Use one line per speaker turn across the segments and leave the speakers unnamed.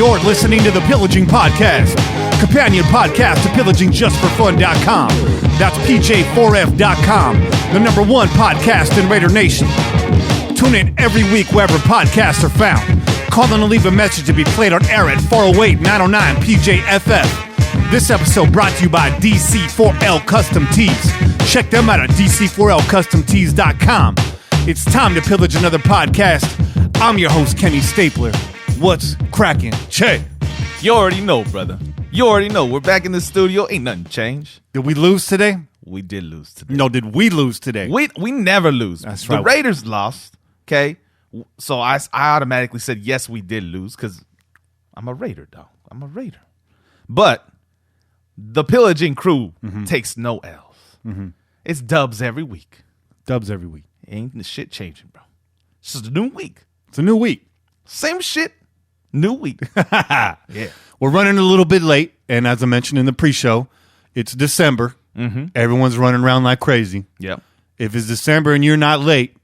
You're listening to the Pillaging Podcast, companion podcast to PillagingJustForFun.com. That's PJ4F.com, the number one podcast in Raider Nation. Tune in every week wherever podcasts are found. Call in and leave a message to be played on air at 408-909-PJFF. This episode brought to you by DC4L Custom Tees. Check them out at DC4LCustomTees.com. It's time to pillage another podcast. I'm your host, Kenny Stapler. What's cracking, Che?
You already know, brother. You already know. We're back in the studio. Ain't nothing changed.
Did we lose today?
We did lose today.
No, did we lose today?
We never lose.
That's right.
The Raiders lost, okay? So I automatically said, yes, we did lose because I'm a Raider, dog. I'm a Raider. But the Pillaging crew takes no L's. Mm-hmm. It's dubs every week.
Dubs every week.
Ain't the shit changing, bro. It's just a new week.
It's a new week.
Same shit, new week.
Yeah. We're running a little bit late, and as I mentioned in the pre-show, it's December. Mm-hmm. Everyone's running around like crazy.
Yep.
If it's December and you're not late,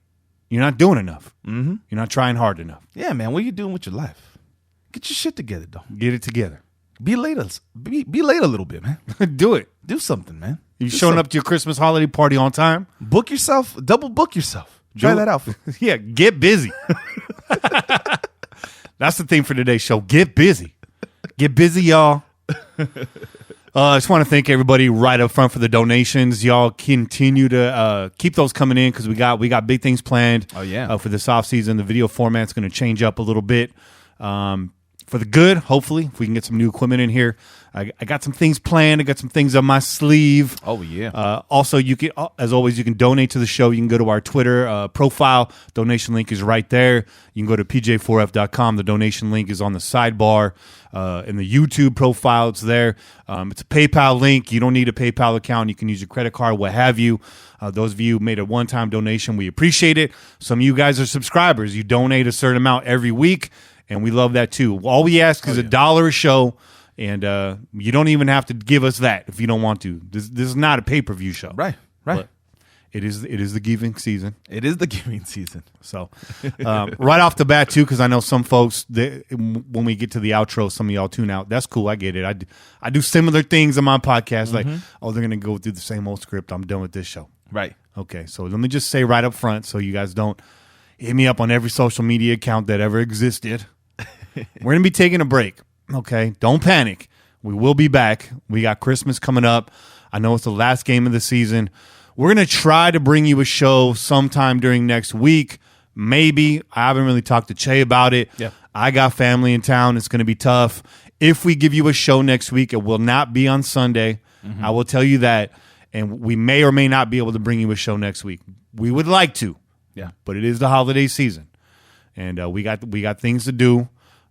you're not doing enough. Mm-hmm. You're not trying hard enough.
Yeah, man. What are you doing with your life? Get your shit together, though.
Get it together.
Be late a little bit, man.
Do it.
Do something, man.
You showing up to your Christmas holiday party on time?
Book yourself. Double book yourself. Try that out.
Yeah, get busy. That's the thing for today's show. Get busy. Get busy, y'all. I just want to thank everybody right up front for the donations. Y'all continue to keep those coming in because we got big things planned.
Oh, yeah.
For this offseason. The video format's going to change up a little bit. For the good, hopefully, if we can get some new equipment in here. I got some things planned. I got some things on my sleeve.
Oh, yeah.
Also, you can, as always, you can donate to the show. You can go to our Twitter profile. Donation link is right there. You can go to pj4f.com. The donation link is on the sidebar. In the YouTube profile, it's there. It's a PayPal link. You don't need a PayPal account. You can use your credit card, what have you. Those of you who made a one-time donation, we appreciate it. Some of you guys are subscribers. You donate a certain amount every week. And we love that, too. All we ask is $1 a show, and you don't even have to give us that if you don't want to. This is not a pay-per-view show.
Right.
But it is the giving season.
It is the giving season.
So right off the bat, too, because I know some folks, when we get to the outro, some of y'all tune out. That's cool. I get it. I do similar things on my podcast, like, they're going to go through the same old script. I'm done with this show.
Right.
Okay, so let me just say right up front so you guys don't hit me up on every social media account that ever existed. We're going to be taking a break, okay? Don't panic. We will be back. We got Christmas coming up. I know it's the last game of the season. We're going to try to bring you a show sometime during next week. Maybe. I haven't really talked to Che about it.
Yeah.
I got family in town. It's going to be tough. If we give you a show next week, it will not be on Sunday. Mm-hmm. I will tell you that. And we may or may not be able to bring you a show next week. We would like to.
Yeah.
But it is the holiday season. And we got things to do.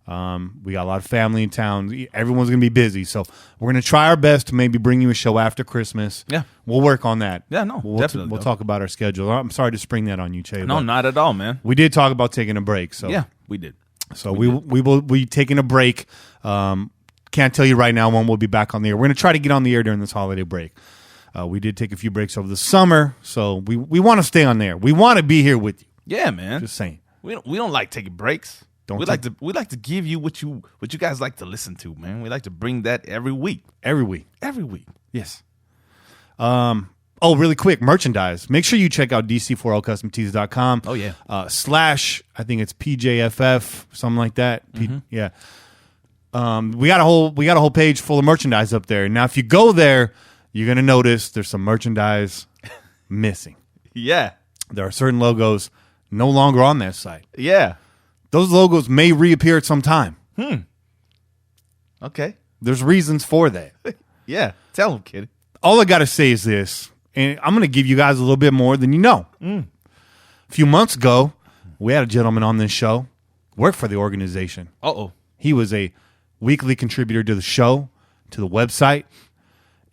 We got a lot of family in town. Everyone's going to be busy. So we're going to try our best to maybe bring you a show after Christmas.
Yeah.
We'll work on that.
Yeah, no, definitely.
We'll talk about our schedule. I'm sorry to spring that on you, Che.
No, not at all, man.
We did talk about taking a break. So
yeah, we did.
So we will be taking a break. Can't tell you right now when we'll be back on the air. We're going to try to get on the air during this holiday break. We did take a few breaks over the summer. So we want to stay on there. We want to be here with you.
Yeah, man.
Just saying.
We don't like taking breaks. We like to give you what you guys like to listen to, man. We like to bring that every week.
Every week.
Yes.
Really quick, merchandise. Make sure you check out DC4LCustomTees.com.
Oh yeah.
/ I think it's PJFF, something like that.
Mm-hmm.
Yeah. We got a whole page full of merchandise up there. Now, if you go there, you're gonna notice there's some merchandise missing.
Yeah.
There are certain logos no longer on that site.
Yeah.
Those logos may reappear at some time.
Okay.
There's reasons for that.
Yeah. Tell them, kid.
All I got to say is this, and I'm going to give you guys a little bit more than you know. A few months ago, we had a gentleman on this show, worked for the organization.
Uh-oh.
He was a weekly contributor to the show, to the website,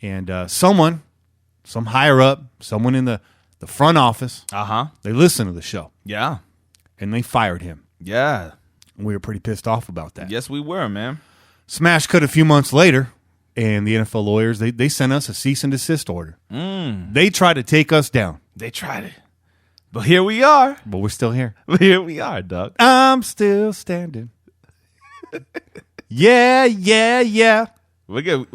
and some higher up, someone in the front office, they listened to the show.
Yeah.
And they fired him.
Yeah.
And we were pretty pissed off about that.
Yes, we were, man.
Smash cut a few months later, and the NFL lawyers, they sent us a cease and desist order. They tried to take us down.
They tried it. But here we are.
But we're still here.
Here we are, dog.
I'm still standing. Yeah, yeah, yeah.
You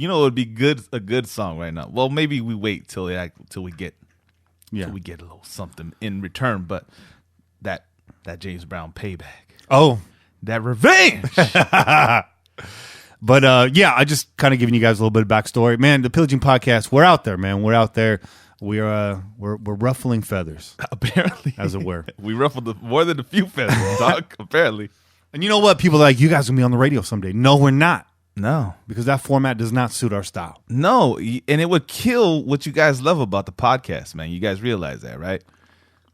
know, it would be a good song right now. Well, maybe we wait till we get a little something in return. But that James Brown payback.
Oh,
that revenge.
But I just kind of giving you guys a little bit of backstory, man. The Pillaging Podcast, we're out there, man. We're out there. We're ruffling feathers,
apparently,
as it were.
We ruffled more than a few feathers, dog. Apparently.
And you know what? People are like, you guys gonna be on the radio someday. No, we're not.
No,
because that format does not suit our style.
No, and it would kill what you guys love about the podcast, man. You guys realize that, right?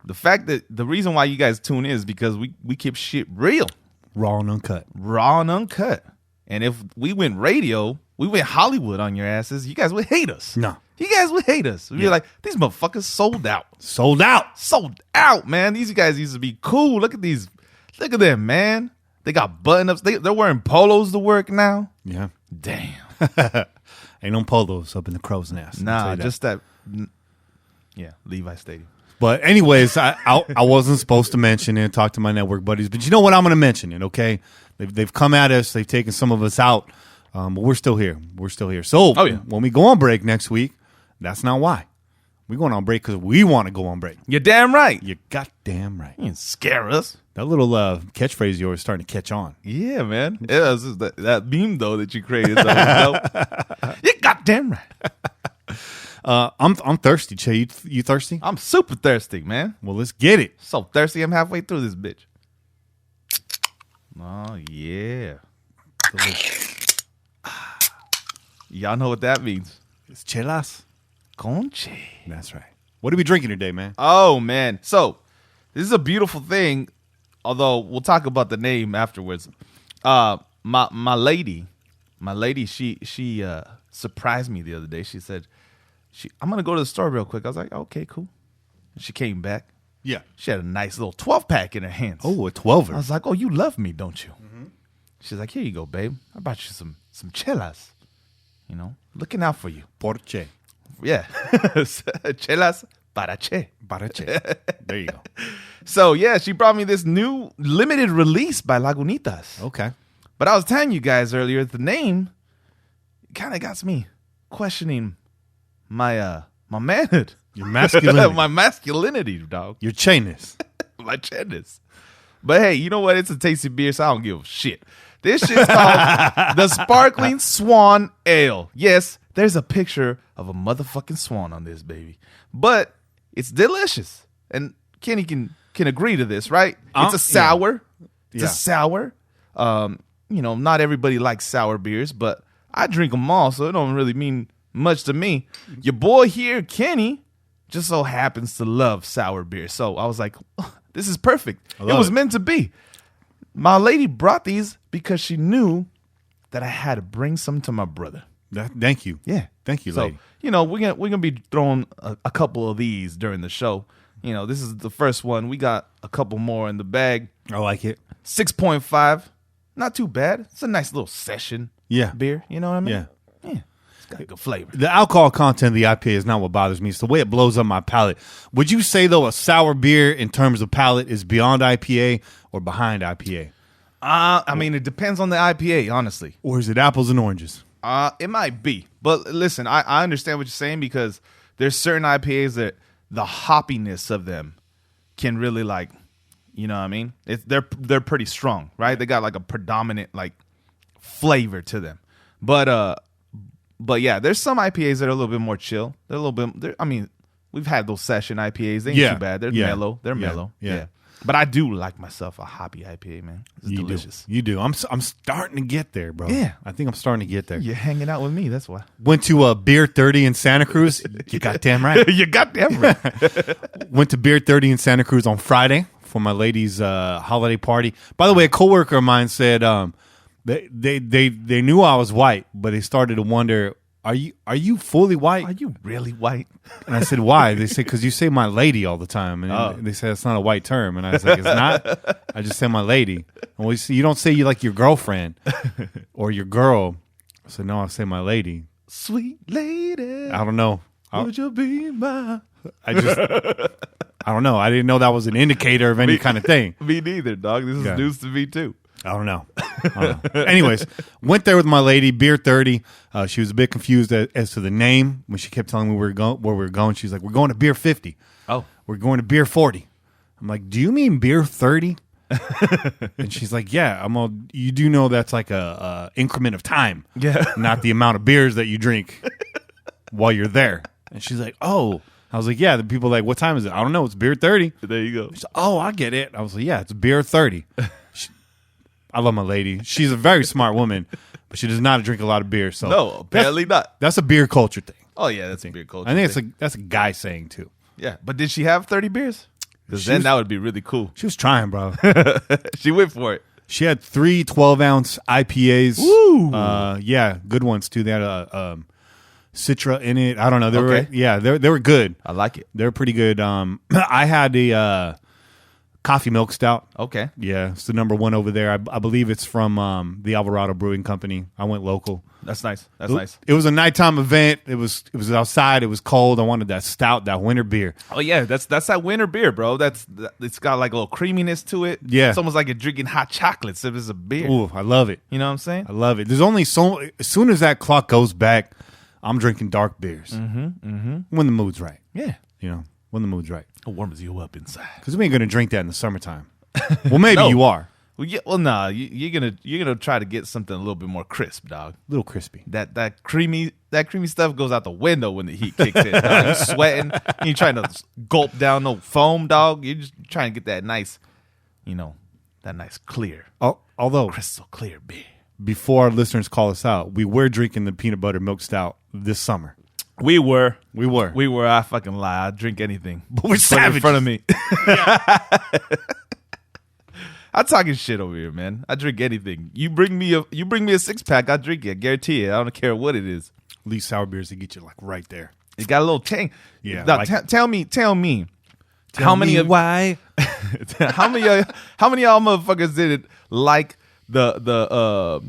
The fact that the reason why you guys tune in is because we keep shit real,
raw and uncut.
And if we went radio, we went Hollywood on your asses, you guys would hate us.
No.
You guys would hate us. We'd be like, these motherfuckers sold out.
Sold out,
Man. These guys used to be cool. Look at these. Look at them, man. They got button-ups. They're wearing polos to work now.
Yeah.
Damn.
Ain't no polos up in the crow's nest.
Nah, just that. Yeah, Levi Stadium.
But anyways, I wasn't supposed to mention it and talk to my network buddies. But you know what? I'm going to mention it, okay? They've come at us. They've taken some of us out. But we're still here. So when we go on break next week, that's not why. We're going on break because we want to go on break.
You're damn right.
You're goddamn right.
You didn't scare us.
That little catchphrase of yours is starting to catch on.
Yeah, man. Yeah, this is that meme, though, that you created. You're goddamn right.
I'm thirsty, Che. You thirsty?
I'm super thirsty, man.
Well, let's get it.
So thirsty, I'm halfway through this bitch. Oh, yeah. Y'all know what that means.
It's chelas.
Conche.
That's right. What are we drinking today, man?
Oh, man. So, this is a beautiful thing, although we'll talk about the name afterwards. My lady, she surprised me the other day. She said, I'm going to go to the store real quick. I was like, okay, cool. And she came back.
Yeah.
She had a nice little 12-pack in her hands.
Oh, a 12er.
I was like, oh, you love me, don't you? Mm-hmm. She's like, here you go, babe. I brought you some chelas. You know, looking out for you.
Porche.
Yeah. Chelas para che.
Para che. There you go.
So, yeah, she brought me this new limited release by Lagunitas.
Okay.
But I was telling you guys earlier, the name kind of got me questioning my manhood.
Your masculinity.
My masculinity, dog.
Your chainness.
My chainness. But hey, you know what? It's a tasty beer, so I don't give a shit. This shit's called the Sparkling Swan Ale. Yes, there's a picture of a motherfucking swan on this baby. But it's delicious. And Kenny can agree to this, right? It's a sour. Yeah. It's a sour. You know, not everybody likes sour beers, but I drink them all, so it don't really mean much to me. Your boy here, Kenny, just so happens to love sour beer. So I was like, oh, this is perfect. It was meant to be. My lady brought these because she knew that I had to bring some to my brother.
Thank you.
Yeah.
Thank you, lady.
So, you know, we're gonna be throwing a couple of these during the show. You know, this is the first one. We got a couple more in the bag.
I like it.
6.5. Not too bad. It's a nice little session beer. You know what I mean? Yeah. It's got a good flavor.
The alcohol content of the IPA is not what bothers me. It's the way it blows up my palate. Would you say, though, a sour beer in terms of palate is beyond IPA or behind IPA?
I mean, it depends on the IPA, honestly.
Or is it apples and oranges?
It might be. But listen, I understand what you're saying because there's certain IPAs that the hoppiness of them can really, like, you know what I mean? They're pretty strong, right? They got like a predominant like flavor to them. But yeah, there's some IPAs that are a little bit more chill. They're a little bit. I mean, we've had those session IPAs. They ain't too bad. They're mellow. They're mellow. Yeah. But I do like myself a hoppy IPA, man. It's delicious.
You do. I'm starting to get there, bro.
Yeah.
I think I'm starting to get there.
You're hanging out with me. That's why.
Went to Beer 30 in Santa Cruz. You goddamn right.
You goddamn right.
Went to Beer 30 in Santa Cruz on Friday for my lady's holiday party. By the way, a coworker of mine said they knew I was white, but they started to wonder, are you fully white?
Are you really white?
And I said, why? They said, because you say my lady all the time. And they said, it's not a white term. And I was like, it's not? I just say my lady. And you don't say you like your girlfriend or your girl. I said, no, I say my lady.
Sweet lady.
I don't know.
Would you be my...
I don't know. I didn't know that was an indicator of any kind of thing.
Me neither, dog. This is news to me, too.
I don't know. Anyways, went there with my lady, beer 30. She was a bit confused as to the name when she kept telling me where we were going. She's like, we're going to beer 50.
Oh.
We're going to beer 40. I'm like, do you mean beer 30? And she's like, yeah. You do know that's like a increment of time.
Yeah.
Not the amount of beers that you drink while you're there. And she's like, oh. I was like, yeah. The people are like, what time is it? I don't know. It's beer 30.
There you go.
She's like, oh, I get it. I was like, yeah, it's beer 30. I love my lady. She's a very smart woman, but she does not drink a lot of beer. So
no, apparently not.
That's a beer culture thing.
Oh yeah, that's a beer culture.
I think that's a guy saying too.
Yeah, but did she have 30 beers? Because then that would be really cool.
She was trying, bro.
She went for it.
She had 3 12-ounce IPAs.
Woo!
Yeah, good ones too. They had a Citra in it. I don't know.
Okay.
They were good.
I like it.
They're pretty good. I had the coffee milk stout.
Okay.
Yeah, it's the number 1 over there. I believe it's from the Alvarado Brewing Company. I went local.
That's nice. That's nice.
It was a nighttime event. It was outside. It was cold. I wanted that stout, that winter beer.
Oh yeah, that's that winter beer, bro. It's got like a little creaminess to it.
Yeah,
it's almost like you're drinking hot chocolates if it's a beer.
Ooh, I love it.
You know what I'm saying?
I love it. There's only as soon as that clock goes back, I'm drinking dark beers. When the mood's right.
Yeah.
You know, when the mood's right.
It warms you up inside.
Because we ain't gonna drink that in the summertime. Well, maybe you are.
Well, yeah. Well, nah. You're gonna try to get something a little bit more crisp, dog.
A little crispy.
That creamy stuff goes out the window when the heat kicks in. Dog. You're sweating. You ain't trying to gulp down no foam, dog. You're just trying to get that nice, that nice clear.
Although
crystal clear beer.
Before our listeners call us out, we were drinking the peanut butter milk stout this summer.
We were.
I
fucking lie. I'd drink anything.
But we're savages.
In front of me. I'm talking shit over here, man. I drink anything. You bring me a 6-pack, I drink it. I guarantee it. I don't care what it is.
At least sour beers to get you like right there.
It got a little tang.
Yeah.
Now, tell me. How many of y'all motherfuckers did it like the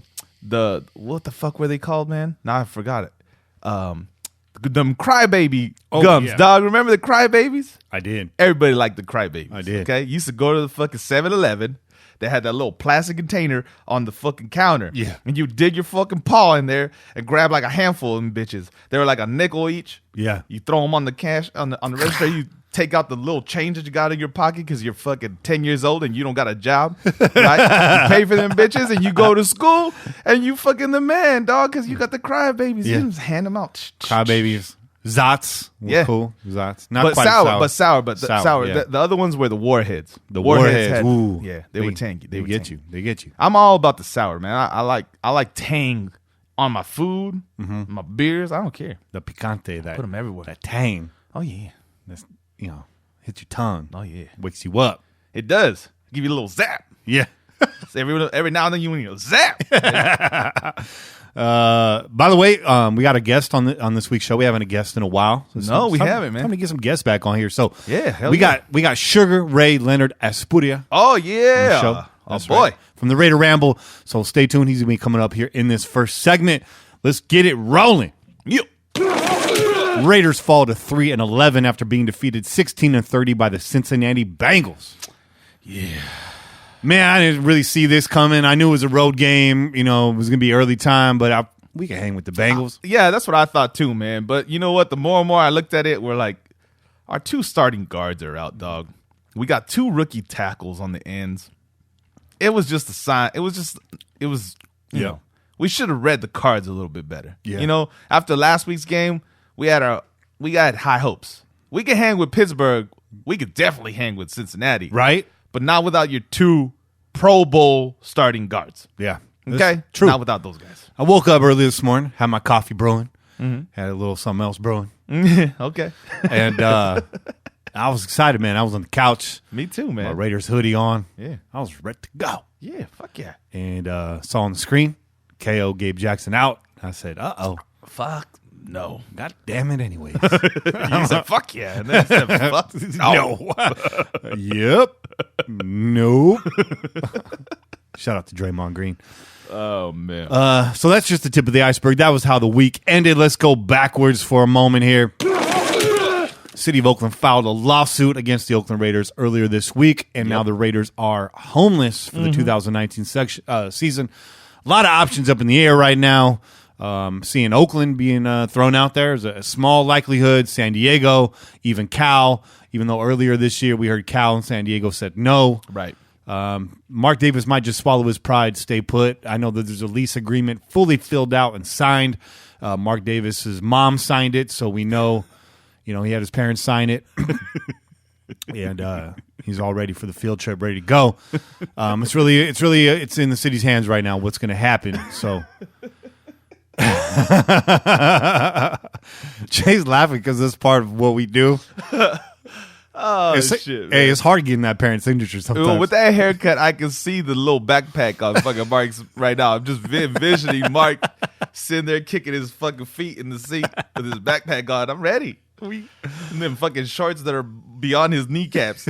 what the fuck were they called, man? Now I forgot it. Them crybaby gums, dog. Remember the crybabies?
I did.
Everybody liked the crybabies.
I did.
Okay, used to go to the fucking 7-Eleven. They had that little plastic container on the fucking counter.
Yeah.
And you dig your fucking paw in there and grab like a handful of them bitches. They were like a nickel each.
Yeah.
You throw them on the cash on the register. You take out the little change that you got in your pocket because you're fucking 10 years old and you don't got a job. Right? You pay for them bitches and you go to school and you fucking the man, dog, because you got the crybabies.
Yeah.
You just hand them out.
Crybabies. Zots.
Yeah.
Cool. Zots. Not
But
quite
sour. Sour.
Yeah.
The other ones were the warheads.
The warheads.
Had,
ooh.
Yeah, they were tangy.
They get you. They get you.
I'm all about the sour, man. I like tang on my food, my beers. I don't care.
The picante.
Put them everywhere.
That tang.
Oh yeah.
That's, hits your tongue.
Oh yeah.
Wakes you up.
It does. Give you a little zap.
Yeah.
So every now and then you want to zap.
By the way, we got a guest on this week's show. We haven't a guest in a while.
So we haven't, man.
Time to get some guests back on here. So
yeah,
we got Sugar Ray Leonard Aspuria.
Oh yeah,
show.
Oh boy,
right. From the Raider Ramble. So stay tuned. He's gonna be coming up here in this first segment. Let's get it rolling.
Yep.
Raiders fall to 3-11 after being defeated 16-30 by the Cincinnati Bengals.
Yeah.
Man, I didn't really see this coming. I knew it was a road game. It was going to be early time, but we can hang with the Bengals.
Yeah, that's what I thought too, man. But you know what? The more and more I looked at it, we're like, our 2 starting guards are out, dog. We got 2 rookie tackles on the ends. It was just a sign. It was, you know, we should have read the cards a little bit better.
Yeah.
After last week's game, we had high hopes. We could hang with Pittsburgh. We could definitely hang with Cincinnati.
Right?
But not without your 2 Pro Bowl starting guards.
Yeah.
Okay?
True.
Not without those guys.
I woke up early this morning, had my coffee brewing, had a little something else brewing.
Okay.
And I was excited, man. I was on the couch.
Me too, man.
My Raiders hoodie on.
Yeah.
I was ready to go.
Yeah, fuck yeah.
And saw on the screen, KO Gabe Jackson out. I said, uh-oh.
Fuck no.
God damn it anyways.
You said, fuck yeah. And then I said, fuck no.
Yep. Nope. Shout out to Draymond Green.
Oh, man.
So that's just the tip of the iceberg. That was how the week ended. Let's go backwards for a moment here. City of Oakland filed a lawsuit against the Oakland Raiders earlier this week, and now the Raiders are homeless for the 2019 season. A lot of options up in the air right now. Seeing Oakland being thrown out there is a small likelihood. San Diego, even Cal, even though earlier this year we heard Cal and San Diego said no.
Right.
Mark Davis might just swallow his pride, stay put. I know that there's a lease agreement fully filled out and signed. Mark Davis's mom signed it, so we know, he had his parents sign it. And he's all ready for the field trip, ready to go. It's in the city's hands right now what's going to happen. So Jay's laughing because that's part of what we do.
Shit,
hey, it's hard getting that parent signature sometimes.
With that haircut, I can see the little backpack on fucking Mark's right now. I'm just envisioning Mark sitting there kicking his fucking feet in the seat with his backpack on. I'm ready. And them fucking shorts that are beyond his kneecaps.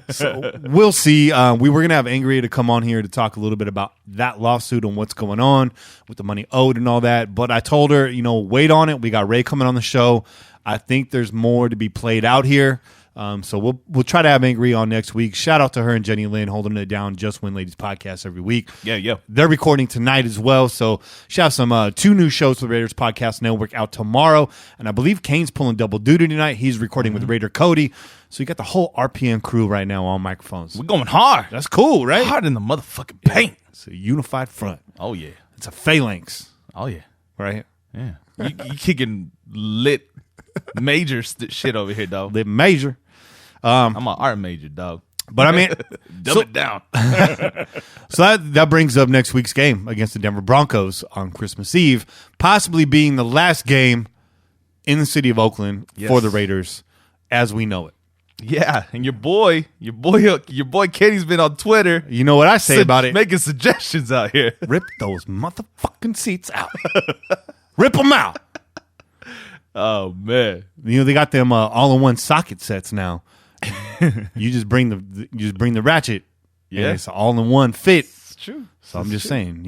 So we'll see. We were going to have Angria to come on here to talk a little bit about that lawsuit and what's going on with the money owed and all that. But I told her, wait on it. We got Ray coming on the show. I think there's more to be played out here. So we'll try to have Angry on next week. Shout out to her and Jenny Lynn holding it down. Just Win Ladies podcast every week.
Yeah.
They're recording tonight as well. So she has some 2 new shows for the Raiders Podcast Network out tomorrow. And I believe Kane's pulling double duty tonight. He's recording with Raider Cody. So you got the whole RPN crew right now on microphones.
We're going hard.
That's cool, right?
Hard in the motherfucking paint.
It's a unified front.
Oh, yeah.
It's a phalanx.
Oh, yeah.
Right?
Yeah. You kicking lit major shit over here, dog.
Lit major.
I'm an art major, dog.
But I mean,
dumb it down.
So that brings up next week's game against the Denver Broncos on Christmas Eve, possibly being the last game in the city of Oakland for the Raiders as we know it.
Yeah, and your boy Kenny's been on Twitter.
You know what I say about it?
Making suggestions out here.
Rip those motherfucking seats out. Rip them out.
Oh man,
they got them all-in-one socket sets now. You just bring the ratchet. Yeah, it's an all-in-one fit.
It's true.
So I'm just saying,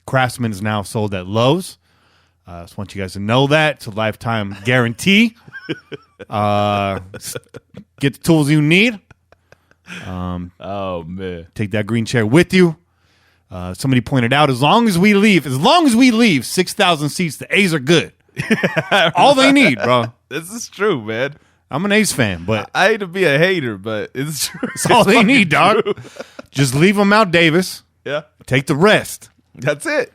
Craftsman is now sold at Lowe's. Just want you guys to know that it's a lifetime guarantee. Get the tools you need.
Oh man,
take that green chair with you. Somebody pointed out, as long as we leave 6,000 seats, the A's are good. All they need, bro.
This is true, man.
I'm an A's fan, but
I hate to be a hater, but it's true.
It's all they need, dog. Just leave them out, Davis.
Yeah.
Take the rest.
That's it.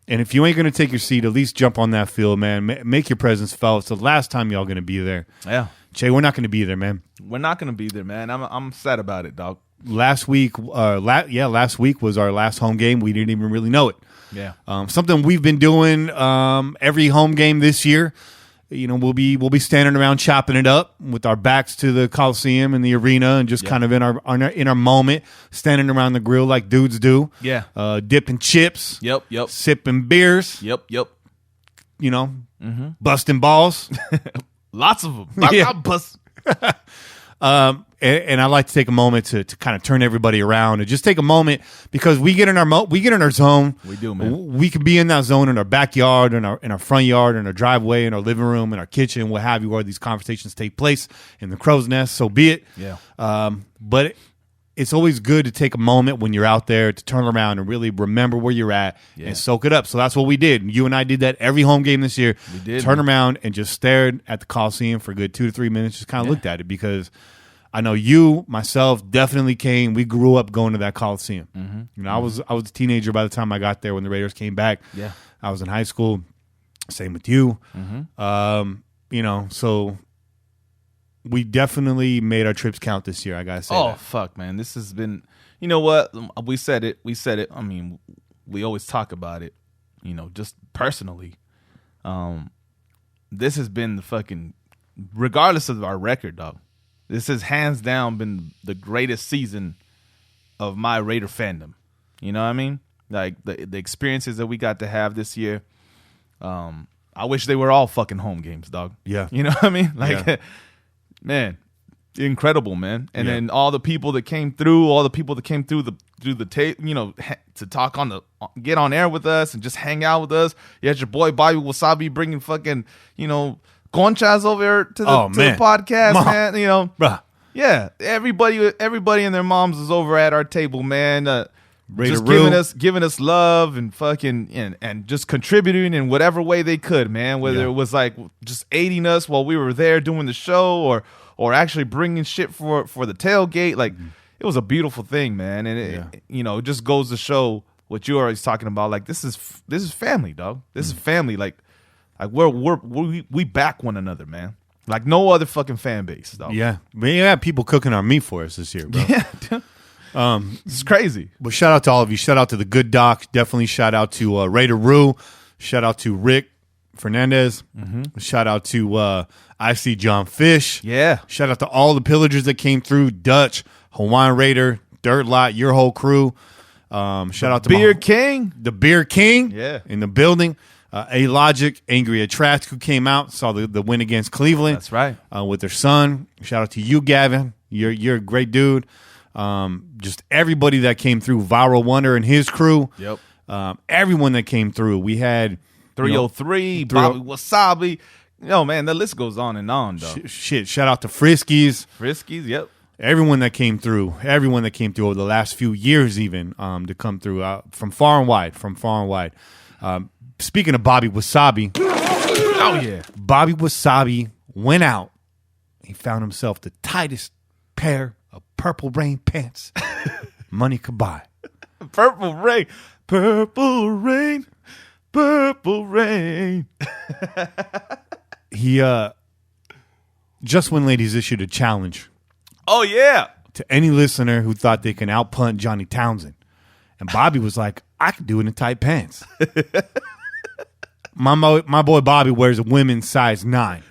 And if you ain't going to take your seat, at least jump on that field, man. Make your presence felt. It's the last time y'all going to be there.
Yeah.
Che, we're not going to be there, man.
We're not going to be there, man. I'm sad about it, dog.
Last week was our last home game. We didn't even really know it.
Yeah.
Something we've been doing every home game this year. We'll be standing around chopping it up with our backs to the Coliseum and the arena, and just kind of in our moment, standing around the grill like dudes do.
Yeah.
Dipping chips.
Yep.
Sipping beers.
Yep.
Busting balls.
Lots of them.
Yeah.
I'm bust.
And I like to take a moment to kind of turn everybody around and just take a moment, because we get in our zone.
We do, man.
We could be in that zone in our backyard, in our front yard, in our driveway, in our living room, in our kitchen, what have you, where these conversations take place in the crow's nest. So be it.
Yeah.
But it's always good to take a moment when you're out there to turn around and really remember where you're at and soak it up. So that's what we did. You and I did that every home game this year.
We did.
Turn around and just stared at the Coliseum for a good 2 to 3 minutes. Just kind of looked at it, because I know you, myself, definitely came. We grew up going to that Coliseum. Mm-hmm. I was a teenager by the time I got there when the Raiders came back.
Yeah,
I was in high school. Same with you.
Mm-hmm.
So we definitely made our trips count this year. I gotta say.
Oh fuck, man! This has been. You know what? We said it. I mean, we always talk about it. Just personally, this has been the fucking, regardless of our record, dog. This has hands down been the greatest season of my Raider fandom. You know what I mean? Like the experiences that we got to have this year. I wish they were all fucking home games, dog.
Yeah.
You know what I mean? Like, man, incredible, man. And then all the people that came through, the tape, to talk get on air with us and just hang out with us. You had your boy Bobby Wasabi bringing fucking, conchas over here to the podcast,
Mom.
man. You know,
Bruh.
yeah, everybody and their moms is over at our table, man.
Raider
Just giving us love and fucking and just contributing in whatever way they could, man. Whether it was like just aiding us while we were there doing the show, or actually bringing shit for the tailgate. Like it was a beautiful thing, man. And it just goes to show what you were always talking about. Like this is family, dog. This is family. Like we back one another, man. Like no other fucking fan base, dog.
Yeah, we had people cooking our meat for us this year, bro.
Yeah. It's crazy.
But shout out to all of you. Shout out to the good doc. Definitely shout out to Raider Rue. Shout out to Rick Fernandez. Shout out to I See John Fish.
Yeah.
Shout out to all the pillagers that came through. Dutch, Hawaiian Raider, Dirt Lot, your whole crew. Shout out to
Beer King.
The Beer King.
Yeah.
In the building. A Logic, Angry at Trask, who came out, saw the win against Cleveland.
That's right.
With their son. Shout out to you, Gavin. You're a great dude. Just everybody that came through, Viral Wonder and his crew.
Yep.
Everyone that came through. We had
303, Bobby Wasabi. Man, the list goes on and on, though.
Shit. Shout out to Friskies.
Friskies, yep.
Everyone that came through over the last few years, even to come through from far and wide. Speaking of Bobby Wasabi,
oh yeah,
Bobby Wasabi went out. He found himself the tightest pair of Purple Rain pants money could buy.
Purple rain, purple rain, purple rain.
He Just When Ladies issued a challenge.
Oh yeah,
to any listener who thought they can outpunt Johnny Townsend, and Bobby was like, "I can do it in tight pants." My boy Bobby wears a women's size 9,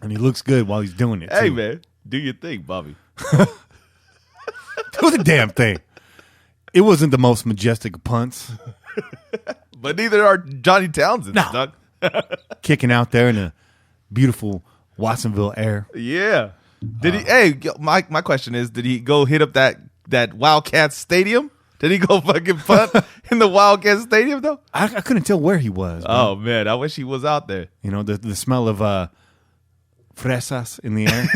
and he looks good while he's doing it.
Hey
too.
man, do your thing, Bobby.
Do the damn thing. It wasn't the most majestic of punts.
But neither are Johnny Townsend's,
No.
Doug.
Kicking out there in the beautiful Watsonville air.
Yeah. Did he? Hey, my question is, did he go hit up that Wildcats stadium? Did he go fucking punt in the Wildcats stadium though?
I couldn't tell where he was. Man.
Oh man, I wish he was out there.
You know, the smell of fresas in the air.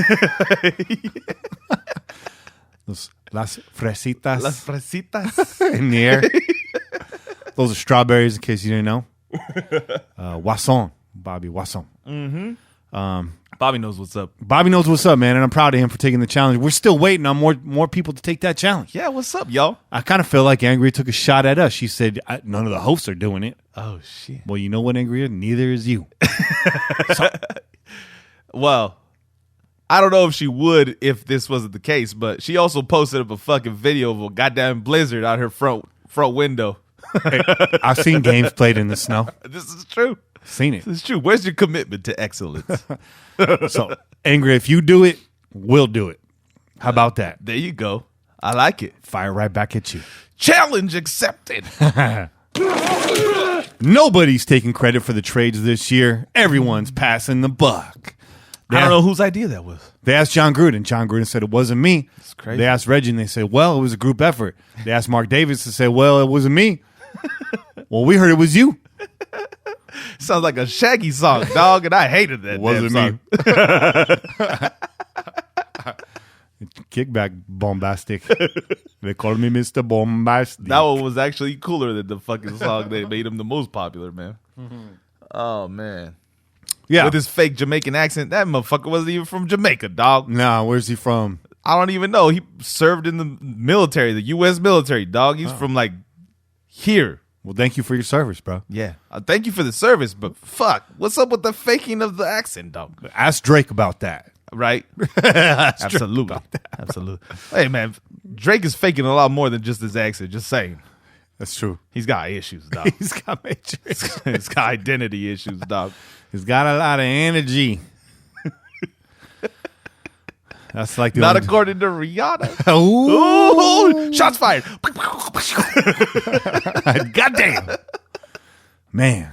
Las fresitas.
Las fresitas.
In the air. Those are strawberries, in case you didn't know. Wasson. Bobby Wasson.
Mm-hmm. Bobby knows what's up.
Bobby knows what's up, man, and I'm proud of him for taking the challenge. We're still waiting on more people to take that challenge.
Yeah, what's up, y'all?
I kind of feel like Angria took a shot at us. She said, none of the hosts are doing it.
Oh, shit.
Well, you know what, Angria? Neither is you.
Well, I don't know if she would if this wasn't the case, but she also posted up a fucking video of a goddamn blizzard out her front window.
Hey, I've seen games played in the snow.
This is true.
Seen it.
This is true. Where's your commitment to excellence?
So, Angry, if you do it, we'll do it. How about that?
There you go. I like it.
Fire right back at you.
Challenge accepted.
Nobody's taking credit for the trades this year. Everyone's passing the buck.
I don't know whose idea that was.
They asked John Gruden. John Gruden said it wasn't me.
It's crazy.
They asked Reggie, and they said, well, it was a group effort. They asked Mark Davis to say, well, it wasn't me. Well, we heard it was you.
Sounds like a Shaggy song, dog, and I hated that.
Wasn't
damn
me. Kickback bombastic. They called me Mr. Bombastic.
That one was actually cooler than the fucking song that made him the most popular, man. Oh, man.
Yeah.
With his fake Jamaican accent, that motherfucker wasn't even from Jamaica, dog.
Nah, where's he from?
I don't even know. He served in the military, the U.S. military, dog. He's from, like, here.
Well, thank you for your service, bro.
Yeah. Thank you for the service, but fuck. What's up with the faking of the accent, dog?
Ask Drake about that.
Right?
Ask Drake
Absolutely.
about that.
Absolutely. Hey, man, Drake is faking a lot more than just his accent. Just saying.
That's true.
He's got issues, dog.
He's got major issues.
He's got identity issues, dog.
He's got a lot of energy. That's like the
Not
only-
according to Rihanna.
Ooh.
Ooh, shots fired.
Goddamn. Man,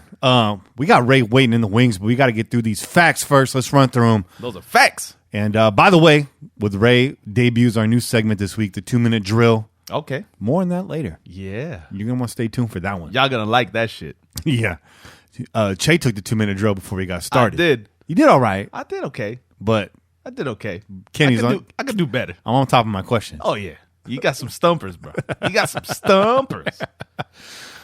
we got Ray waiting in the wings, but we got to get through these facts first. Let's run through them.
Those are facts.
And by the way, with Ray debuts our new segment this week, the 2-minute drill.
Okay.
More on that later.
Yeah.
You're going to want to stay tuned for that one.
Y'all gonna like that shit.
Yeah. Che took the 2-minute drill before he got started.
I did.
You did all right,
I did okay.
but
I did okay.
Kenny's
I could do better.
I'm on top of my question.
Oh, yeah. You got some stumpers, bro. You got some stumpers.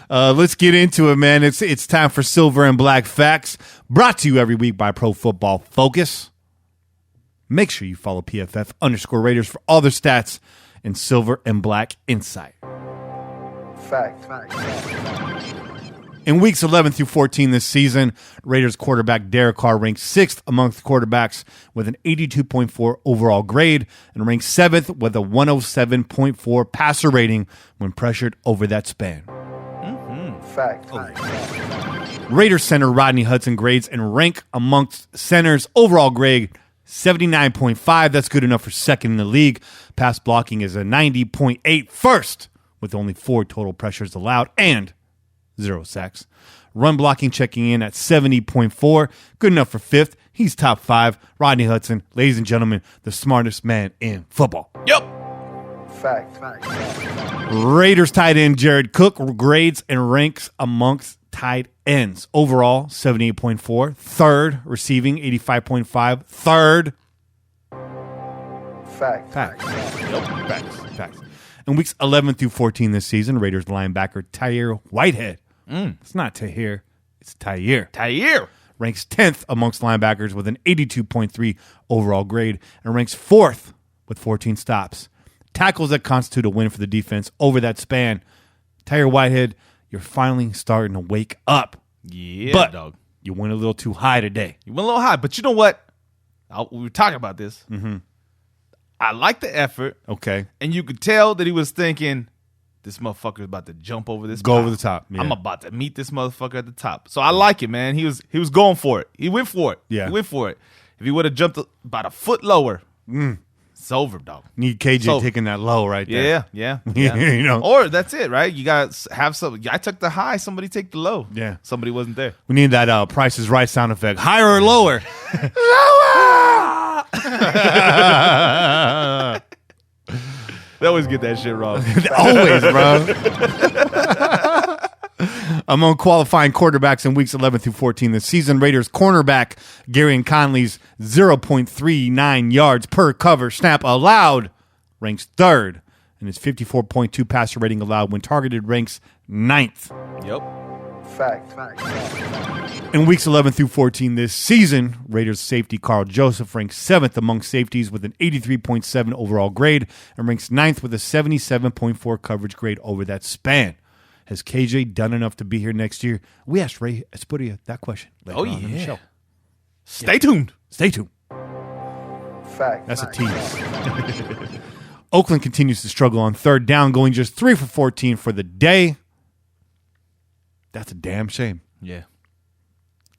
Let's get into it, man. It's time for Silver and Black Facts, brought to you every week by Pro Football Focus. Make sure you follow PFF_Raiders for all their stats and Silver and Black insight.
Fact.
In weeks 11 through 14 this season, Raiders quarterback Derek Carr ranked 6th amongst quarterbacks with an 82.4 overall grade and ranked 7th with a 107.4 passer rating when pressured over that span.
Fact.
Raiders center Rodney Hudson grades and rank amongst centers overall grade 79.5. That's good enough for second in the league. Pass blocking is a 90.8 first with only 4 total pressures allowed and 0 sacks. Run blocking checking in at 70.4. Good enough for 5th. He's top 5. Rodney Hudson, ladies and gentlemen, the smartest man in football.
Yep.
Fact.
Raiders tight end Jared Cook grades and ranks amongst tight ends. Overall, 78.4. Third, receiving 85.5. Third.
Fact.
Facts. In weeks 11 through 14 this season, Raiders linebacker Tyre Whitehead. It's not Tahir, it's Tyre.
Tyre.
Ranks 10th amongst linebackers with an 82.3 overall grade and ranks 4th with 14 stops. Tackles that constitute a win for the defense over that span. Tyre Whitehead, you're finally starting to wake up.
Yeah,
but
dog.
You went a little too high today.
You went a little high, but you know what? We were talking about this.
Mm-hmm.
I like the effort.
Okay.
And you could tell that he was thinking, this motherfucker is about to jump over this
Go
pile.
over the top. Yeah.
I'm about to meet this motherfucker at the top. So I like it, man. He was going for it. He went for it.
Yeah.
He went for it. If he would have jumped about a foot lower, it's over, dog.
Need KJ
So-
taking that low right there.
Yeah.
You know.
Or that's it, right? You got to have some. I took the high. Somebody take the low.
Yeah.
Somebody wasn't there.
We need that Price is Right sound effect. Higher or lower?
They always get that shit wrong.
Always, bro. Among qualifying quarterbacks in weeks 11 through 14 this season, Raiders cornerback Gary Conley's 0.39 yards per cover snap allowed ranks 3rd, and his 54.2 passer rating allowed when targeted ranks 9th.
Yep.
Fact.
In weeks 11 through 14 this season, Raiders safety Carl Joseph ranks 7th among safeties with an 83.7 overall grade and ranks 9th with a 77.4 coverage grade over that span. Has KJ done enough to be here next year? We asked Ray Aspuria that question later on in the show.
Stay tuned.
Stay tuned.
Fact.
That's a tease. Oakland continues to struggle on third down, going just 3 for 14 for the day. That's a damn shame.
Yeah.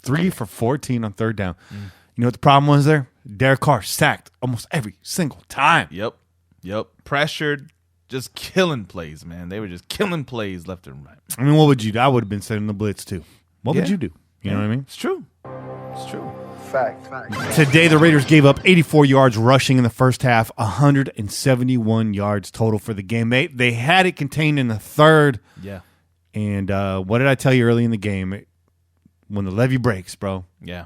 3 for 14 on third down. You know what the problem was there? Derek Carr sacked almost every single time.
Yep. Pressured, just killing plays, man. They were just killing plays left and right.
I mean, what would you do? I would have been sending the blitz too. What would
Yeah.
you do? You know what I mean?
It's true.
Fact.
Today, the Raiders gave up 84 yards rushing in the first half, 171 yards total for the game. They had it contained in the third.
Yeah.
And what did I tell you early in the game? When the levee breaks, bro.
Yeah.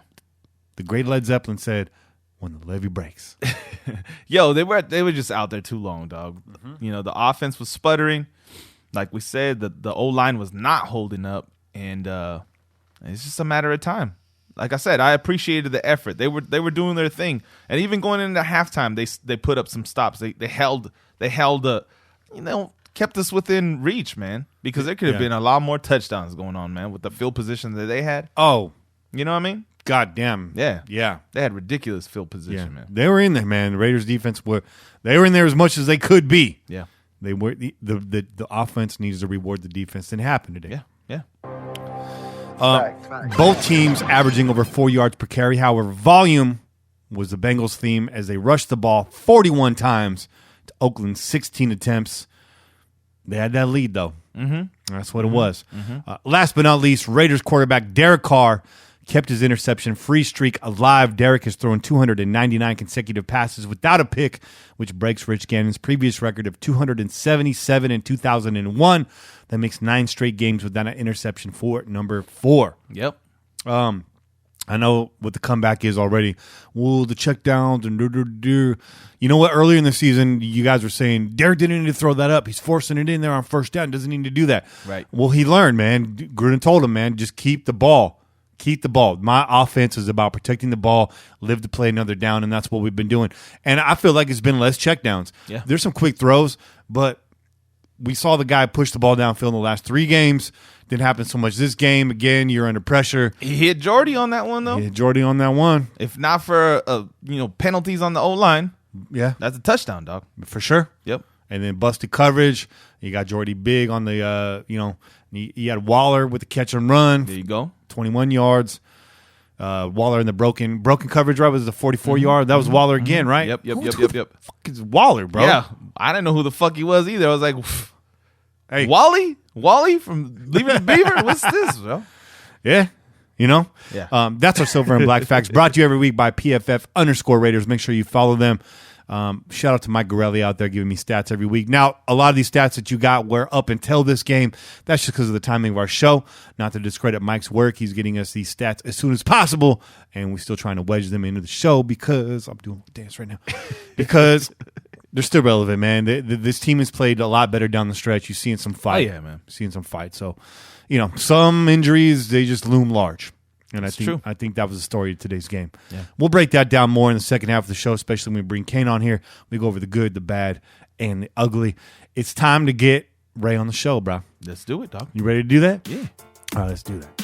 The great Led Zeppelin said, when the levee breaks.
Yo, they were just out there too long, dog. You know, the offense was sputtering. Like we said, the O-line was not holding up, and it's just a matter of time. Like I said, I appreciated the effort. They were doing their thing, and even going into halftime, they put up some stops. They held kept us within reach, man. Because there could have been a lot more touchdowns going on, man, with the field position that they had.
Oh,
You know what I mean?
God damn.
Yeah.
Yeah.
They had ridiculous field position, man.
They were in there, man. The Raiders defense were in there as much as they could be.
Yeah.
They were the offense needs to reward the defense. Didn't happen today.
Yeah.
Fact.
Both teams averaging over 4 yards per carry. However, volume was the Bengals' theme as they rushed the ball 41 times to Oakland's 16 attempts. They had that lead, though. Mm-hmm. That's what it was. Mm-hmm. Last but not least, Raiders quarterback Derek Carr kept his interception-free streak alive. Derek has thrown 299 consecutive passes without a pick, which breaks Rich Gannon's previous record of 277 in 2001. That makes 9 straight games without an interception for number 4.
Yep.
I know what the comeback is already. Well, the check downs and you know what? Earlier in the season, you guys were saying Derek didn't need to throw that up. He's forcing it in there on first down. Doesn't need to do that.
Right.
Well, he learned, man. Gruden told him, man, just keep the ball. Keep the ball. My offense is about protecting the ball, live to play another down, and that's what we've been doing. And I feel like it's been less checkdowns.
Yeah.
There's some quick throws, but we saw the guy push the ball downfield in the last 3 games. Didn't happen so much this game. Again, you're under pressure.
He hit Jordy on that one, though.
He hit Jordy on that one.
If not for penalties on the O-line,
Yeah,
that's a touchdown, dog.
for sure.
Yep.
And then busted coverage. You got Jordy big on the, you had Waller with the catch and run,
There you go.
21 yards. Waller in the broken coverage, right? Was the 44-yard? That was Waller again, right?
Yep.
Who the fuck is Waller, bro?
Yeah. I didn't know who the fuck he was either. I was like,
Hey.
Wally from Leaving the Beaver? What's this, bro?
Yeah.
Yeah.
That's our Silver and Black Facts, brought to you every week by PFF_Raiders. Make sure you follow them. Shout out to Mike Gorelli out there giving me stats every week. Now, a lot of these stats that you got were up until this game. That's just because of the timing of our show. Not to discredit Mike's work. He's getting us these stats as soon as possible, and we're still trying to wedge them into the show because I'm doing a dance right now. Because they're still relevant, man. This team has played a lot better down the stretch. You're seeing some fight.
Oh, yeah, man.
Seeing some fight. So, some injuries, they just loom large. And
true.
I think that was the story of today's game.
Yeah.
We'll break that down more in the second half of the show, especially when we bring Kane on here. We go over the good, the bad, and the ugly. It's time to get Ray on the show, bro.
Let's do it, dog.
You ready to do that?
Yeah.
All right, let's do that.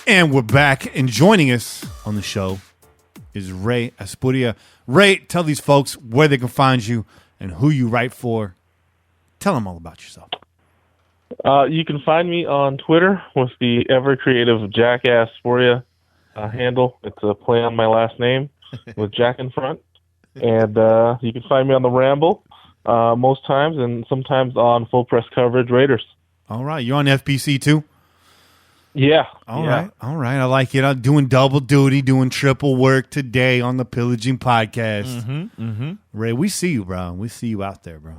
And we're back, and joining us on the show is Ray Aspuria. Ray, tell these folks where they can find you and who you write for. Tell them all about yourself.
You can find me on Twitter with the ever-creative Jack Aspuria handle. It's a play on my last name with Jack in front. And you can find me on the Ramble most times, and sometimes on Full Press Coverage Raiders.
All right, you're on FBC too?
Yeah.
All right. I like it. I'm doing double duty, doing triple work today on the Pillaging podcast. Ray, we see you, bro. We see you out there, bro.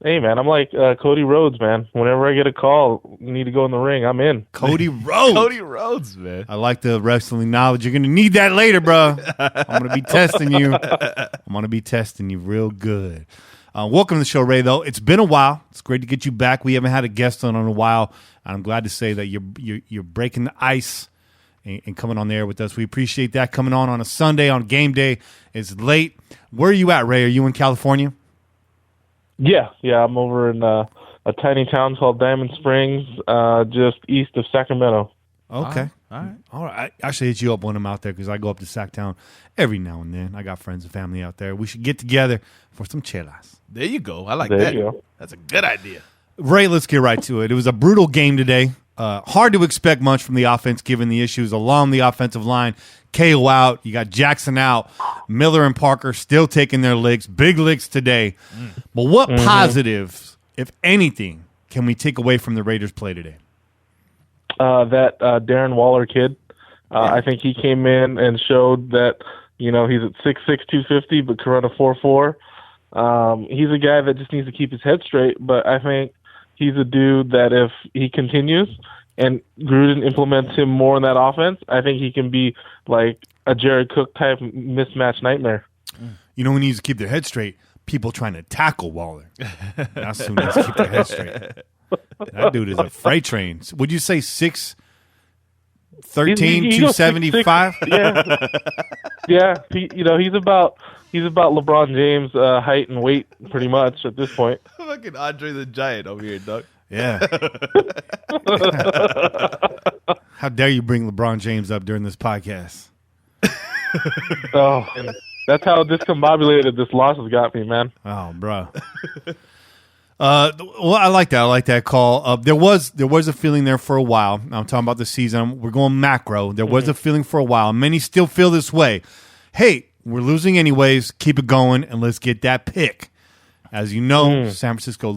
Hey, man, I'm like Cody Rhodes, man. Whenever I get a call, need to go in the ring, I'm in.
Cody Rhodes.
Cody Rhodes, man.
I like the wrestling knowledge. You're going to need that later, bro. I'm going to be testing you. I'm going to be testing you real good. Welcome to the show, Ray, though. It's been a while. It's great to get you back. We haven't had a guest on in a while. I'm glad to say that you're breaking the ice and coming on there with us. We appreciate that, coming on a Sunday on game day. It's late. Where are you at, Ray? Are you in California?
Yeah, I'm over in a tiny town called Diamond Springs, just east of Sacramento.
Okay.
All right.
I should hit you up when I'm out there because I go up to Sacktown every now and then. I got friends and family out there. We should get together for some chelas.
There you go. I like
There
that.
you go.
That's a good idea.
Ray, let's get right to it. It was a brutal game today. Hard to expect much from the offense given the issues along the offensive line. KO out. You got Jackson out. Miller and Parker still taking their licks. Big licks today. But what positives, if anything, can we take away from the Raiders' play today?
That Darren Waller kid, I think he came in and showed that, he's at 6'6", 250, but can run a 4.4. He's a guy that just needs to keep his head straight, but I think he's a dude that if he continues and Gruden implements him more in that offense, I think he can be like a Jared Cook type mismatch nightmare.
You know who needs to keep their head straight? People trying to tackle Waller. That's who needs to keep their head straight. That dude is a freight train. Would you say 6'13",
He goes
275?
6'6", yeah. He's about LeBron James height and weight pretty much at this point.
Fucking Andre the Giant over here, Doug.
Yeah. How dare you bring LeBron James up during this podcast?
Oh, and that's how discombobulated this loss has got me, man.
Oh, bro. Well, I like that. I like that call. There was a feeling there for a while. I'm talking about the season. We're going macro. There was a feeling for a while. Many still feel this way. Hey, we're losing anyways. Keep it going, and let's get that pick. As you know, San Francisco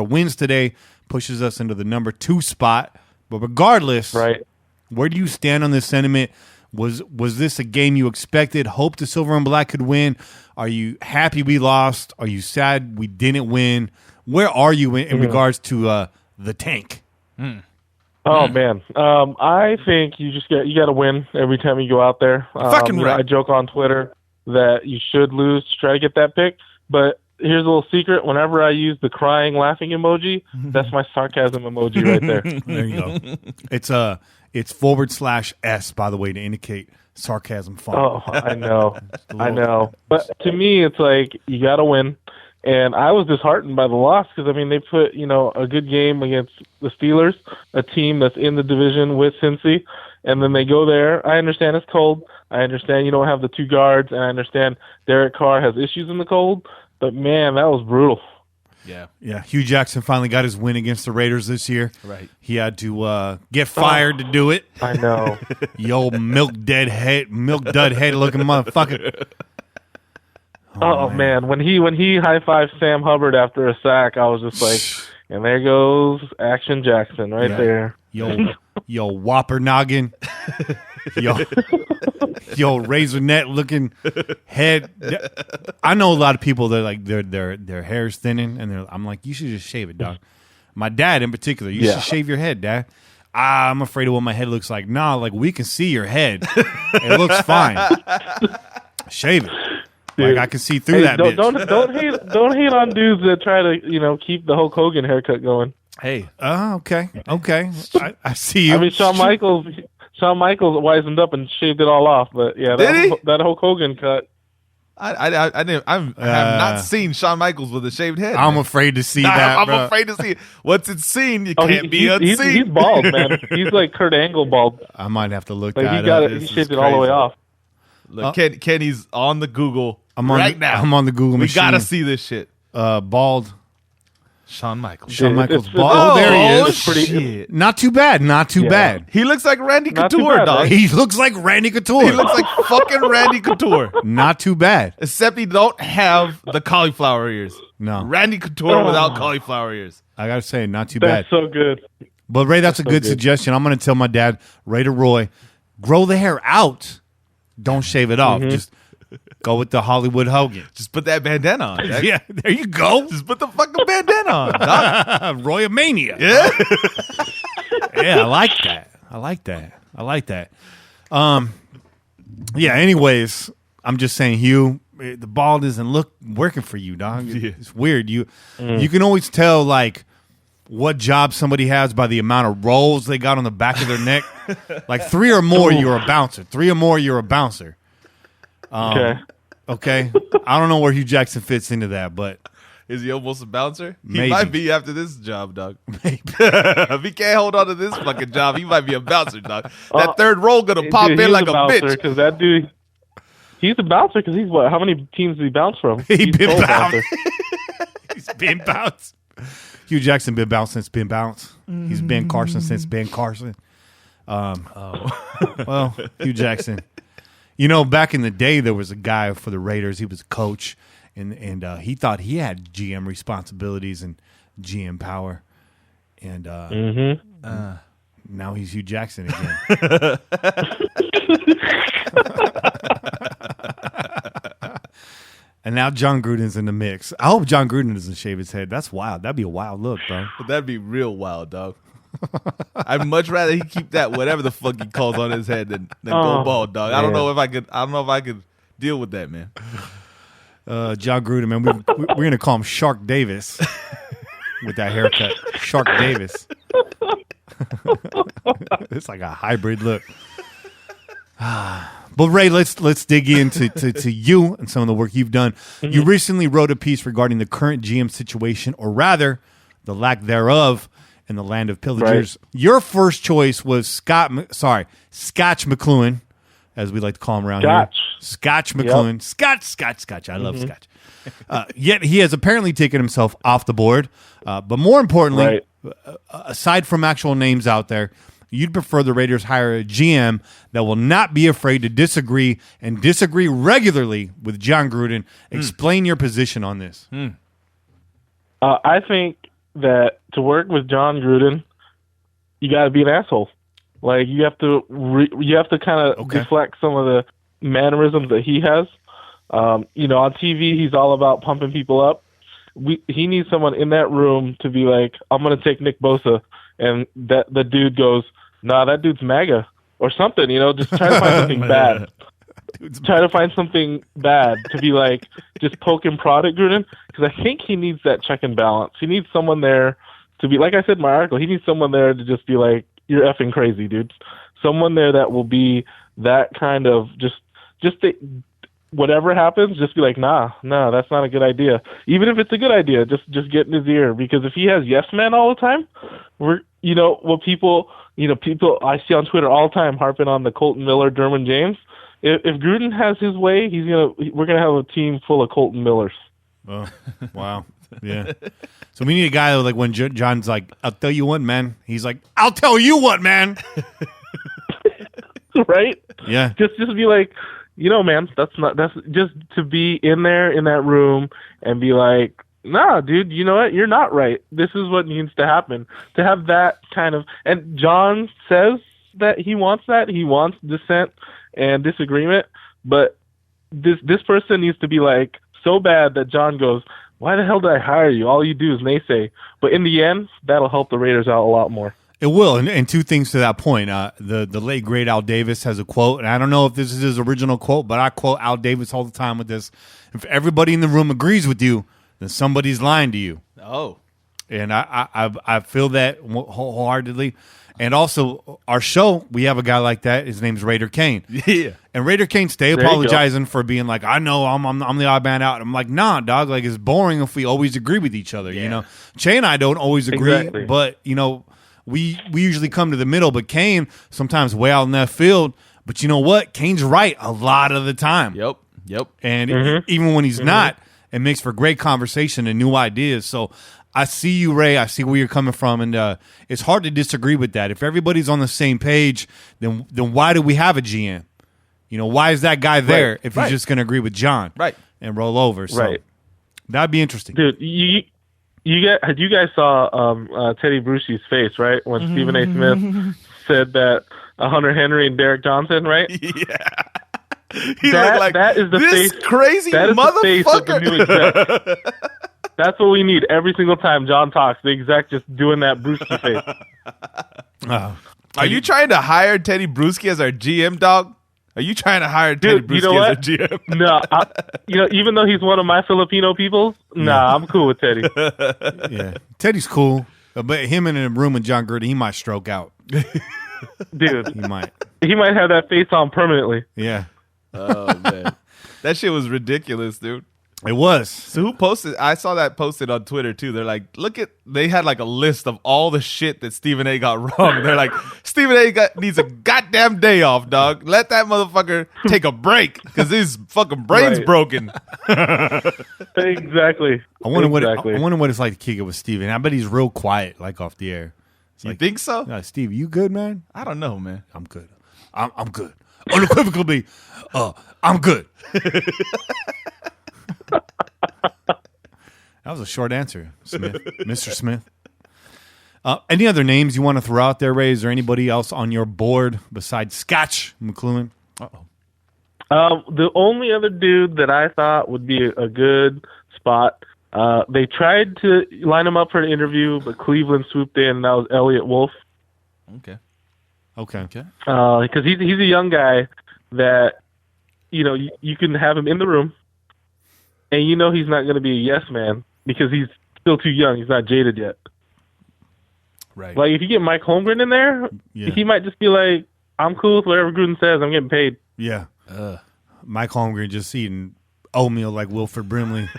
wins today, pushes us into the number 2 spot. But regardless,
Right.
where do you stand on this sentiment? Was this a game you expected? Hope the Silver and Black could win? Are you happy we lost? Are you sad we didn't win? Where are you in regards to the tank?
Oh man, I think you got to win every time you go out there.
Fucking right.
I joke on Twitter that you should lose to try to get that pick, but here's a little secret. Whenever I use the crying, laughing emoji, that's my sarcasm emoji right there.
There you go. It's /S, by the way, to indicate sarcasm font.
Oh, I know. But to me, it's like you got to win. And I was disheartened by the loss because, I mean, they put, a good game against the Steelers, a team that's in the division with Cincy, and then they go there. I understand it's cold. I understand you don't have the 2 guards, and I understand Derek Carr has issues in the cold. But, man, that was brutal.
Yeah. Hugh Jackson finally got his win against the Raiders this year.
Right.
He had to get fired to do it.
I know.
You old milk dud head looking motherfucker.
Oh man, when he high-fived Sam Hubbard after a sack, I was just like, and there goes Action Jackson right there.
Yo, whopper noggin. Yo, razor net looking head. I know a lot of people that like their hair's thinning, and I'm like, you should just shave it, dog. My dad in particular, you should shave your head, Dad. I'm afraid of what my head looks like. Nah, like we can see your head. It looks fine. Shave it. Like I can see through that.
Don't
bitch.
don't hate on dudes that try to keep the Hulk Hogan haircut going.
Hey.
Okay. I see you.
I mean, Shawn Michaels wisened up and shaved it all off, but yeah, that Hulk Hogan cut.
I have not seen Shawn Michaels with a shaved head.
I'm afraid to see that.
I'm
bro.
afraid to see it. Once it's seen, you can't be unseen.
He's bald, man. He's like Kurt Angle bald.
I might have to look
Like
that up.
he shaved it all the way off.
Look, Kenny's on the Google
now. I'm on the Google machine.
We gotta see this shit.
Bald.
Shawn Michaels.
Shawn Michaels
it's-
bald.
oh,
Oh, there he
Oh,
is.
shit.
Not too bad. Bad.
He looks like Randy
Not too
Couture,
bad,
dog.
right?
He looks like Randy Couture.
He looks like fucking Randy Couture.
Not too bad.
Except he don't have the cauliflower ears.
No.
Randy Couture without cauliflower ears.
I gotta say, not too bad.
That's so good.
But Ray, that's a good
good.
suggestion. I'm gonna tell my dad, Raider Roy, grow the hair out. Don't shave it off. Just go with the Hollywood Hogan.
Just put that bandana on.
Yeah, there you go.
Just put the fucking bandana on, dog.
Roy Mania.
Yeah.
Yeah, I like that. Yeah, anyways, I'm just saying, Hugh, the bald isn't working for you, dog. It's weird. You can always tell like what job somebody has by the amount of rolls they got on the back of their neck. Like 3 or more, you're a bouncer. 3 or more, you're a bouncer. Okay. I don't know where Hugh Jackson fits into that, but
Is he almost a bouncer?
Maybe.
He might be after this job, dog. If he can't hold on to this fucking job, he might be a bouncer, dog. That third roll gonna pop in like a bitch.
Because that dude, he's a bouncer because he's what? How many teams did he bounce from?
He's been
sole
bounced.
bouncer.
He's been bounced. Hugh Jackson been bounced since been bounced. He's Ben Carson since Ben Carson. Well, Hugh Jackson. You know, back in the day, there was a guy for the Raiders. He was a coach, and he thought he had GM responsibilities and GM power. And now he's Hugh Jackson again. And now John Gruden's in the mix. I hope John Gruden doesn't shave his head. That's wild. That'd be a wild look, bro.
That'd be real wild, dog. I'd much rather he keep that whatever the fuck he calls on his head than go bald, dog. I don't know if I could deal with that, man.
John Gruden, man, we're gonna call him Shark Davis with that haircut. Shark Davis. It's like a hybrid look. But Ray, let's dig into to you and some of the work you've done. You recently wrote a piece regarding the current GM situation, or rather, the lack thereof, in the land of pillagers. Right. Your first choice was Scotch McLuhan, as we like to call him around here. Scotch McLuhan. Yep. Scotch. I love Scotch. Yet he has apparently taken himself off the board. But more importantly, aside from actual names out there, you'd prefer the Raiders hire a GM that will not be afraid to disagree and disagree regularly with John Gruden. Explain your position on this.
I think that to work with John Gruden, you got to be an asshole. Like you have to kind of deflect some of the mannerisms that he has. On TV, he's all about pumping people up. He needs someone in that room to be like, I'm going to take Nick Bosa, and that the dude goes, nah, that dude's MAGA or something. Just try to find something bad. Try to find something bad to be like, just poke and prod at Gruden, because I think he needs that check and balance. He needs someone there to be, like I said in my article, he needs someone there to just be like, you're effing crazy, dude. Someone there that will be that kind of whatever happens, just be like, nah, that's not a good idea. Even if it's a good idea, just get in his ear, because if he has yes men all the time, people I see on Twitter all the time harping on the Colton Miller, Derwin James. If Gruden has his way, we're gonna have a team full of Colton Millers.
Oh, wow. Yeah. So we need a guy like when John's like, I'll tell you what, man. He's like, I'll tell you what, man.
Right?
Yeah.
Just be like, man, that's just to be in there in that room and be like, nah, dude, you know what? You're not right. This is what needs to happen. To have that kind of, and John says that he wants that. He wants dissent and disagreement, but this person needs to be like so bad that John goes, why the hell did I hire you? All you do is naysay. But in the end, that'll help the Raiders out a lot more.
It will, and two things to that point. The late, great Al Davis has a quote, and I don't know if this is his original quote, but I quote Al Davis all the time with this. If everybody in the room agrees with you, then somebody's lying to you.
Oh.
And I feel that wholeheartedly. And also, our show, we have a guy like that. His name's Raider Kane.
Yeah.
And Raider Kane stay apologizing for being like, I know I'm the odd man out. I'm like, nah, dog. Like, it's boring if we always agree with each other.
Yeah.
Che and I don't always agree,
Exactly.
but we usually come to the middle. But Kane sometimes way out in left field. But you know what? Kane's right a lot of the time.
Yep.
And even when he's not, it makes for great conversation and new ideas. So I see you, Ray. I see where you're coming from, and it's hard to disagree with that. If everybody's on the same page, then why do we have a GM? Why is that guy there if he's just going to agree with John and roll over? So that'd be interesting.
Dude, you guys saw Teddy Bruschi's face, right? When Stephen A. Smith said that Hunter Henry and Derek Johnson, right?
Yeah. He looked like,
that is the
this
face,
crazy
that is
motherfucker.
the face of the new exec. That's what we need every single time John talks. The exec just doing that Bruschi face.
Are you trying to hire Teddy Bruschi as our GM, dog? Are you trying to hire Teddy Bruschi as our GM?
No, even though he's one of my Filipino people, I'm cool with Teddy.
Yeah, Teddy's cool, but him in a room with John Gruden, he might stroke out.
Dude,
He might
have that face on permanently.
Yeah.
Oh, man. That shit was ridiculous, dude.
It was.
So who posted? I saw that posted on Twitter too. They're like, they had like a list of all the shit that Stephen A got wrong. They're like, Stephen A needs a goddamn day off, dog. Let that motherfucker take a break because his fucking brain's broken.
Exactly.
I wonder what it's like to kick it with Steven. I bet he's real quiet, like off the air.
You think so?
Steve, you good, man?
I don't know, man.
I'm good. I'm good. Unequivocally, I'm good. That was a short answer, Smith. Mr. Smith. Any other names you want to throw out there, Ray? Is there anybody else on your board besides Scotch McLuhan?
The only other dude that I thought would be a good spot, they tried to line him up for an interview, but Cleveland swooped in, and that was Elliot Wolf.
Okay.
Because he's a young guy that, you can have him in the room, and he's not going to be a yes man because he's still too young. He's not jaded yet.
Right.
Like, if you get Mike Holmgren in there, he might just be like, I'm cool with whatever Gruden says. I'm getting paid.
Yeah. Mike Holmgren just eating oatmeal like Wilford Brimley.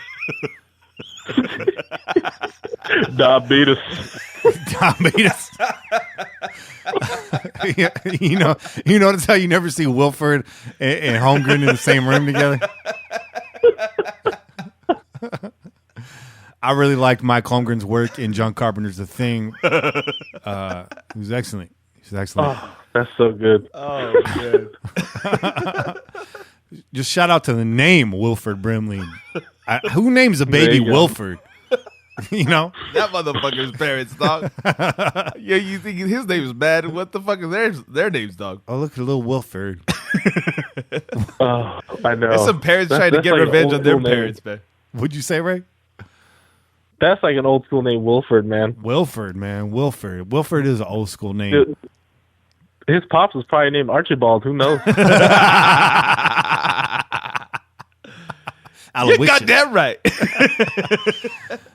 Diabetes.
Yeah, you notice how you never see Wilford and Holmgren in the same room together? I really liked Mike Holmgren's work in John Carpenter's The Thing. He was excellent.
Oh, that's so good.
Oh, man.
Just shout out to the name Wilford Brimley. Who names a baby Wilford? You know,
That motherfucker's parents, dog. Yeah, you think his name is bad? What the fuck is their names, dog?
oh look at little Wilford.
Oh, I know.
There's some parents trying to
that's
get
like an
revenge
old
on their
school name.
parents, man.
What'd you say, Ray?
That's like an old school name, Wilford, man.
Wilford, man. Wilford. Wilford is an old school name.
Dude, his pops was probably named Archibald. Who knows?
You
Aloysius.
got that right.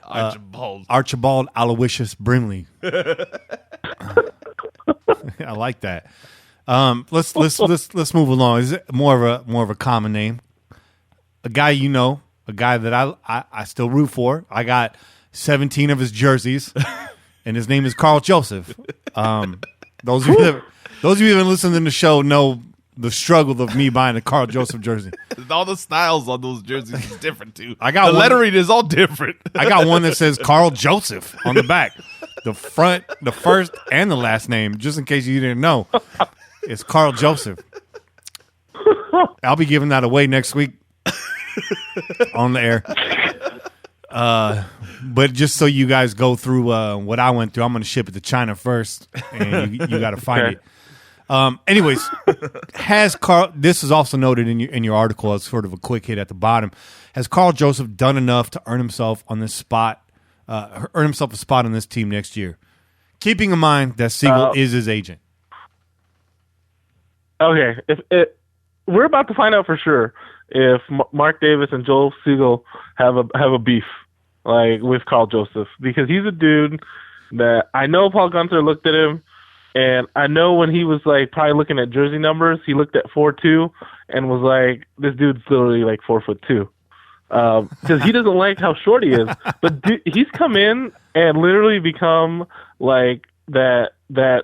Archibald.
Archibald Aloysius Brimley. I like that. Let's move along. Is it more of a common name? A guy you know, a guy that I still root for. I got 17 of his jerseys, and his name is Carl Joseph. Those of you who have been listening to the show know the struggle of me buying a Carl Joseph jersey.
All the styles on those jerseys is different too.
I got
the
one-
lettering is all different.
I got one that says Carl Joseph on the back. The front, the first, and the last name, just in case you didn't know. It's Carl Joseph. I'll be giving that away next week on the air. But just so you guys go through what I went through, I'm going to ship it to China first, and you got to find it. Anyways, has Carl? This is also noted in your article as sort of a quick hit at the bottom. Has Carl Joseph done enough to earn himself on this spot? Earn himself a spot on this team next year, keeping in mind that Siegel is his agent.
Okay, we're about to find out for sure if Mark Davis and Joel Siegel have a beef like with Carl Joseph, because he's a dude that I know Paul Gunther looked at him, and I know when he was like probably looking at jersey numbers, he looked at 4'2" and was like, "This dude's literally like 4'2." Because he doesn't like how short he is, but he's come in and literally become like that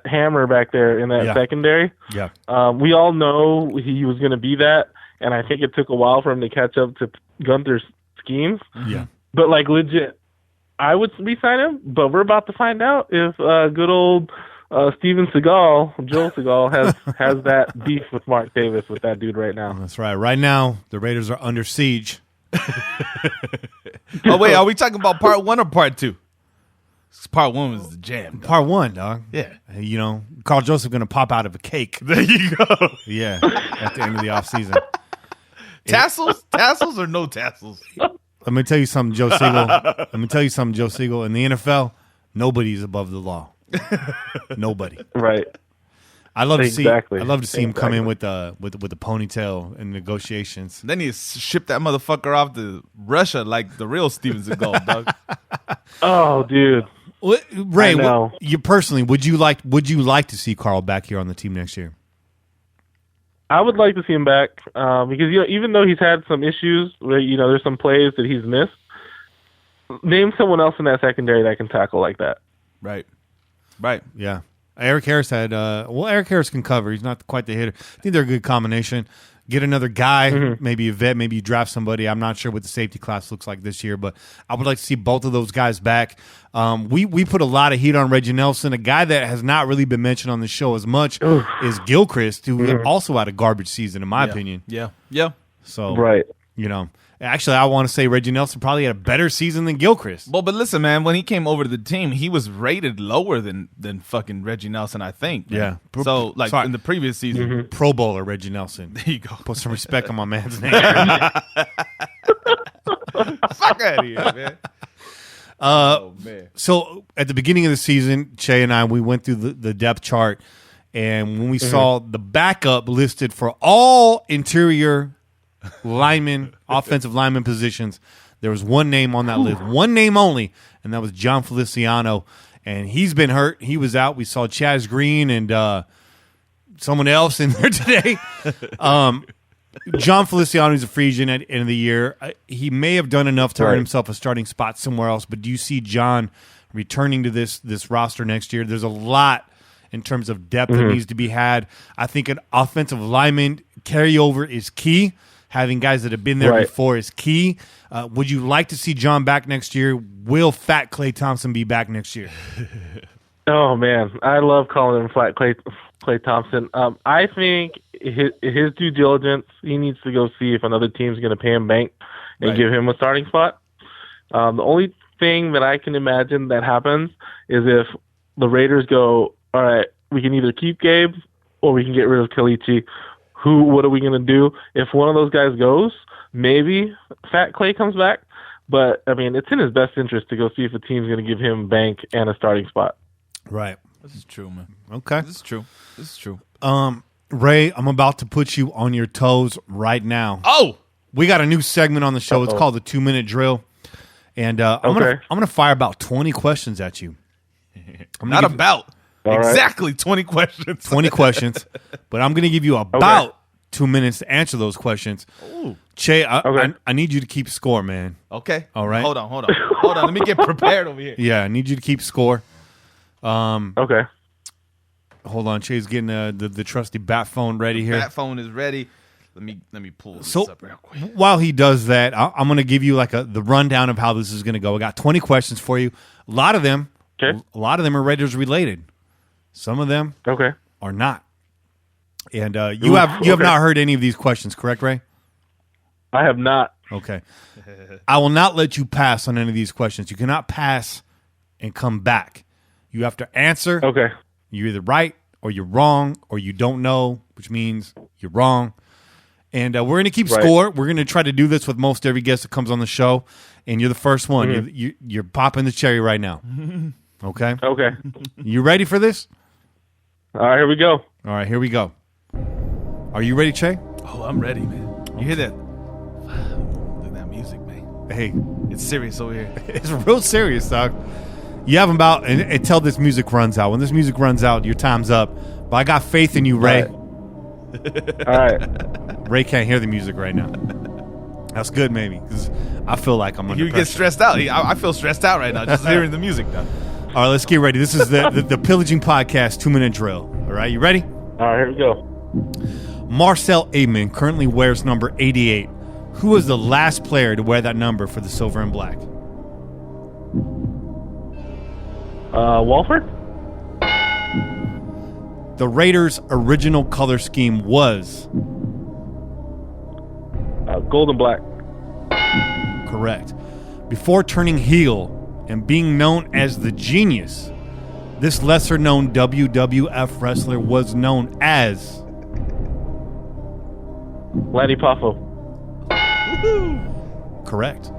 hammer back there in that secondary.
Yeah.
We all know he was going to be that, and I think it took a while for him to catch up to Gunther's schemes.
Yeah.
But like legit, I would re-sign him. But we're about to find out if good old Steven Seagal, Joel Seagal, has that beef with Mark Davis with that dude right now.
That's right. Right now, the Raiders are under siege.
Oh wait, are we talking about part 1 or part 2? Part 1 was the jam. Dog.
Part 1, dog.
Yeah.
You know, Carl Joseph going to pop out of a cake.
There you go.
Yeah, at the end of the offseason.
Tassels or no tassels?
Let me tell you something, Joe Siegel. In the NFL, nobody's above the law. Nobody.
Right.
I love
Exactly.
to see him come in with the ponytail and negotiations.
Then you ship that motherfucker off to Russia like the real Steven Seagal, dog.
Oh, dude.
Ray,
I know.
You personally, would you like to see Carl back here on the team next year?
I would like to see him back because even though he's had some issues, where there's some plays that he's missed. Name someone else in that secondary that can tackle like that.
Right.
Yeah. Eric Harris had Eric Harris can cover. He's not quite the hitter. I think they're a good combination. Get another guy, maybe a vet, maybe you draft somebody. I'm not sure what the safety class looks like this year, but I would like to see both of those guys back. We put a lot of heat on Reggie Nelson, a guy that has not really been mentioned on the show as much is Gilchrist, who also had a garbage season, in my opinion.
Yeah.
So,
right.
Actually, I want to say Reggie Nelson probably had a better season than Gilchrist.
Well, but listen, man, when he came over to the team, he was rated lower than fucking Reggie Nelson, I think. Man.
Yeah.
So, like, in the previous season.
Pro Bowler Reggie Nelson.
There you go.
Put some respect on my man's name.
Fuck out of here, man. Man.
So at the beginning of the season, Che and I, we went through the depth chart, and when we saw the backup listed for all interior linemen, offensive lineman positions, there was one name on that list, one name only, and that was John Feliciano. And he's been hurt. He was out. We saw Chaz Green and someone else in there today. John Feliciano is a free agent at the end of the year. He may have done enough to earn himself a starting spot somewhere else, but do you see John returning to this roster next year? There's a lot in terms of depth that needs to be had. I think an offensive lineman carryover is key. Having guys that have been there before is key. Would you like to see John back next year? Will Fat Klay Thompson be back next year?
Oh, man. I love calling him Flat Klay Thompson. I think his due diligence, he needs to go see if another team's going to pay him bank and give him a starting spot. The only thing that I can imagine that happens is if the Raiders go, all right, we can either keep Gabe or we can get rid of Kalichi. What are we going to do? If one of those guys goes, maybe Fat Clay comes back. But, I mean, it's in his best interest to go see if a team's going to give him bank and a starting spot.
Right.
This is true, man.
Okay.
This is true.
Ray, I'm about to put you on your toes right now.
Oh!
We got a new segment on the show. It's called the 2-minute drill. And I'm gonna fire about 20 questions at you.
Not about. Exactly 20 questions.
20 questions. But I'm going to give you about 2 minutes to answer those questions.
Ooh.
Che, I need you to keep score, man.
Okay.
All right.
Hold on. Let me get prepared over here.
Yeah, I need you to keep score.
Okay.
Hold on. Che's getting the trusty bat phone ready here.
Bat phone is ready. Let me pull this up real quick.
While he does that, I'm going to give you like the rundown of how this is going to go. I got 20 questions for you. A lot of them are Raiders related. Some of them are not. And you have not heard any of these questions, correct, Ray?
I have not.
Okay. I will not let you pass on any of these questions. You cannot pass and come back. You have to answer.
Okay.
You're either right or you're wrong or you don't know, which means you're wrong. And we're going to keep score. We're going to try to do this with most every guest that comes on the show. And you're the first one. Mm-hmm. You're popping the cherry right now. Okay?
Okay.
You ready for this?
All right, here we go.
All right, here we go. Are you ready, Che?
Oh, I'm ready, man. You hear that? Look at that music, man.
Hey.
It's serious over here.
It's real serious, dog. You have about until this music runs out. When this music runs out, your time's up. But I got faith in you, Ray.
All right.
Ray can't hear the music right now. That's good, maybe, because I feel like I'm under
You
pressure.
get stressed out. I feel stressed out right now just hearing the music now.
All right, let's get ready. This is the Pillaging Podcast 2-minute drill. All right, you ready?
All right, here we go.
Marcel Aitman currently wears number 88. Who was the last player to wear that number for the Silver and Black?
Walford?
The Raiders' original color scheme was?
Gold and black.
Correct. Before turning heel and being known as the Genius, this lesser-known WWF wrestler was known as?
Lanny Poffo.
Correct.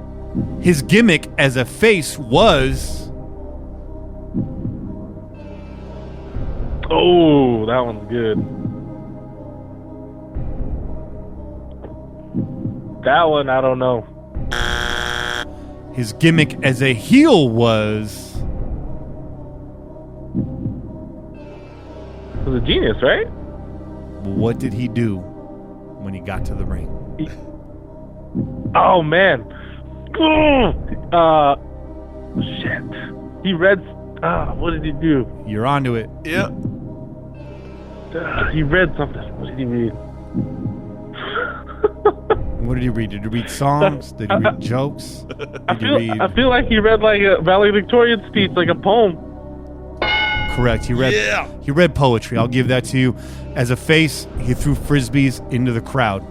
His gimmick as a face was?
Oh, that one's good. That one, I don't know.
His gimmick as a heel was?
He was a genius, right?
What did he do when he got to the ring?
Oh, man. Shit. He read... what did he do?
You're onto it.
Yeah.
He read something. What did he read?
What did he read? Did he read songs? Did he read jokes?
I feel like he read like a valedictorian speech, like a poem.
Correct. He read poetry. I'll give that to you. As a face, he threw frisbees into the crowd.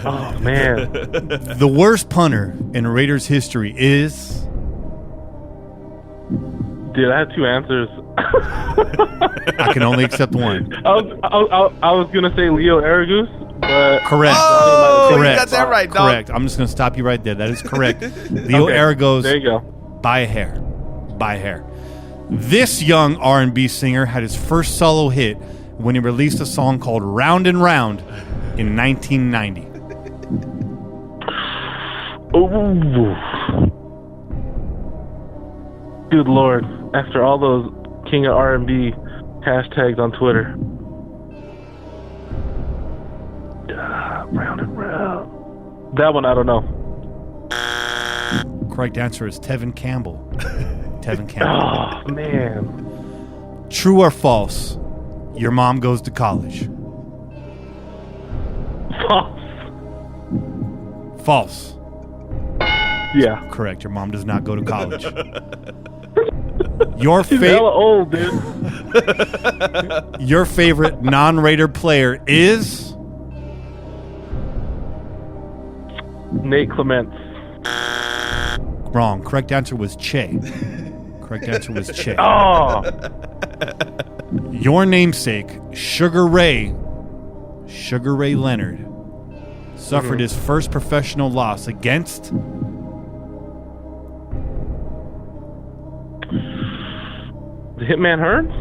Oh, man.
The worst punter in Raiders history is?
Dude, I had two answers.
I can only accept one.
I was going to say Leo Aragus, but...
Correct.
Oh,
correct.
You got that right, dog.
Correct. I'm just going to stop you right there. That is correct. Leo Aragus.
There you go.
By a hair. By a hair. This young R&B singer had his first solo hit when he released a song called Round and Round in 1990.
Ooh. Good Lord. After all those King of R&B hashtags on Twitter. Round and round. That one, I don't know.
Correct answer is Tevin Campbell. Tevin Campbell.
Oh, man.
True or false? Your mom goes to college.
False.
False.
Yeah.
Correct. Your mom does not go to college.
She's hella old, dude.
Your favorite non-Raider player is?
Nate Clements.
Wrong. Correct answer was Che. Correct answer was Che.
Oh,
Your namesake, Sugar Ray Leonard, suffered his first professional loss against...
the Hitman Hearns?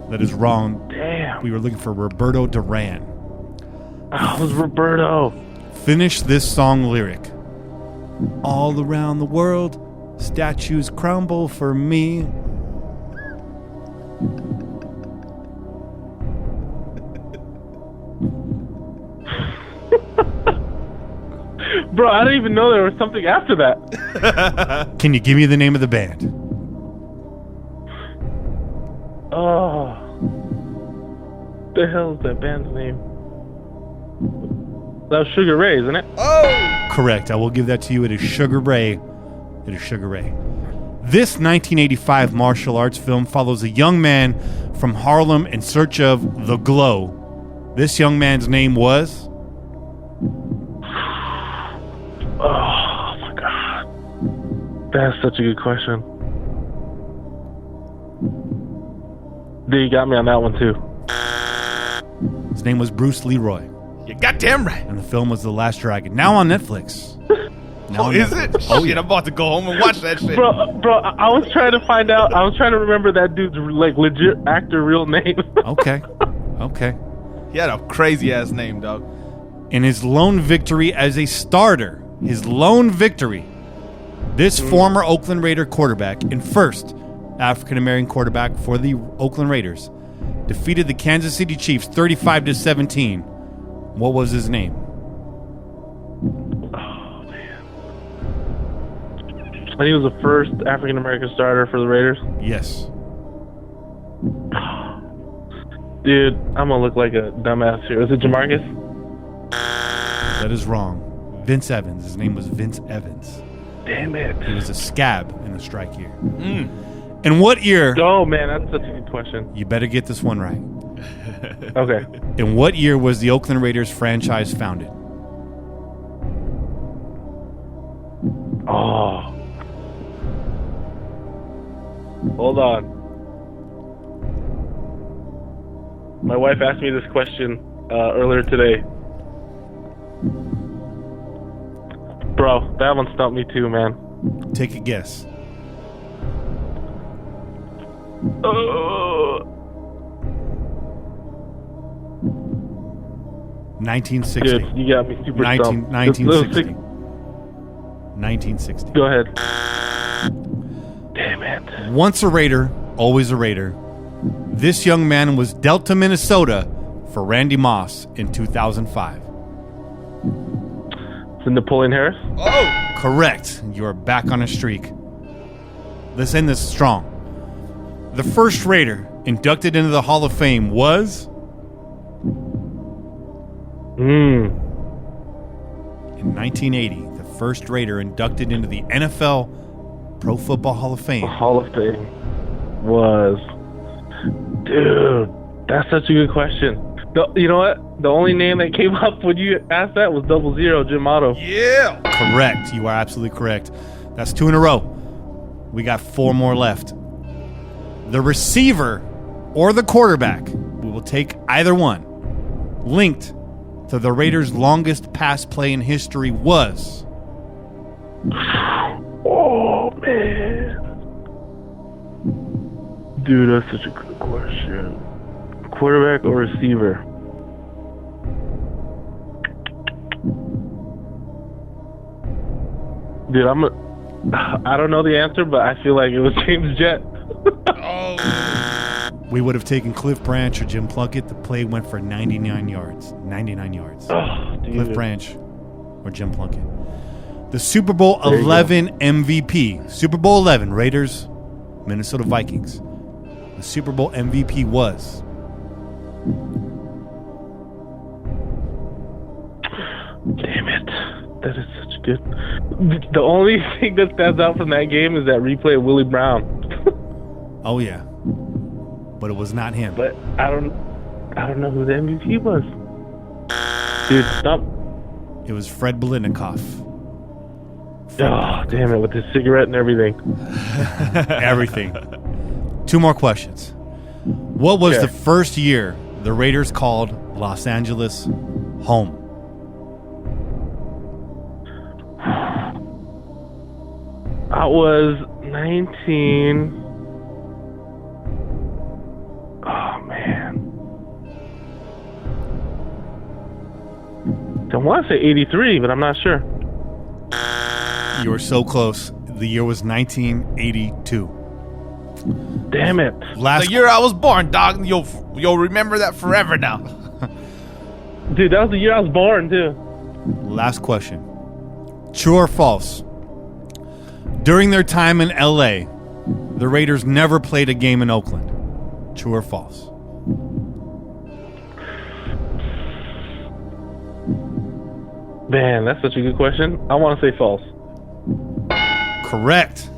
That is wrong.
Damn.
We were looking for Roberto Duran.
Oh, it was Roberto.
Finish this song lyric. All around the world, statues crumble for me.
Bro, I didn't even know there was something after that.
Can you give me the name of the band?
Oh. The hell is that band's name? That was Sugar Ray, isn't it?
Correct. I will give that to you. It is Sugar Ray. It is Sugar Ray. This 1985 martial arts film follows a young man from Harlem in search of the glow. This young man's name was...
Oh my god. That's such a good question. Dude, you got me on that one too.
His name was Bruce Leroy.
You goddamn right.
And the film was The Last Dragon. Now on Netflix. Now on
Is
Netflix.
it? Oh, shit, I'm about to go home and watch that shit.
Bro, I was trying to find out. I was trying to remember that dude's like legit actor real name.
Okay.
He had a crazy ass name, dog.
In his lone victory as a starter, this former Oakland Raider quarterback and first African-American quarterback for the Oakland Raiders defeated the Kansas City Chiefs 35-17. What was his name?
Oh man. And he was the first African American starter for the Raiders.
Yes.
Dude, I'm gonna look like a dumbass here. Is it Jamarcus?
That is wrong. Vince Evans. His name was Vince Evans.
Damn it.
He was a scab in the strike year. In what year?
Oh man, that's such a good question.
You better get this one right.
Okay.
In what year was the Oakland Raiders franchise founded?
Oh. Hold on. My wife asked me this question earlier today. Bro, that one stumped me too, man.
Take a guess. 1960.
Dude, you got me super stumped.
1960. 1960.
Go ahead. Damn it.
Once a Raider, always a Raider. This young man was dealt to Minnesota for Randy Moss in 2005.
Is it Napoleon Harris?
Oh!
Correct. You're back on a streak. Let's end this strong. The first Raider inducted into the Hall of Fame was... In 1980, the first Raider inducted into the NFL Pro Football Hall of Fame.
Hall of Fame was... Dude, that's such a good question. You know what? The only name that came up when you asked that was 00 Jim Otto.
Yeah!
Correct. You are absolutely correct. That's 2 in a row. We got 4 more left. The receiver or the quarterback, we will take either one, linked to the Raiders' longest pass play in history was...
Oh, man. Dude, that's such a good question. Quarterback or receiver? Dude, I don't know the answer, but I feel like it was James Jett.
We would have taken Cliff Branch or Jim Plunkett. The play went for 99 yards. 99 yards.
Oh, dude.
Cliff Branch or Jim Plunkett. The Super Bowl 11 MVP. Super Bowl 11, Raiders, Minnesota Vikings. The Super Bowl MVP was...
Damn it. That is such a good... The only thing that stands out from that game is that replay of Willie Brown.
Oh, yeah. But it was not him.
But I don't know who the MVP was. Dude, stop.
It was Fred Biletnikoff.
Oh, damn it, with his cigarette and everything.
Everything. 2 more questions. What was
Okay.
the first year the Raiders called Los Angeles home?
I was 19. Oh, man. I want to say 83, but I'm not sure.
You were so close. The year was 1982.
Damn it.
Last
The year I was born, dog. You'll remember that forever now.
Dude, that was the year I was born, too.
Last question. True or false? During their time in LA, the Raiders never played a game in Oakland. True or false?
Man, that's such a good question. I want to say false.
Correct.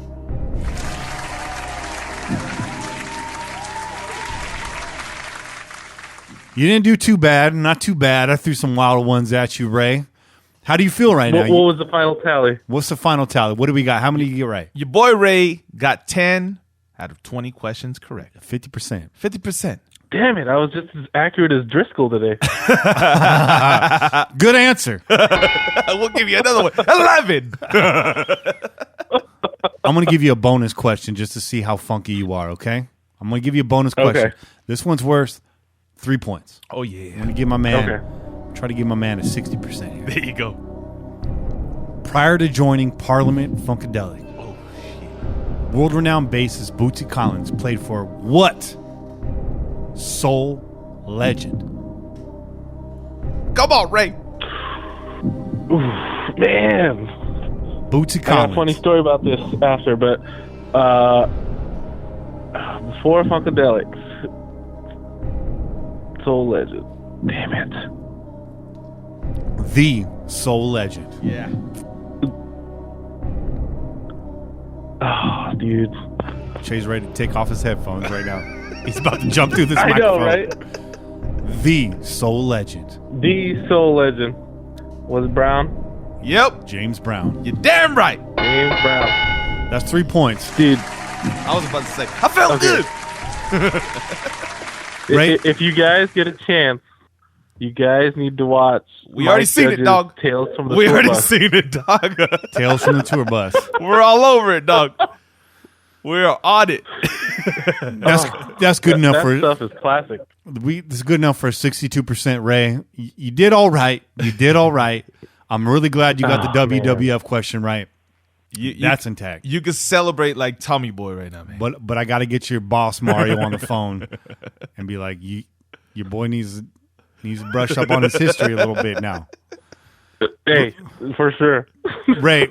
You didn't do too bad. Not too bad. I threw some wild ones at you, Ray. How do you feel right now?
What was the final tally?
What's the final tally? What do we got? How many did you get right?
Your boy Ray got 10 out of 20 questions correct.
50%.
50%.
Damn it, I was just as accurate as Driscoll today.
Good answer.
We'll give you another one. 11.
I'm going to give you a bonus question just to see how funky you are, okay? I'm going to give you a bonus question.
Okay.
This one's worth 3 points.
Oh,
I'm
yeah.
going to give my man,
Okay.
try to give my man a 60% here.
There you go.
Prior to joining Parliament Funkadelic, world-renowned bassist Bootsy Collins played for what soul legend?
Come on, Ray.
Oof, man.
Bootsy
I got a
Collins.
funny story about this after, but before Funkadelics, Soul Legend. Damn it.
The soul legend.
Yeah.
Oh, dude.
Shay's ready to take off his headphones right now. He's about to jump through this
I
microphone.
know, right?
The soul legend.
The Soul Legend was Brown.
Yep.
James Brown.
You're damn right.
James Brown.
That's 3 points.
Dude,
I was about to say, I felt
Okay.
good.
Right.
if you guys get a chance, you guys need to watch.
We already
Mike
seen it,
Judge's
dog.
Tales from the
We
Tour
already
Bus.
seen it, dog.
Tales from the tour bus.
We're all over it, dog. We're on it.
That's good enough
That
for
stuff is classic.
this is good enough for 62%. Ray, you did all right. You did all right. I'm really glad you got the
Oh, man.
WWF question right.
You,
That's intact.
You can celebrate like Tommy Boy right now, man.
But I got to get your boss Mario on the phone and be like, your boy needs to brush up on his history a little bit now.
Hey, for sure.
Ray,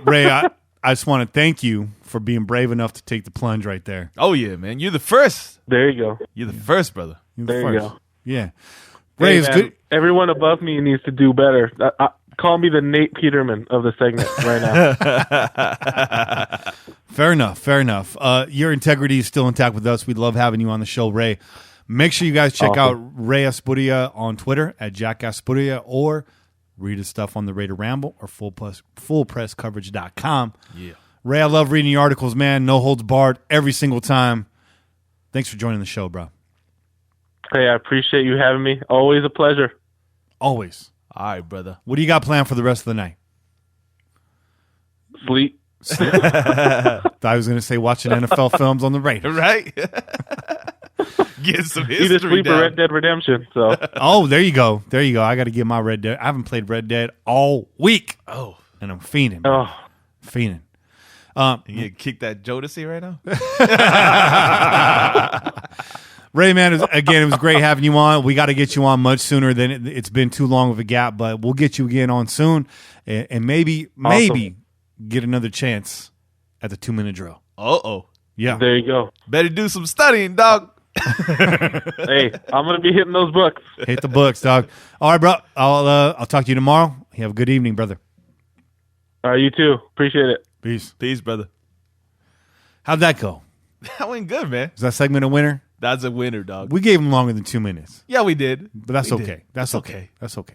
I just want to thank you for being brave enough to take the plunge right there.
Oh, yeah, man. You're the first.
There you go.
You're the first, brother.
You're the
There you
first.
go.
Yeah. Ray,
Hey,
it's
man,
good.
everyone above me needs to do better. Call me the Nate Peterman of the segment right now.
Fair enough. Your integrity is still intact with us. We love having you on the show, Ray. Make sure you guys check out Ray Aspuria on Twitter at Jack Aspuria, or read his stuff on the Raider Ramble or fullpresscoverage.com.
Yeah.
Ray, I love reading your articles, man. No holds barred every single time. Thanks for joining the show, bro.
Hey, I appreciate you having me. Always a pleasure.
Always.
All right, brother.
What do you got planned for the rest of the night?
Sleep.
Thought I was going to say watching NFL films on the Raiders.
Right? Get some
Either
history
sleep or
down.
Red Dead Redemption. So
Oh, there you go. I got to get my Red Dead. I haven't played Red Dead all week,
Oh,
and I'm fiending. Bro.
oh,
Fiending.
you get kicked that Jodeci right now?
Ray, man, it was great having you on. We got to get you on much sooner than it's been too long of a gap, but we'll get you again on soon, and maybe get another chance at the 2-minute drill.
Uh-oh.
Yeah.
there you go.
Better do some studying, dog.
Hey, I'm gonna be hitting those books.
Hit the books, dog. All right, bro. I'll talk to you tomorrow. You have a good evening, brother.
All right, you too. Appreciate it.
Peace.
Peace, brother.
How'd that go?
That went good, man.
Is that segment a winner?
That's a winner, dog.
We gave him longer than 2 minutes,
Yeah, we did.
but that's
We
okay.
did.
That's
It's
okay. That's okay.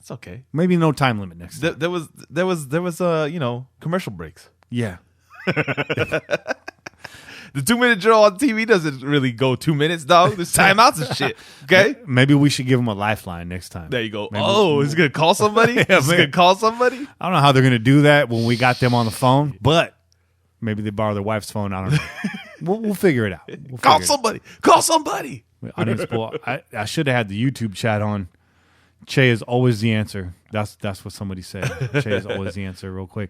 It's okay.
Maybe no time limit next time.
There was commercial breaks.
Yeah.
The 2-minute drill on TV doesn't really go 2 minutes, dog. There's timeouts and shit. Okay.
Maybe we should give them a lifeline next time.
There you go.
Maybe
Is it gonna call somebody? Is it gonna call somebody?
I don't know how they're gonna do that when we got them on the phone, but maybe they borrow their wife's phone. I don't know. We'll figure it out.
Call somebody. Call somebody.
Audience poll. I should have had the YouTube chat on. Che is always the answer. That's what somebody said. Che is always the answer. Real quick.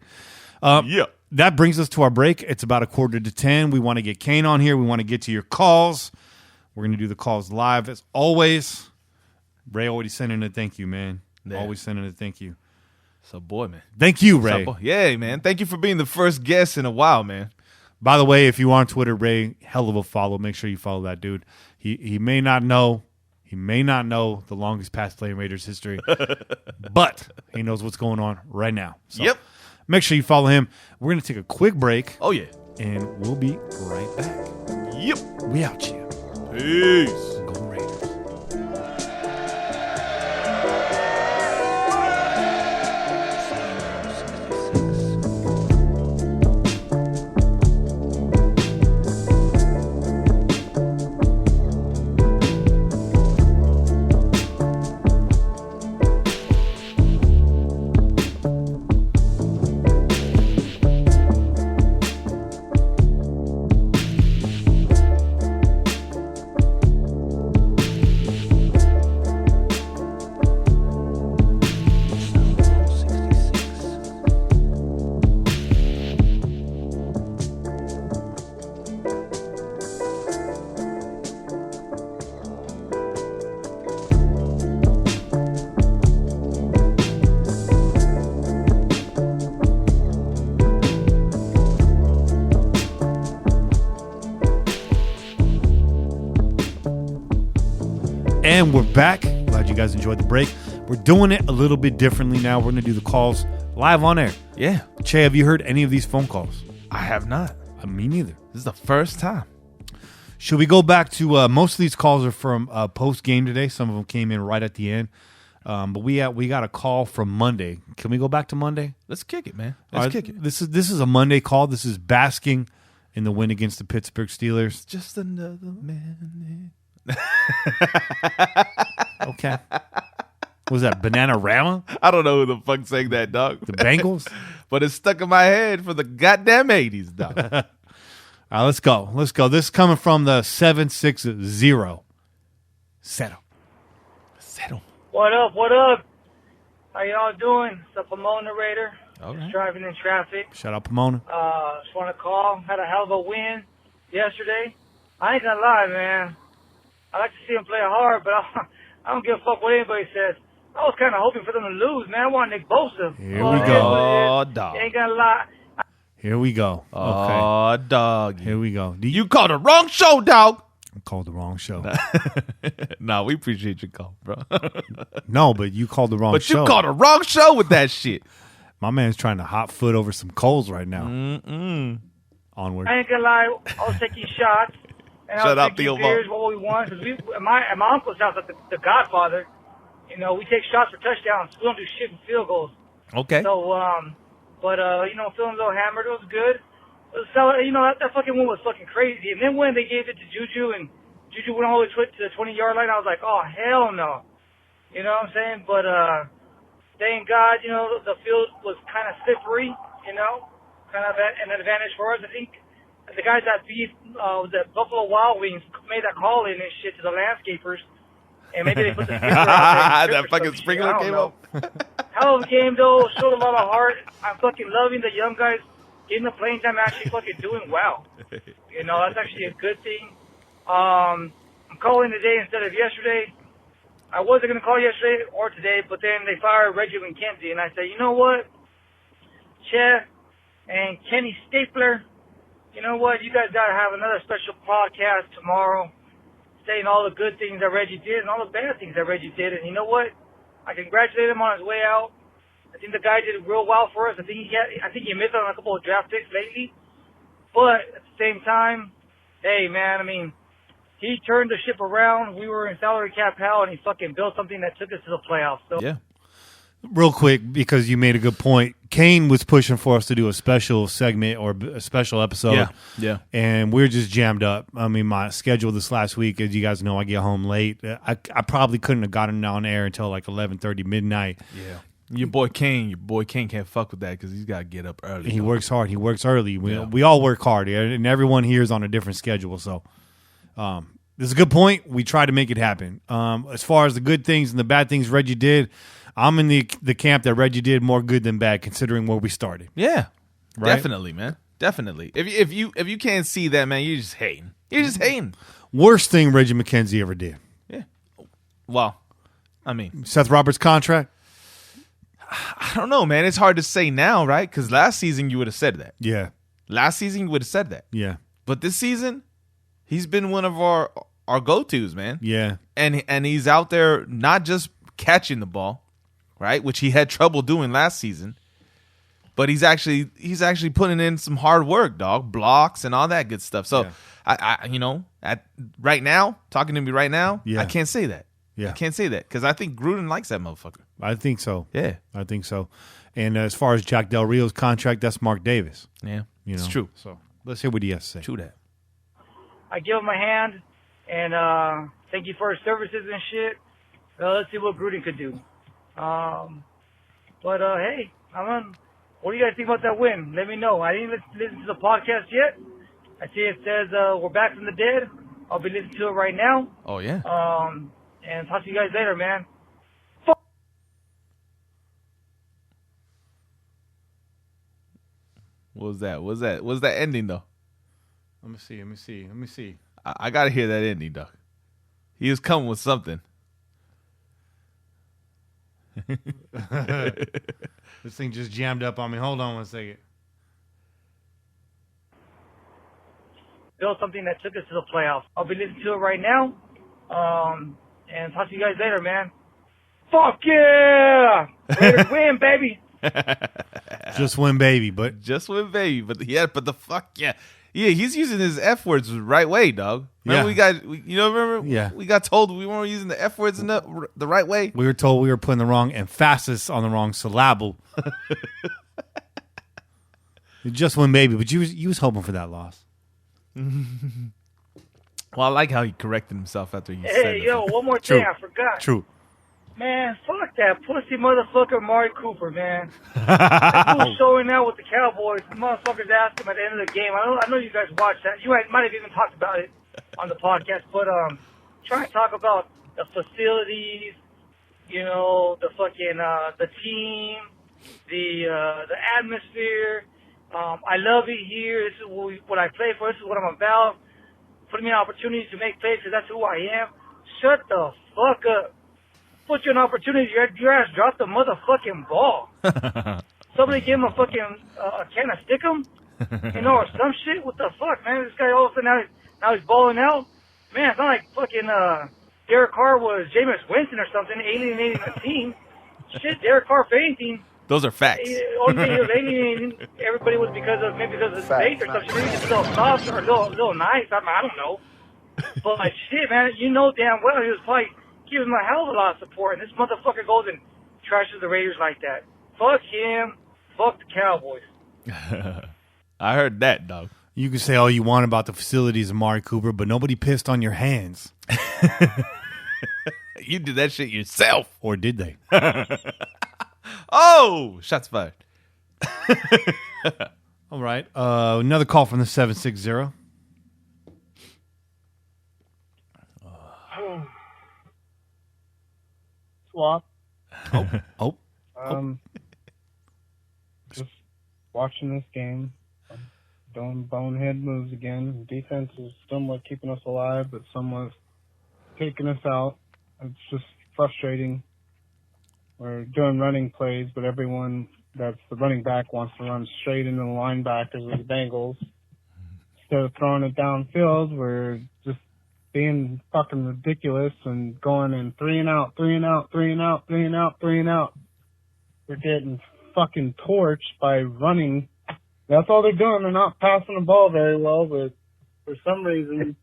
Yeah.
That brings us to our break. It's about 9:45. We want to get Kane on here. We want to get to your calls. We're going to do the calls live as always. Ray already sending a thank you, man.
Yeah.
Always sending a thank you.
So, boy, man.
Thank you, Ray.
Yeah, man. Thank you for being the first guest in a while, man.
By the way, if you are on Twitter, Ray, hell of a follow. Make sure you follow that dude. He may not know. He may not know the longest past play in Raiders history, but he knows what's going on right now. So
Yep.
Make sure you follow him. We're going to take a quick break.
Oh, yeah.
And we'll be right back.
Yep.
We out here.
Peace.
Go Raiders. And we're back. Glad you guys enjoyed the break. We're doing it a little bit differently now. We're going to do the calls live on air.
Yeah.
Che, have you heard any of these phone calls?
I have not.
Me neither.
This is the first time.
Should we go back to most of these calls are from post game today. Some of them came in right at the end. But we got a call from Monday. Can we go back to Monday?
Let's kick it, man.
Let's kick it. This is a Monday call. This is basking in the win against the Pittsburgh Steelers.
Just another man.
Okay. What was that, Banana Rama?
I don't know who the fuck sang that, dog.
The Bengals?
But it's stuck in my head for the goddamn 80s, dog.
All right, let's go. This is coming from the 760. Settle.
What up? How y'all doing? It's the Pomona Raider.
All right.
Just driving in traffic.
Shout out Pomona.
Just want to call. Had a hell of a win yesterday. I ain't gonna lie, man. I like to see them play hard, but I don't give a fuck what anybody says. I was kind of hoping for them to lose, man. I want Nick Bosa.
Here we go.
Oh, dog.
Ain't gonna lie.
Here we go. Okay.
Oh, dog.
Here we go.
You called the wrong show, dog.
I called the wrong show.
Nah, we appreciate your call, bro.
No, but you called the wrong show.
But you called the wrong show with that shit.
My man's trying to hot foot over some coals right now. Onward.
I ain't gonna lie. I was taking shots. And
Shut
I
up,
was drinking
Theo.
beers what we want. Because at my uncle's house, at the Godfather, you know, we take shots for touchdowns. We don't do shit for field goals.
Okay.
So, feeling a little hammered. It was good. So, that fucking one was fucking crazy. And then when they gave it to Juju, and Juju went all the way to the 20-yard line, I was like, oh, hell no. You know what I'm saying? But thank God, the field was kind of slippery, kind of an advantage for us. I think the guys that beat the Buffalo Wild Wings made that call in and shit to the landscapers. And maybe they put the sprinkler out there.
That fucking sprinkler came up.
Hell of a game, though. Showed a lot of heart. I'm fucking loving the young guys getting the playing time, actually fucking doing well. That's actually a good thing. I'm calling today instead of yesterday. I wasn't going to call yesterday or today, but then they fired Reggie McKenzie. And I said, you know what? Chef and Kenny Stapler, you know what? You guys got to have another special podcast tomorrow saying all the good things that Reggie did and all the bad things that Reggie did. And you know what? I congratulate him on his way out. I think the guy did real well for us. I think he missed on a couple of draft picks lately. But at the same time, hey, man, I mean, he turned the ship around. We were in salary cap hell, and he fucking built something that took us to the playoffs. So.
Yeah.
Real quick, because you made a good point. Kane was pushing for us to do a special segment or a special episode.
Yeah.
And we're just jammed up. I mean, my schedule this last week, as you guys know, I get home late. I probably couldn't have gotten on air until like 11:30 midnight.
Yeah. Your boy Kane can't fuck with that because he's got to get up early.
He works hard. He works early. We all work hard, and everyone here is on a different schedule. So this is a good point. We try to make it happen. As far as the good things and the bad things Reggie did, I'm in the camp that Reggie did more good than bad, considering where we started.
Yeah,
right?
Definitely, man. Definitely. If you can't see that, man, you're just hating. You're just hating.
Worst thing Reggie McKenzie ever did.
Yeah. Well, I mean,
Seth Roberts' contract.
I don't know, man. It's hard to say now, right? Because last season you would have said that.
Yeah.
Last season you would have said that.
Yeah.
But this season, he's been one of our go-tos, man.
Yeah.
And he's out there not just catching the ball, right? Which he had trouble doing last season. But he's actually putting in some hard work, dog. Blocks and all that good stuff. So I right now, talking to me right now, I can't say that.
Yeah.
I can't say that because I think Gruden likes that motherfucker.
I think so.
Yeah.
I think so. And as far as Jack Del Rio's contract, that's Mark Davis.
Yeah.
You know?
It's true.
So let's hear what he has to say.
True that.
I give him a hand, and thank you for his services and shit. Let's see what Gruden could do. But hey, what do you guys think about that win? Let me know. I didn't listen to the podcast yet. I see it says we're back from the dead. I'll be listening to it right now.
Oh, yeah.
And talk to you guys later, man.
What was that? What was that ending, though?
Let me see.
I got to hear that ending, dog. He was coming with something.
This thing just jammed up on me. Hold on one second.
Build something that took us to the playoffs. I'll be listening to it right now. And talk to you guys later, man. Fuck yeah! Raiders win, baby.
Just win, baby. But
But the fuck yeah. Yeah, he's using his F words the right way, dog. Remember we got told we weren't using the F words the right way?
We were told we were putting the wrong emphasis on the wrong syllable. Just win, baby. But you was hoping for that loss.
Well, I like how he corrected himself after he said it.
Hey, yo, one more thing I forgot.
True.
Man, fuck that pussy motherfucker Amari Cooper, man. That fool showing out with the Cowboys. The motherfuckers asked him at the end of the game. I know you guys watched that. You might have even talked about it on the podcast, but trying to talk about the facilities, the fucking the team, the atmosphere. I love it here. This is what I play for. This is what I'm about. Putting me an opportunity to make plays because that's who I am. Shut the fuck up. Put you an opportunity. Your ass dropped the motherfucking ball. Somebody give him a fucking can of Stickum, or some shit. What the fuck, man? This guy all of a sudden now he's balling out. Man, it's not like fucking Derek Carr was Jameis Winston or something alienating the team. Shit, Derek Carr fainting.
Those are facts.
Only thing he was alienating everybody was because of his face or something. Maybe just a little soft or a little nice. I don't know. But shit, man, damn well he was probably giving him a hell of a lot of support, and this motherfucker goes and trashes the Raiders like that. Fuck him. Fuck the Cowboys.
I heard that, dog.
You can say all you want about the facilities of Amari Cooper, but nobody pissed on your hands.
You did that shit yourself.
Or did they?
Oh, shots fired.
All right. Another call from the 760.
Swap.
Oh.
Just watching this game, doing bonehead moves again. Defense is somewhat keeping us alive, but somewhat taking us out. It's just frustrating. We're doing running plays, but everyone that's the running back wants to run straight into the linebackers of the Bengals. Instead of throwing it downfield, we're just being fucking ridiculous and going in 3 and out, 3 and out, 3 and out, 3 and out, 3 and out. We're getting fucking torched by running. That's all they're doing. They're not passing the ball very well, but for some reason,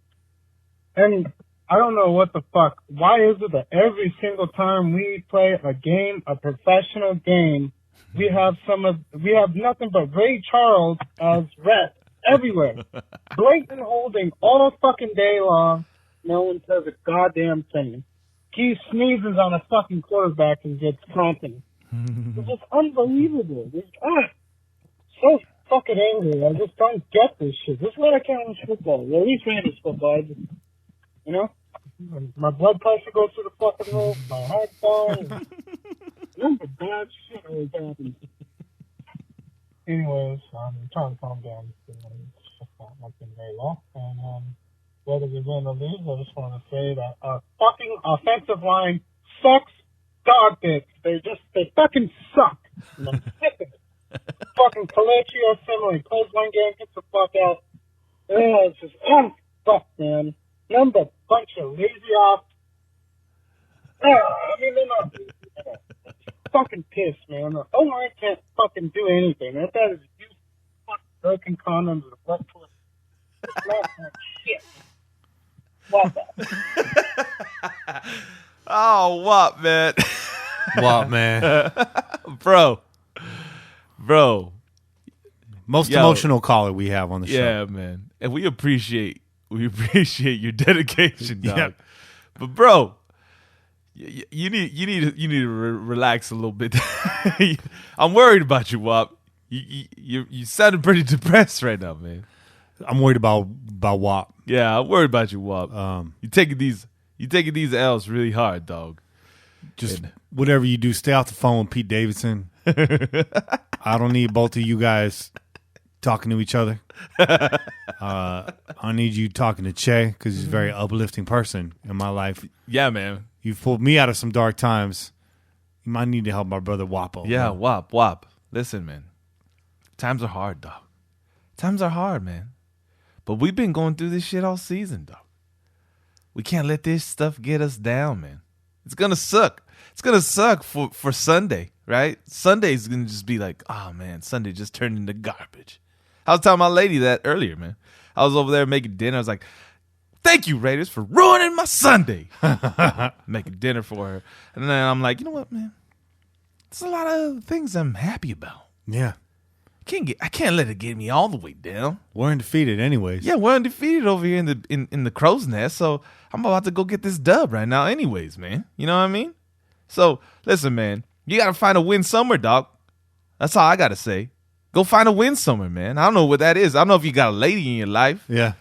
and I don't know what the fuck. Why is it that every single time we play a game, a professional game, we have nothing but Ray Charles as ref everywhere. Blatant holding all fucking day long. No one says a goddamn thing. He sneezes on a fucking quarterback and gets taunted. It's just unbelievable. So fucking angry. I just don't get this shit. This is what I can't watch football. Well, at least Raiders football. You know? My blood pressure goes through the fucking roof. My heart falls. None but bad shit always happens. Anyways, I'm trying to calm down. It's just not working very well. And whether we win or lose, I just want to say that our fucking offensive line sucks dog dicks. They fucking suck. And I'm sick of it. Fucking Kalechi Osemele plays one game, gets the fuck out. It's just, fuck, man. None but bunch of lazy off. They're not fucking pissed, man. The O-line can't fucking do anything. That is use fucking broken condoms and butt twist. It's not like shit. What the?
Oh, what, man?
What, man?
Bro.
Most emotional caller we have on the show.
Yeah, man. And we appreciate your dedication, dog.
Yeah.
But bro, you need to relax a little bit. I'm worried about you, Wop. You sounded pretty depressed right now, man.
I'm worried about WAP.
Yeah, I'm worried about you, Wop. You taking these L's really hard, dog.
Just whatever you do, stay off the phone with Pete Davidson. I don't need both of you guys talking to each other. I need you talking to Che because he's a very uplifting person in my life.
Yeah, man.
You've pulled me out of some dark times. You might need to help my brother Wapo.
Yeah, Wop. Listen, man. Times are hard, dog. Times are hard, man. But we've been going through this shit all season, dog. We can't let this stuff get us down, man. It's going to suck. It's going to suck for Sunday, right? Sunday's going to just be like, oh, man, Sunday just turned into garbage. I was telling my lady that earlier, man. I was over there making dinner. I was like, thank you, Raiders, for ruining my Sunday. Making dinner for her. And then I'm like, you know what, man? There's a lot of things I'm happy about.
Yeah.
I can't let it get me all the way down.
We're undefeated anyways.
Yeah, we're undefeated over here in the crow's nest, so I'm about to go get this dub right now anyways, man. You know what I mean? So, listen, man, you got to find a win somewhere, dog. That's all I got to say. Go find a win somewhere, man. I don't know what that is. I don't know if you got a lady in your life.
Yeah.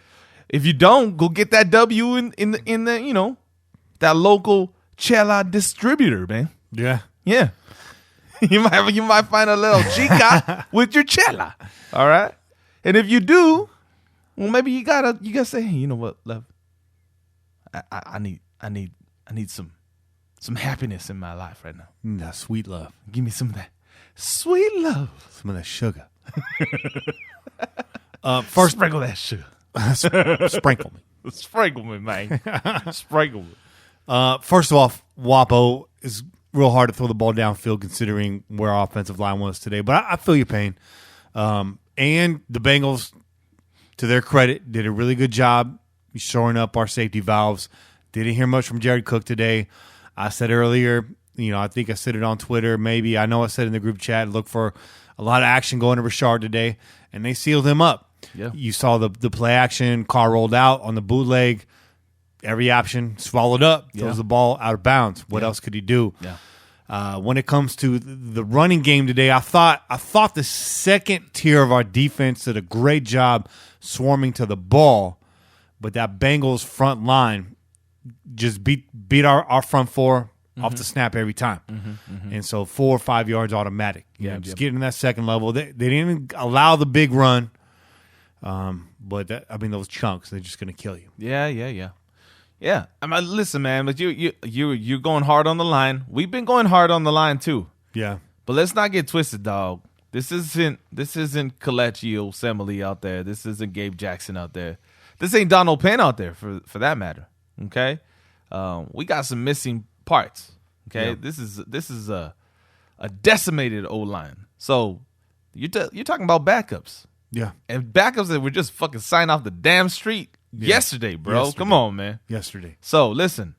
If you don't, go get that W in the you know, that local Chela distributor, man.
Yeah.
Yeah. You might find a little chica with your Chela. All right? And if you do, well, maybe you gotta say, hey, you know what, love? I need some happiness in my life right now.
That sweet love.
Give me some of that sweet love.
Some of that sugar.
First, sprinkle that sugar.
Sprinkle me.
Sprinkle me, man. Sprinkle me.
First of all, Wapo is real hard to throw the ball downfield considering where our offensive line was today. But I feel your pain. And the Bengals, to their credit, did a really good job shoring up our safety valves. Didn't hear much from Jared Cook today. I said earlier, I think I said it on Twitter. Maybe I know I said in the group chat, look for a lot of action going to Rashard today. And they sealed him up.
Yeah.
You saw the play action, car rolled out on the bootleg. Every option swallowed up, throws the ball out of bounds. What else could he do?
Yeah.
When it comes to the running game today, I thought the second tier of our defense did a great job swarming to the ball, but that Bengals front line just beat our front four off the snap every time. And so 4 or 5 yards automatic. Just getting to that second level. They didn't allow the big run, but those chunks, they're just going to kill you.
Yeah. I mean, listen, man, but you're going hard on the line. We've been going hard on the line too.
Yeah.
But let's not get twisted, dog. This isn't Kalechi Osemele out there. This isn't Gabe Jackson out there. This ain't Donald Penn out there for that matter. Okay? We got some missing parts. Okay? Yeah. This is a decimated O-line. So you're talking about backups.
Yeah.
And backups that were just fucking signed off the damn street yesterday, bro.
Yesterday.
Come on, man.
Yesterday.
So listen,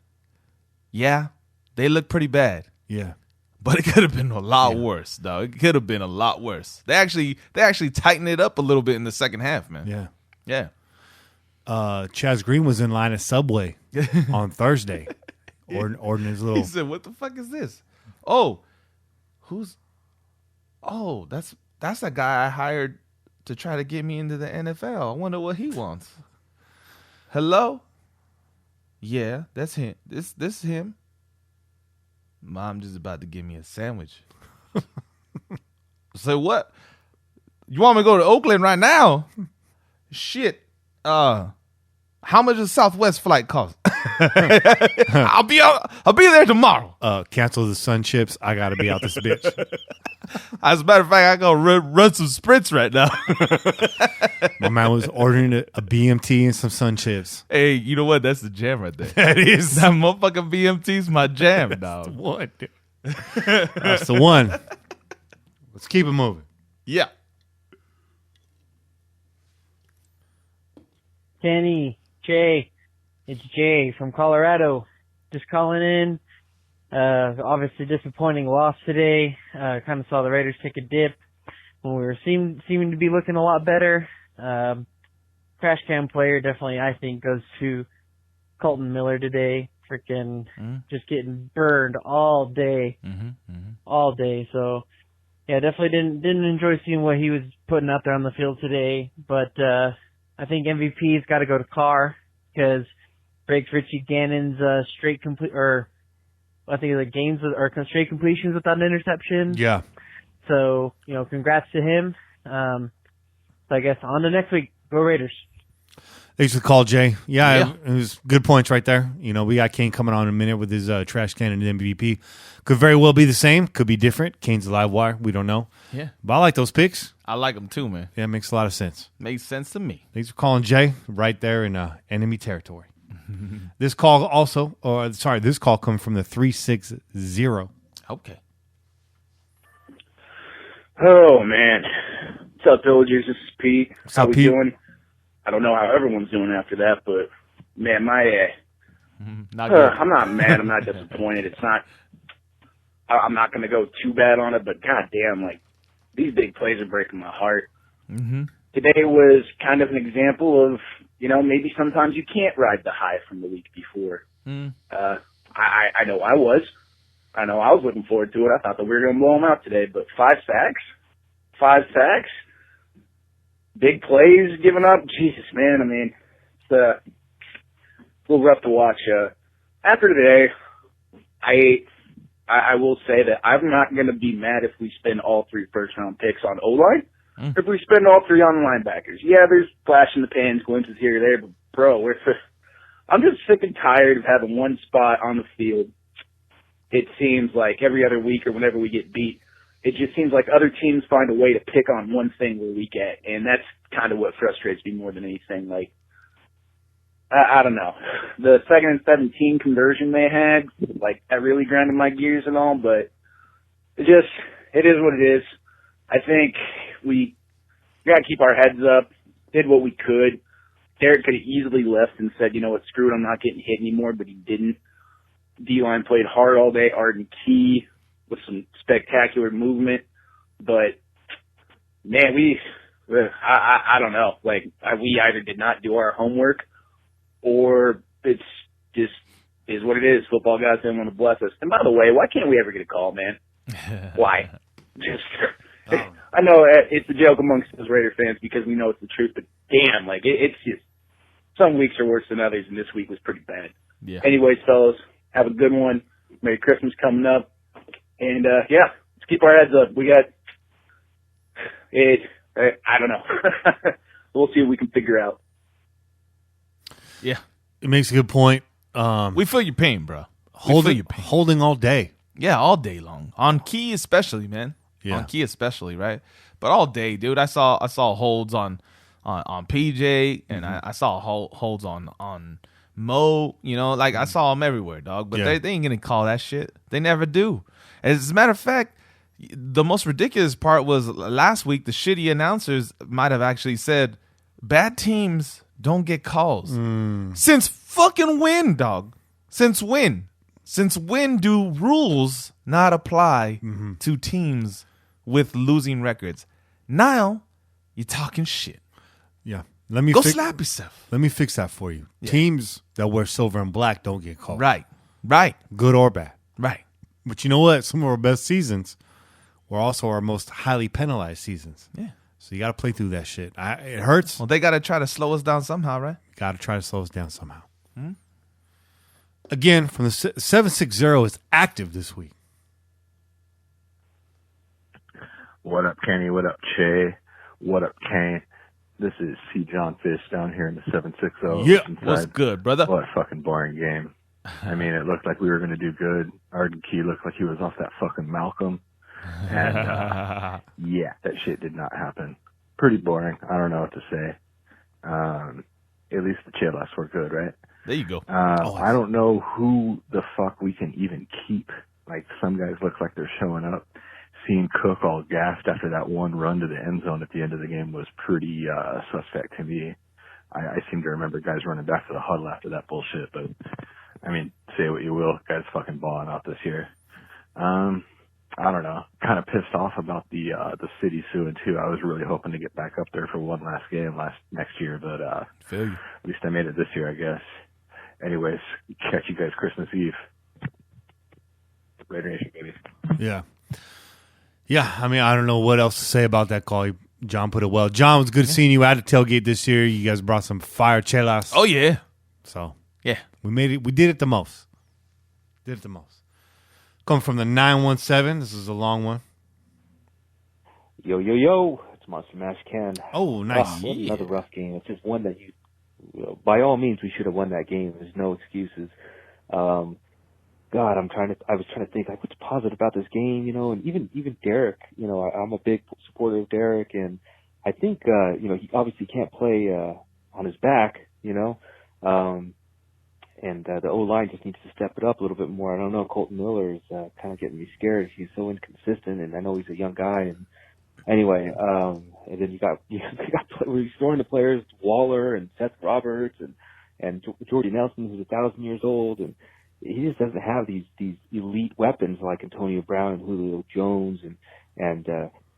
yeah, they look pretty bad,
Yeah.
but it could have been a lot worse, dog. It could have been a lot worse. They actually tightened it up a little bit in the second half, man.
Yeah.
Yeah.
Chaz Green was in line at Subway on Thursday, ordering his
He
little.
said, "What the fuck is this? Oh, that's that guy I hired to try to get me into the NFL. I wonder what he wants." Hello? Yeah, that's him. This is him. Mom just about to give me a sandwich. So what? You want me to go to Oakland right now? Shit. How much does Southwest flight cost? I'll be there tomorrow.
Cancel the sun chips. I gotta be out this bitch.
As a matter of fact, I gotta run some sprints right now.
My man was ordering a BMT and some sun chips.
Hey, you know what? That's the jam right there.
That is
That motherfucking BMT's my jam, dog.
one. Dude. That's the one. Let's keep it moving.
Yeah.
Kenny, Jay, it's Jay from Colorado. Just calling in. Obviously disappointing loss today. Kind of saw the Raiders take a dip when we were seeming to be looking a lot better. Crash cam player definitely, I think, goes to Colton Miller today. Freaking just getting burned all day. All day. So, yeah, definitely didn't enjoy seeing what he was putting out there on the field today. But, I think MVP's got to go to Carr because breaks Richie Gannon's straight completions without an interception.
Yeah.
So, congrats to him. So I guess on to next week. Go Raiders.
Thanks for the call, Jay. Yeah, it was good points right there. We got Kane coming on in a minute with his trash can and MVP. Could very well be the same. Could be different. Kane's a live wire. We don't know.
Yeah.
But I like those picks.
I like them too, man.
Yeah, it makes a lot of sense.
Makes sense to me.
Thanks for calling, Jay. Right there in enemy territory. This call this call comes from the 360.
Okay.
Oh, man. What's up, villagers? This is Pete.
What's
How
up,
we
Pete?
doing? I don't know how everyone's doing after that, but, man,
Not good.
I'm not mad. I'm not disappointed. It's not – I'm not going to go too bad on it, but goddamn, these big plays are breaking my heart. Today was kind of an example of, maybe sometimes you can't ride the high from the week before. I know I was. I know I was looking forward to it. I thought that we were going to blow them out today, but 5 sacks, big plays given up. Jesus, man. I mean, it's a little rough to watch. After today, I will say that I'm not going to be mad if we spend all 3 first-round picks on O-line. If we spend all 3 on linebackers. Yeah, there's flash in the pans, glimpses here or there, but, bro, I'm just sick and tired of having one spot on the field. It seems like every other week or whenever we get beat, it just seems like other teams find a way to pick on one thing we're weak at, and that's kind of what frustrates me more than anything. I don't know. The 2nd and 17 conversion they had, that really grinded my gears and all, but it is what it is. I think we got to keep our heads up, did what we could. Derek could have easily left and said, you know what, screw it, I'm not getting hit anymore, but he didn't. D-line played hard all day. Arden Key with some spectacular movement. But, man, I don't know. We either did not do our homework or it's just is what it is. Football guys didn't want to bless us. And by the way, why can't we ever get a call, man? Why? I know it's a joke amongst us Raider fans because we know it's the truth, but damn, it's just some weeks are worse than others, and this week was pretty bad.
Yeah.
Anyways, fellas, have a good one. Merry Christmas coming up. And, let's keep our heads up. We got it. I don't know. We'll see what we can figure out.
Yeah.
It makes a good point.
We feel your pain, bro. We feel your pain.
Holding all day.
Yeah, all day long. On Key especially, man.
Yeah.
On Key especially, right? But all day, dude. I saw holds on PJ, and I saw holds on Mo. I saw them everywhere, dog. But they ain't gonna call that shit. They never do. As a matter of fact, the most ridiculous part was last week. The shitty announcers might have actually said bad teams don't get calls. Since fucking when, dog? Since when? Since when do rules not apply to teams with losing records? Now you're talking shit.
Yeah. Let me
Go slap yourself.
Let me fix that for you. Yeah. Teams that wear silver and black don't get called.
Right.
Good or bad.
Right.
But you know what? Some of our best seasons were also our most highly penalized seasons.
Yeah.
So you got to play through that shit. It hurts.
Well, they got to try to slow us down somehow, right?
Got to try to slow us down somehow. Again, from the 760 is active this week.
What up, Kenny? What up, Che? What up, Kane? This is C. John Fish down here in the 760.
Yeah, what's good, brother?
What a fucking boring game. I mean, it looked like we were going to do good. Arden Key looked like he was off that fucking Malcolm. And, yeah, that shit did not happen. Pretty boring. I don't know what to say. At least the Chelas were good, right?
There you go.
I don't know who the fuck we can even keep. Like, some guys look like they're showing up. Seeing Cook all gassed after that one run to the end zone at the end of the game was pretty suspect to me. I seem to remember guys running back to the huddle after that bullshit, but I mean, say what you will, guys fucking balling out this year. I don't know. Kind of pissed off about the city suing too. I was really hoping to get back up there for one last game next year, but
Feel you.
at least I made it this year, I guess. Anyways, catch you guys Christmas Eve. Raider Nation, baby.
Yeah. Yeah, I mean, I don't know what else to say about that call. John put it well. John, it was good seeing you at the tailgate this year. You guys brought some fire chelas.
Oh, yeah.
So,
yeah.
We made it. We did it the most. Coming from the 917. This is a long one.
Yo, yo, yo. It's Monster Mash Ken.
Oh, nice.
Another rough game. It's just one that by all means, we should have won that game. There's no excuses. God, I was trying to think, like, what's positive about this game, you know, and even Derek, you know, I'm a big supporter of Derek, and I think, you know, he obviously can't play, on his back, you know, and the O-line just needs to step it up a little bit more. I don't know, Colton Miller is, kind of getting me scared. He's so inconsistent, and I know he's a young guy, and anyway, and then you got we're throwing the players, Waller and Seth Roberts and Jordy Nelson, who's 1,000 years old, and he just doesn't have these elite weapons like Antonio Brown and Julio Jones and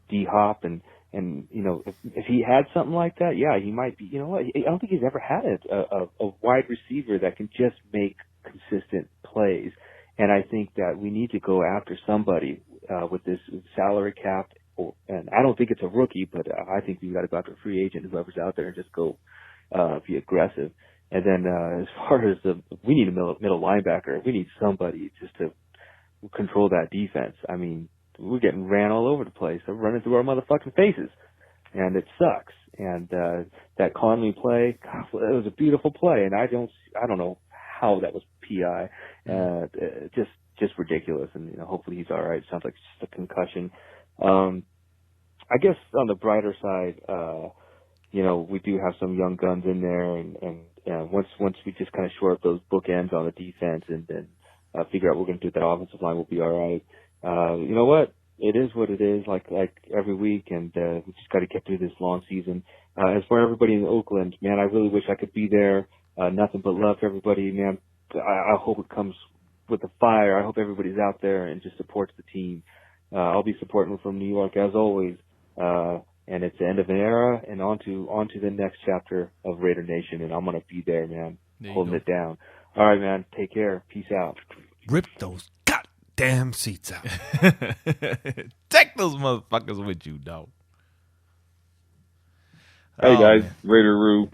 D Hop and you know, if he had something like that, yeah, he might be. You know what? I don't think he's ever had a wide receiver that can just make consistent plays. And I think that we need to go after somebody with this salary cap. And I don't think it's a rookie, but I think we got to go after a free agent, whoever's out there, and just go be aggressive. And then as far as we need a middle linebacker. We need somebody just to control that defense. I mean, we're getting ran all over the place. They're running through our motherfucking faces, and it sucks. And that Conley play, God, it was a beautiful play, and I don't know how that was PI. Just ridiculous. And you know, hopefully he's all right. Sounds like just a concussion. I guess on the brighter side, you know, we do have some young guns in there, and once we just kind of shore up those bookends on the defense and then figure out what we're going to do with that offensive line, we'll be all right. You know what? It is what it is, like every week, and we just got to get through this long season. As for everybody in Oakland, man, I really wish I could be there. Nothing but love for everybody, man. I hope it comes with a fire. I hope everybody's out there and just supports the team. I'll be supporting from New York as always. And it's the end of an era and on to the next chapter of Raider Nation, and I'm going to be there, man, holding it down. All right, man. Take care. Peace out.
Rip those goddamn seats out.
Take those motherfuckers with you, dog.
Hey, guys. Man. Raider Roo.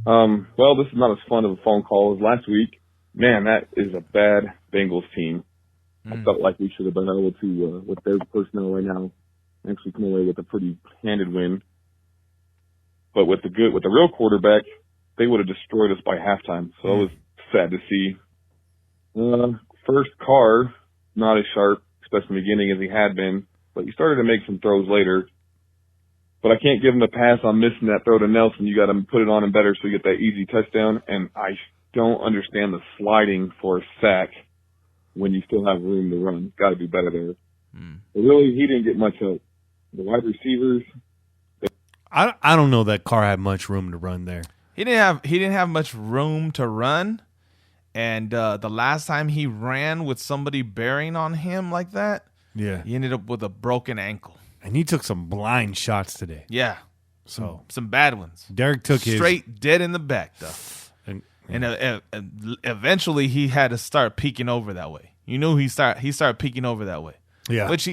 Well, this is not as fun of a phone call as last week. Man, that is a bad Bengals team. I felt like we should have been able to, with their personnel right now, actually come away with a pretty handed win. But with the real quarterback, they would have destroyed us by halftime. So it was sad to see. First, Carr, not as sharp, especially in the beginning as he had been, but he started to make some throws later. But I can't give him a pass on missing that throw to Nelson. You got to put it on him better so you get that easy touchdown. And I don't understand the sliding for a sack when you still have room to run. Got to be better there. But really, he didn't get much help. The wide receivers.
I don't know that Carr had much room to run there.
He didn't have much room to run, and the last time he ran with somebody bearing on him like that, he ended up with a broken ankle.
And he took some blind shots today.
Yeah,
so
some bad ones.
Derek took
straight dead in the back though, and eventually he had to start peeking over that way. You knew he started peeking over that way.
Yeah,
which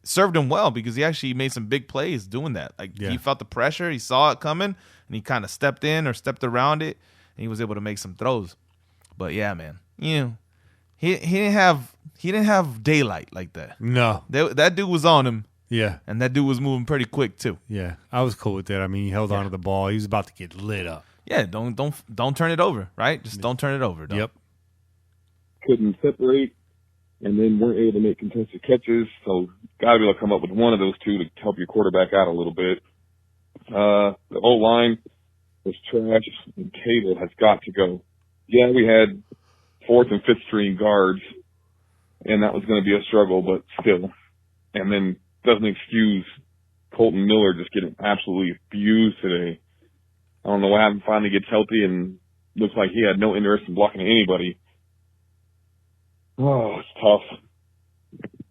served him well because he actually made some big plays doing that. He felt the pressure, he saw it coming, and he kind of stepped in or stepped around it, and he was able to make some throws. But yeah, man, he didn't have daylight like that.
No,
that dude was on him.
Yeah,
and that dude was moving pretty quick too.
Yeah, I was cool with that. I mean, he held on to the ball. He was about to get lit up.
Yeah, don't turn it over, right? Just don't turn it over. Dog.
Yep.
Couldn't separate, and then weren't able to make contested catches. So got to be able to come up with one of those two to help your quarterback out a little bit. The O-line was trash, and Cable has got to go. Yeah, we had fourth and fifth string guards, and that was going to be a struggle, but still. And then doesn't excuse Colton Miller just getting absolutely abused today. I don't know what happened. Finally gets healthy and looks like he had no interest in blocking anybody. Oh, it's tough.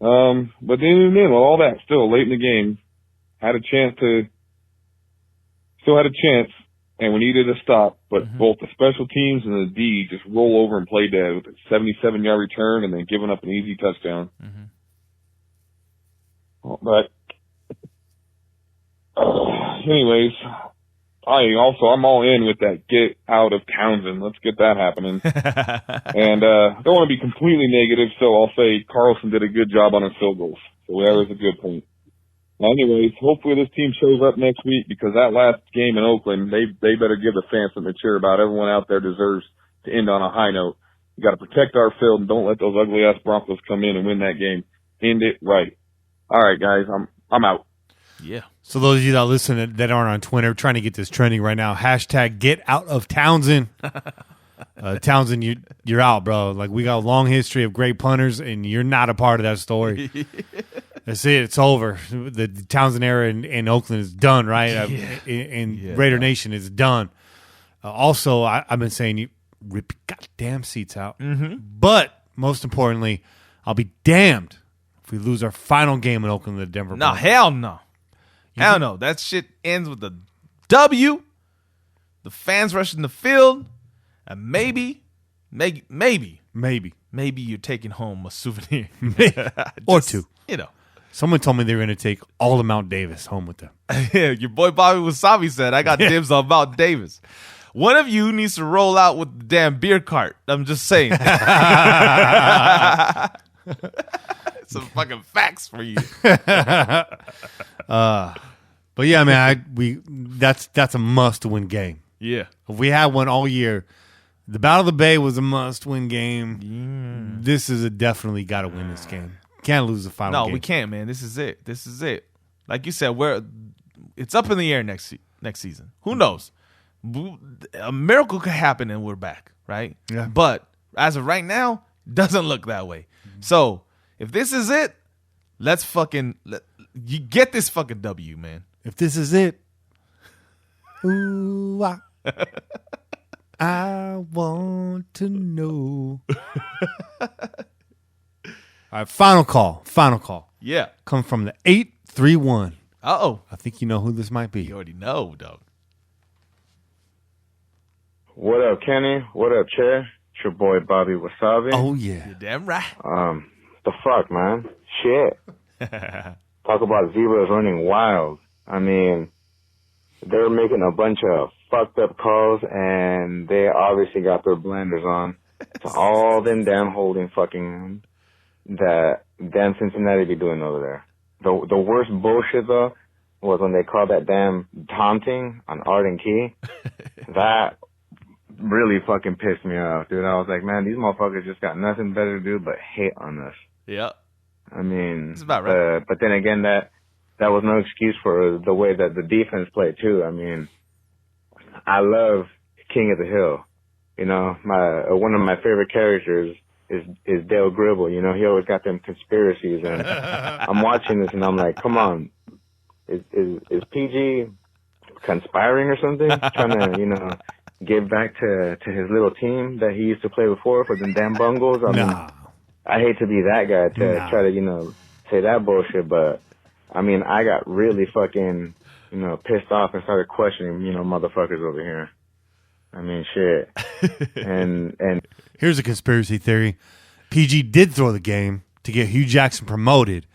But then with all that, still late in the game, still had a chance, and we needed a stop, but both the special teams and the D just roll over and play dead with a 77-yard return and then giving up an easy touchdown. But anyways, I'm all in with that get out of Townsend. Let's get that happening. And don't want to be completely negative, so I'll say Carlson did a good job on his field goals. So that was a good point. Anyways, hopefully this team shows up next week because that last game in Oakland, they better give the fans something to cheer about. Everyone out there deserves to end on a high note. You got to protect our field and don't let those ugly ass Broncos come in and win that game. End it right. All right, guys, I'm out.
Yeah.
So those of you that listen that aren't on Twitter, trying to get this trending right now. # get out of Townsend. Townsend, you're out, bro. Like, we got a long history of great punters, and you're not a part of that story. That's it. It's over. The Townsend era in Oakland is done, right? Raider Nation is done. Also, I've been saying you rip your goddamn seats out. But most importantly, I'll be damned if we lose our final game in Oakland, the Denver Broncos.
Hell no. Hell no. That shit ends with a W. The fans rushing the field. And maybe you're taking home a souvenir.
Or two.
You know.
Someone told me they were going to take all of Mount Davis home with them.
Your boy Bobby Wasabi said, I got dibs on Mount Davis. One of you needs to roll out with the damn beer cart. I'm just saying. Some fucking facts for you.
But yeah, man, that's a must-win game.
Yeah.
If we had one all year, the Battle of the Bay was a must-win game.
Yeah.
This is a definitely got to win this game. Can't lose the final game.
No, we can't, man. This is it. Like you said, it's up in the air next season. Who knows? A miracle could happen and we're back, right?
Yeah.
But as of right now, doesn't look that way. So if this is it, you get this fucking W, man.
If this is it, ooh, I want to know. All right, final call.
Yeah.
Come from the 831.
Uh-oh.
I think you know who this might be.
You already know, dog.
What up, Kenny? What up, Che? It's your boy, Bobby Wasabi.
Oh, yeah.
You're damn right.
The fuck, man? Shit. Talk about zebras running wild. I mean, they're making a bunch of fucked up calls, and they obviously got their blenders on. To all them damn holding fucking that damn Cincinnati be doing over there. The worst bullshit, though, was when they called that damn taunting on Arden Key. That really fucking pissed me off, dude. I was like, man, these motherfuckers just got nothing better to do but hate on us.
Yeah.
I mean,
that's about right.
But then again, that was no excuse for the way that the defense played too. I mean, I love King of the Hill. You know, one of my favorite characters is Dale Gribble. You know, he always got them conspiracies, and I'm watching this and I'm like, come on, is PG conspiring or something, trying to, you know, give back to his little team that he used to play before for the damn Bungles? I mean, I hate to be that guy to try to, you know, say that bullshit, but I mean, I got really fucking, you know, pissed off and started questioning, you know, motherfuckers over here. I mean, shit. and
here's a conspiracy theory. PG did throw the game to get Hugh Jackson promoted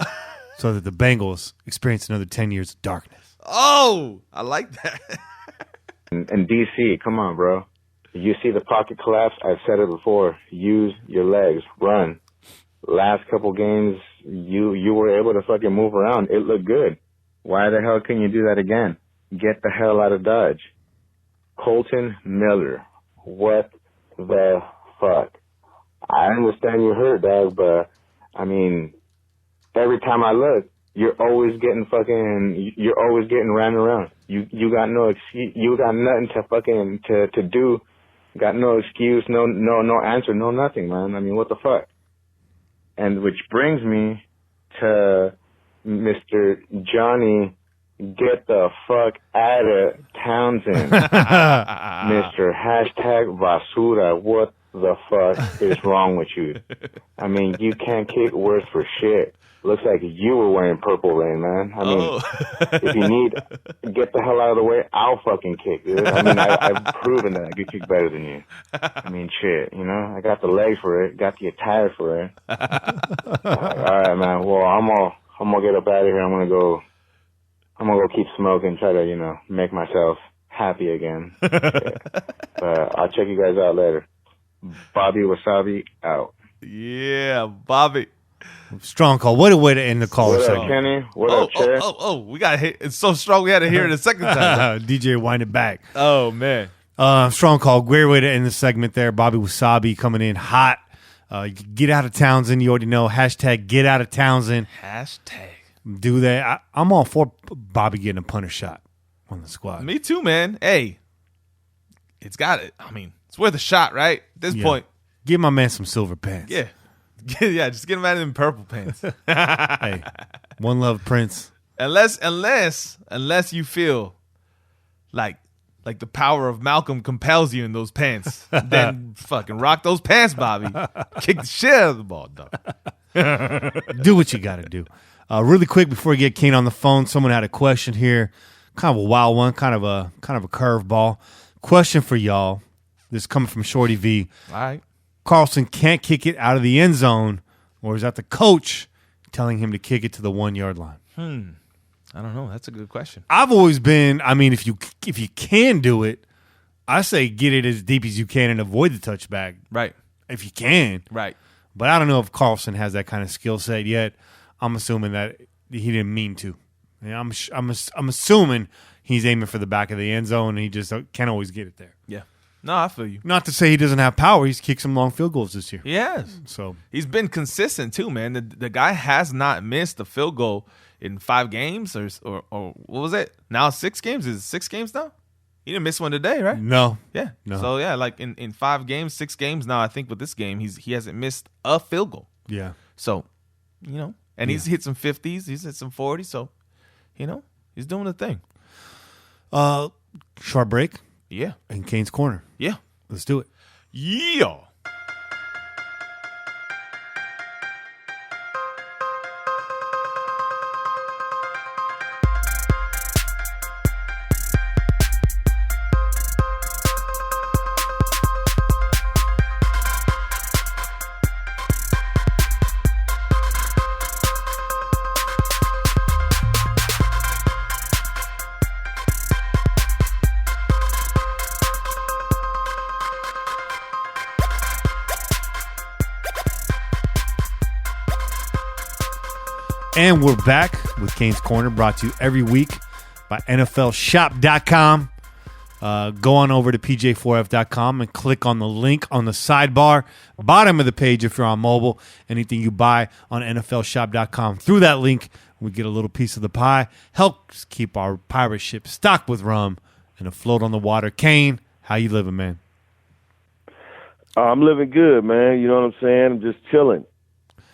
so that the Bengals experience another 10 years of darkness.
Oh, I like that.
and DC, come on, bro. You see the pocket collapse? I've said it before. Use your legs. Run. Last couple games, you were able to fucking move around. It looked good. Why the hell can you do that again? Get the hell out of Dodge. Colton Miller. What the fuck? I understand you're hurt, dog, but I mean, every time I look, you're always getting ran around. You got no excuse. You got nothing to fucking to do. Got no excuse, no answer, no nothing, man. I mean, what the fuck? And which brings me to Mr. Johnny, get the fuck out of Townsend. Mr. Hashtag Basura, what the fuck is wrong with you? I mean, you can't kick worse for shit. Looks like you were wearing Purple Rain, man. I mean, if you need, get the hell out of the way, I'll fucking kick, dude. I mean, I've proven that I could kick better than you. I mean, shit, you know? I got the legs for it, got the attire for it. All right, man. Well, I'm gonna get up out of here. I'm gonna go keep smoking, try to, you know, make myself happy again. But I'll check you guys out later. Bobby Wasabi out.
Yeah, Bobby.
Strong call. What a way to end the call.
What up, Kenny? What up, Chad?
We got hit. It's so strong we had to hear it a second time.
DJ wind it back.
Oh, man.
Strong call. Great way to end the segment there. Bobby Wasabi coming in hot. Get out of Townsend. You already know. Hashtag get out of Townsend.
Hashtag.
Do that. I'm all for Bobby getting a punter shot on the squad.
Me too, man. Hey, it's got it. I mean, it's worth a shot, right? At this point.
Give my man some silver pants.
Yeah. Yeah, just get him out of them purple pants.
Hey, one love, Prince.
Unless you feel like the power of Malcolm compels you in those pants, then fucking rock those pants, Bobby. Kick the shit out of the ball, dog.
Do what you got to do. Really quick before we get Kane on the phone, someone had a question here, kind of a wild one, kind of a curveball. Question for y'all. This is coming from Shorty V.
All right.
Carlson can't kick it out of the end zone, or is that the coach telling him to kick it to the 1 yard line?
I don't know. That's a good question.
I've always been, I mean, if you can do it, I say get it as deep as you can and avoid the touchback.
Right.
If you can.
Right.
But I don't know if Carlson has that kind of skill set yet. I'm assuming that he didn't mean to. Yeah, I'm assuming he's aiming for the back of the end zone and he just can't always get it there.
Yeah. No, I feel you.
Not to say he doesn't have power. He's kicked some long field goals this year.
Yes.
So
he's been consistent too, man. The guy has not missed a field goal in 5 games or what was it? Now 6 games? Is it 6 games now? He didn't miss one today, right?
No.
Yeah.
No.
So yeah, like in 5 games, 6 games now, I think with this game, he hasn't missed a field goal.
Yeah.
So, you know, and he's hit some 50s, he's hit some 40s, so you know, he's doing the thing.
Short break.
Yeah.
In Kane's corner.
Yeah.
Let's do it.
Yeah.
And we're back with Kane's Corner, brought to you every week by NFLShop.com. Go on over to PJ4F.com and click on the link on the sidebar, bottom of the page if you're on mobile. Anything you buy on NFLShop.com through that link, we get a little piece of the pie. Helps keep our pirate ship stocked with rum and afloat on the water. Kane, how you living, man?
I'm living good, man. You know what I'm saying? I'm just chilling.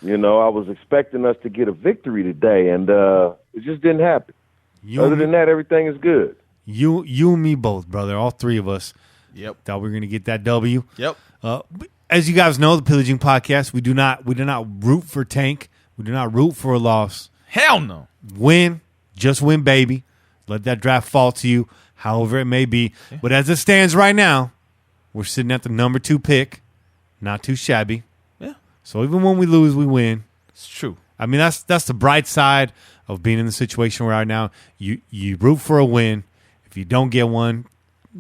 You know, I was expecting us to get a victory today, and it just didn't happen. Other than that, everything is good.
You and me both, brother. All three of us.
Yep.
Thought we were gonna get that W.
Yep.
As you guys know, the Pillaging Podcast, we do not root for tank. We do not root for a loss.
Hell no.
Win, just win, baby. Let that draft fall to you, however it may be. Yeah. But as it stands right now, we're sitting at the number 2 pick. Not too shabby.
Yeah.
So even when we lose, we win.
It's true.
I mean, that's the bright side of being in the situation we're at now. You root for a win. If you don't get one,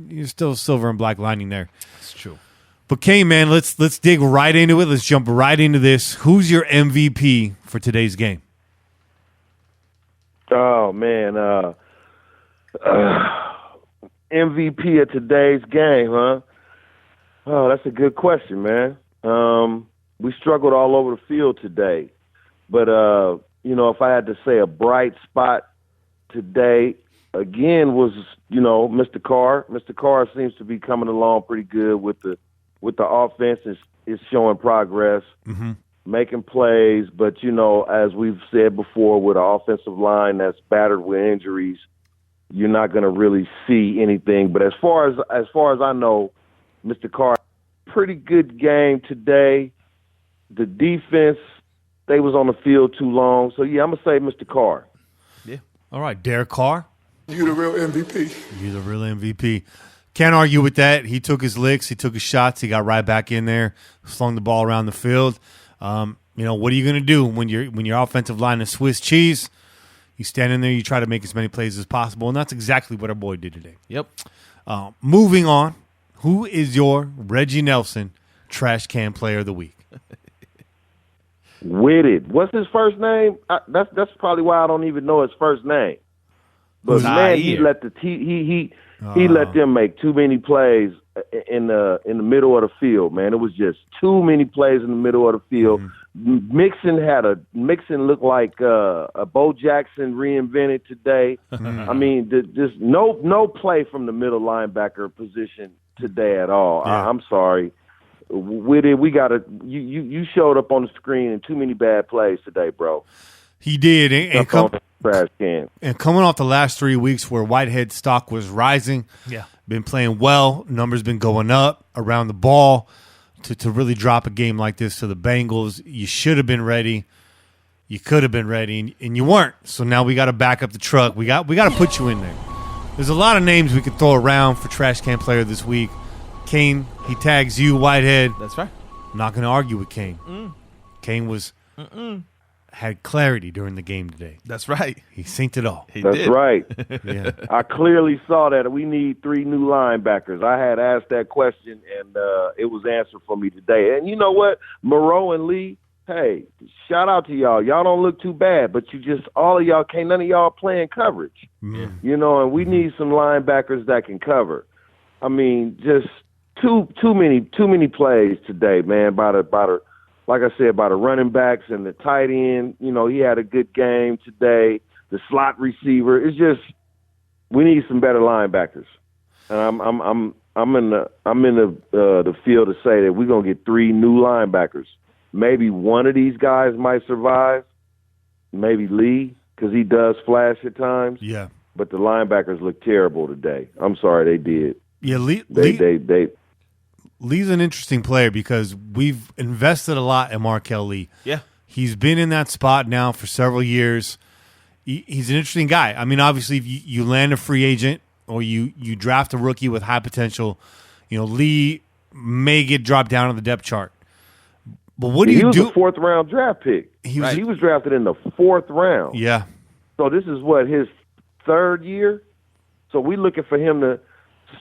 you're still silver and black lining there.
It's true.
But Kane, man, let's dig right into it. Let's jump right into this. Who's your MVP for today's game?
Oh man, MVP of today's game, huh? Oh, that's a good question, man. We struggled all over the field today, but if I had to say a bright spot today, again was Mr. Carr. Mr. Carr seems to be coming along pretty good with the offense. Is showing progress, making plays. But as we've said before, with an offensive line that's battered with injuries, you're not going to really see anything. But as far as I know, Mr. Carr, pretty good game today. The defense, they was on the field too long. So yeah, I'm gonna say Mr. Carr.
Yeah.
All right, Derek Carr.
You the real MVP.
You're the real MVP. Can't argue with that. He took his licks. He took his shots. He got right back in there, slung the ball around the field. What are you going to do when your offensive line is Swiss cheese? You stand in there, you try to make as many plays as possible, and that's exactly what our boy did today.
Yep.
Moving on, who is your Reggie Nelson trash can player of the week?
Witted. What's his first name? That's probably why I don't even know his first name. But man, he let them make too many plays in the middle of the field. Man, it was just too many plays in the middle of the field. Mixon looked like a Bo Jackson reinvented today. I mean, just no play from the middle linebacker position today at all.
Yeah.
I'm sorry. With it, we got to. You showed up on the screen in too many bad plays today, bro.
He did, and
trash can.
And coming off the last 3 weeks where Whitehead's stock was rising, been playing well, numbers been going up around the ball. To really drop a game like this to the Bengals, you should have been ready. You could have been ready, and you weren't. So now we got to back up the truck. We got to put you in there. There's a lot of names we could throw around for trash can player this week. Kane, he tags you, Whitehead.
That's right.
I'm not going to argue with Kane. Kane had clarity during the game today.
That's right.
He synced it all.
That's right.
Yeah.
I clearly saw that we need 3 new linebackers. I had asked that question, and it was answered for me today. And you know what? Moreau and Lee, hey, shout out to y'all. Y'all don't look too bad, but none of y'all playing coverage. And we need some linebackers that can cover. I mean, just too many plays today, man, like I said, by the running backs and the tight end. He had a good game today. The slot receiver. It's just we need some better linebackers. And I'm in the field to say that we're gonna get 3 new linebackers. Maybe one of these guys might survive. Maybe Lee, because he does flash at times.
Yeah.
But the linebackers look terrible today. I'm sorry, they did.
Yeah, Lee's an interesting player because we've invested a lot in Markel Lee.
Yeah.
He's been in that spot now for several years. He's an interesting guy. I mean, obviously, if you land a free agent or you draft a rookie with high potential, Lee may get dropped down on the depth chart. But what do you do?
He was a 4th round draft pick. He was drafted in the 4th round.
Yeah.
So this is his 3rd year. So we're looking for him to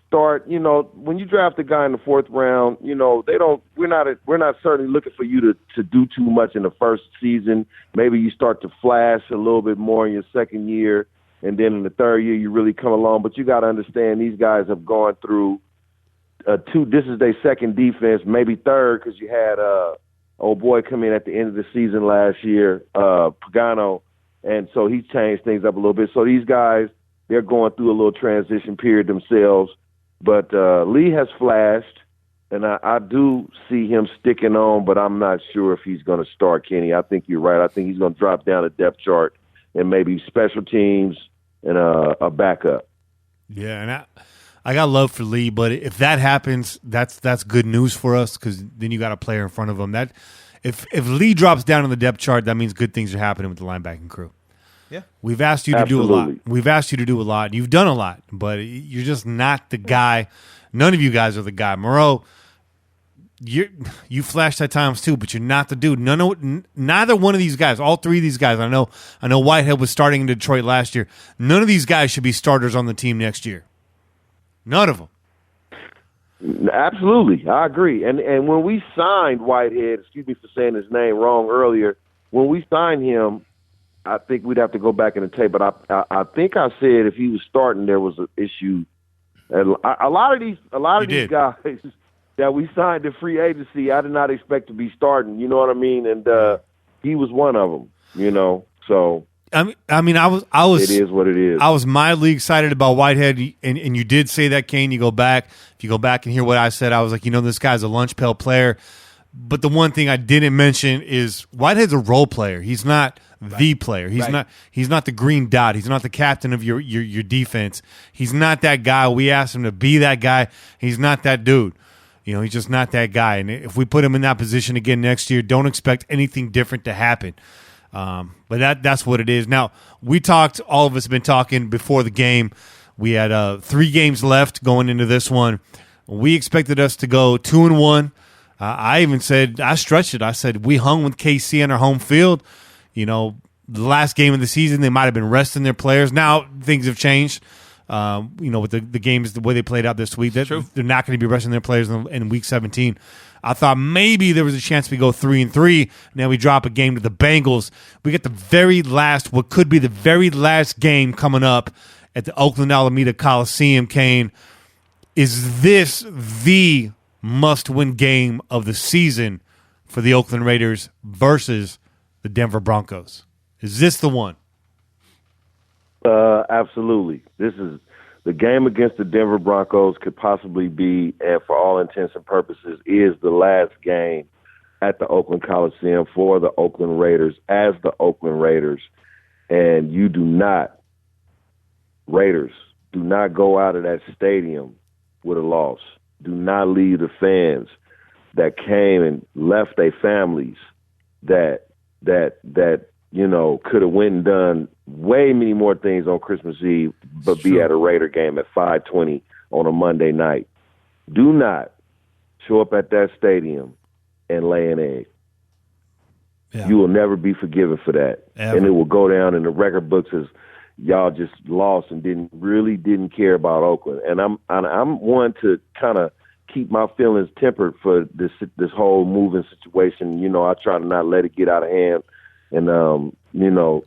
start. When you draft a guy in the 4th round, we're not certainly looking for you to do too much in the first season. Maybe you start to flash a little bit more in your 2nd year, and then in the 3rd year you really come along. But you got to understand these guys have gone through this is their 2nd defense, maybe 3rd, because you had old boy come in at the end of the season last year, Pagano, and so he changed things up a little bit. So these guys, they're going through a little transition period themselves. But Lee has flashed, and I do see him sticking on, but I'm not sure if he's going to start, Kenny. I think you're right. I think he's going to drop down a depth chart and maybe special teams and a backup.
Yeah, and I got love for Lee, but if that happens, that's good news for us because then you got a player in front of him. That if Lee drops down on the depth chart, that means good things are happening with the linebacking crew.
Yeah,
we've asked you to do a lot. We've asked you to do a lot. You've done a lot, but you're just not the guy. None of you guys are the guy. Moreau, you flashed at times too, but you're not the dude. Neither one of these guys, all three of these guys. I know Whitehead was starting in Detroit last year. None of these guys should be starters on the team next year. None of them.
Absolutely, I agree. And when we signed Whitehead, excuse me for saying his name wrong earlier, when we signed him, I think we'd have to go back in the tape, but I think I said if he was starting, there was an issue. And a lot of these guys that we signed to free agency, I did not expect to be starting. You know what I mean? And he was one of them. You know, so.
I mean, I was.
It is what it is.
I was mildly excited about Whitehead, and you did say that, Kane. If you go back and hear what I said, I was like, this guy's a lunch pail player. But the one thing I didn't mention is Whitehead's a role player. He's not the player. He's not the green dot. He's not the captain of your defense. He's not that guy. We asked him to be that guy. He's not that dude. He's just not that guy. And if we put him in that position again next year, don't expect anything different to happen. But that's what it is. Now, all of us have been talking before the game. We had 3 games left going into this one. We expected us to go 2-1. I even said, I stretched it. I said, we hung with KC on our home field. The last game of the season, they might have been resting their players. Now things have changed. With the games, the way they played out this week, they're not going to be resting their players in week 17. I thought maybe there was a chance we go 3-3. Now we drop a game to the Bengals. We get what could be the very last game coming up at the Oakland Alameda Coliseum, Kane. Is this the must-win game of the season for the Oakland Raiders versus the Denver Broncos? Is this the one?
Absolutely. This is the game against the Denver Broncos could possibly be, and for all intents and purposes, is the last game at the Oakland Coliseum for the Oakland Raiders as the Oakland Raiders. And Raiders, do not go out of that stadium with a loss. Do not leave the fans that came and left their families that could have went and done way many more things on Christmas Eve, but be at a Raider game at 5:20 on a Monday night. Do not show up at that stadium and lay an egg. Yeah. You will never be forgiven for that. Ever. And it will go down in the record books as y'all just lost and didn't care about Oakland. And I'm one to kind of keep my feelings tempered for this whole moving situation. I try to not let it get out of hand. And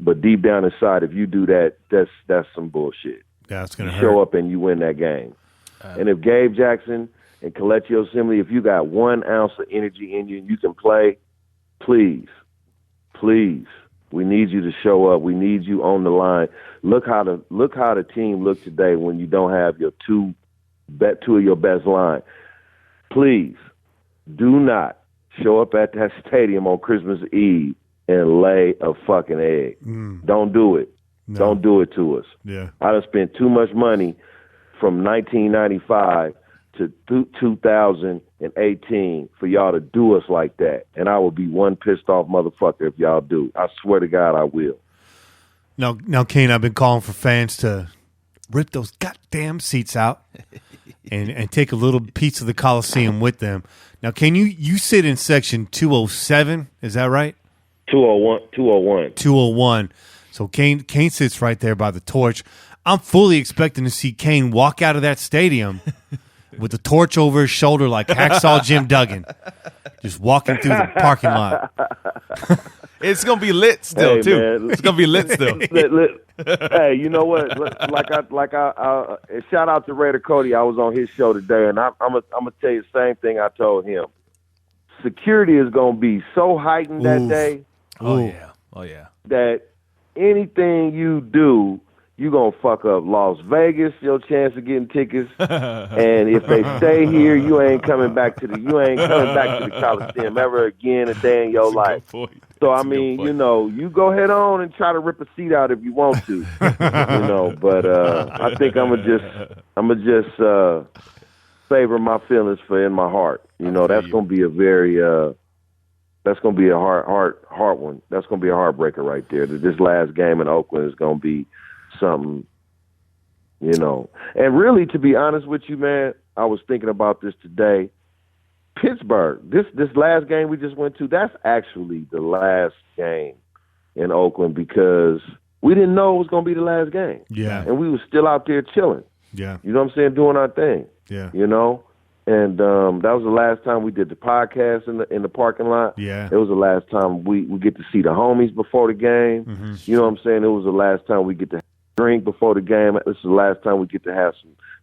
but deep down inside, if you do that, that's some bullshit.
Yeah, it's gonna
hurt. Show up and you win that game. And if Gabe Jackson and Kelechi Osemele, if you got 1 ounce of energy in you and you can play, please, we need you to show up. We need you on the line. Look how the team looked today when you don't have your two of your best line. Please do not show up at that stadium on Christmas Eve and lay a fucking egg. Don't do it. No. Don't do it to us.
Yeah.
I done spent too much money from 1995 to 2018 for y'all to do us like that. And I will be one pissed off motherfucker if y'all do. I swear to God I will.
Now, Kane, I've been calling for fans to rip those goddamn seats out and take a little piece of the Coliseum with them. Now, Kane, you sit in section 207, is that right?
201.
So Kane sits right there by the torch. I'm fully expecting to see Kane walk out of that stadium with the torch over his shoulder like Hacksaw Jim Duggan, just walking through the parking lot.
It's gonna be lit still, too. Man. It's gonna be lit still.
Hey, you know what? Like I shout out to Raider Cody. I was on his show today, and I'm gonna tell you the same thing I told him. Security is gonna be so heightened that day.
Oh yeah.
That anything you do, you're going to fuck up Las Vegas, your chance of getting tickets. And if they stay here, you ain't coming back to the Coliseum ever again a day in your life. So, I mean, you know, you go head on and try to rip a seat out if you want to, you know. But I think I'm gonna just savor my feelings for in my heart. You know, that's going to be a very that's going to be a hard one. That's going to be a heartbreaker right there. This last game in Oakland is going to be something, you know. And really, to be honest with you, man, I was thinking about this today. Pittsburgh, this last game we just went to, that's actually the last game in Oakland because we didn't know it was going to be the last game.
Yeah.
And we were still out there chilling.
Yeah.
You know what I'm saying? Doing our thing.
Yeah.
You know? And that was the last time we did the podcast in the parking lot.
Yeah.
It was the last time we get to see the homies before the game.
Mm-hmm.
You know what I'm saying? It was the last time we get to drink before the game. This is the last time we get to have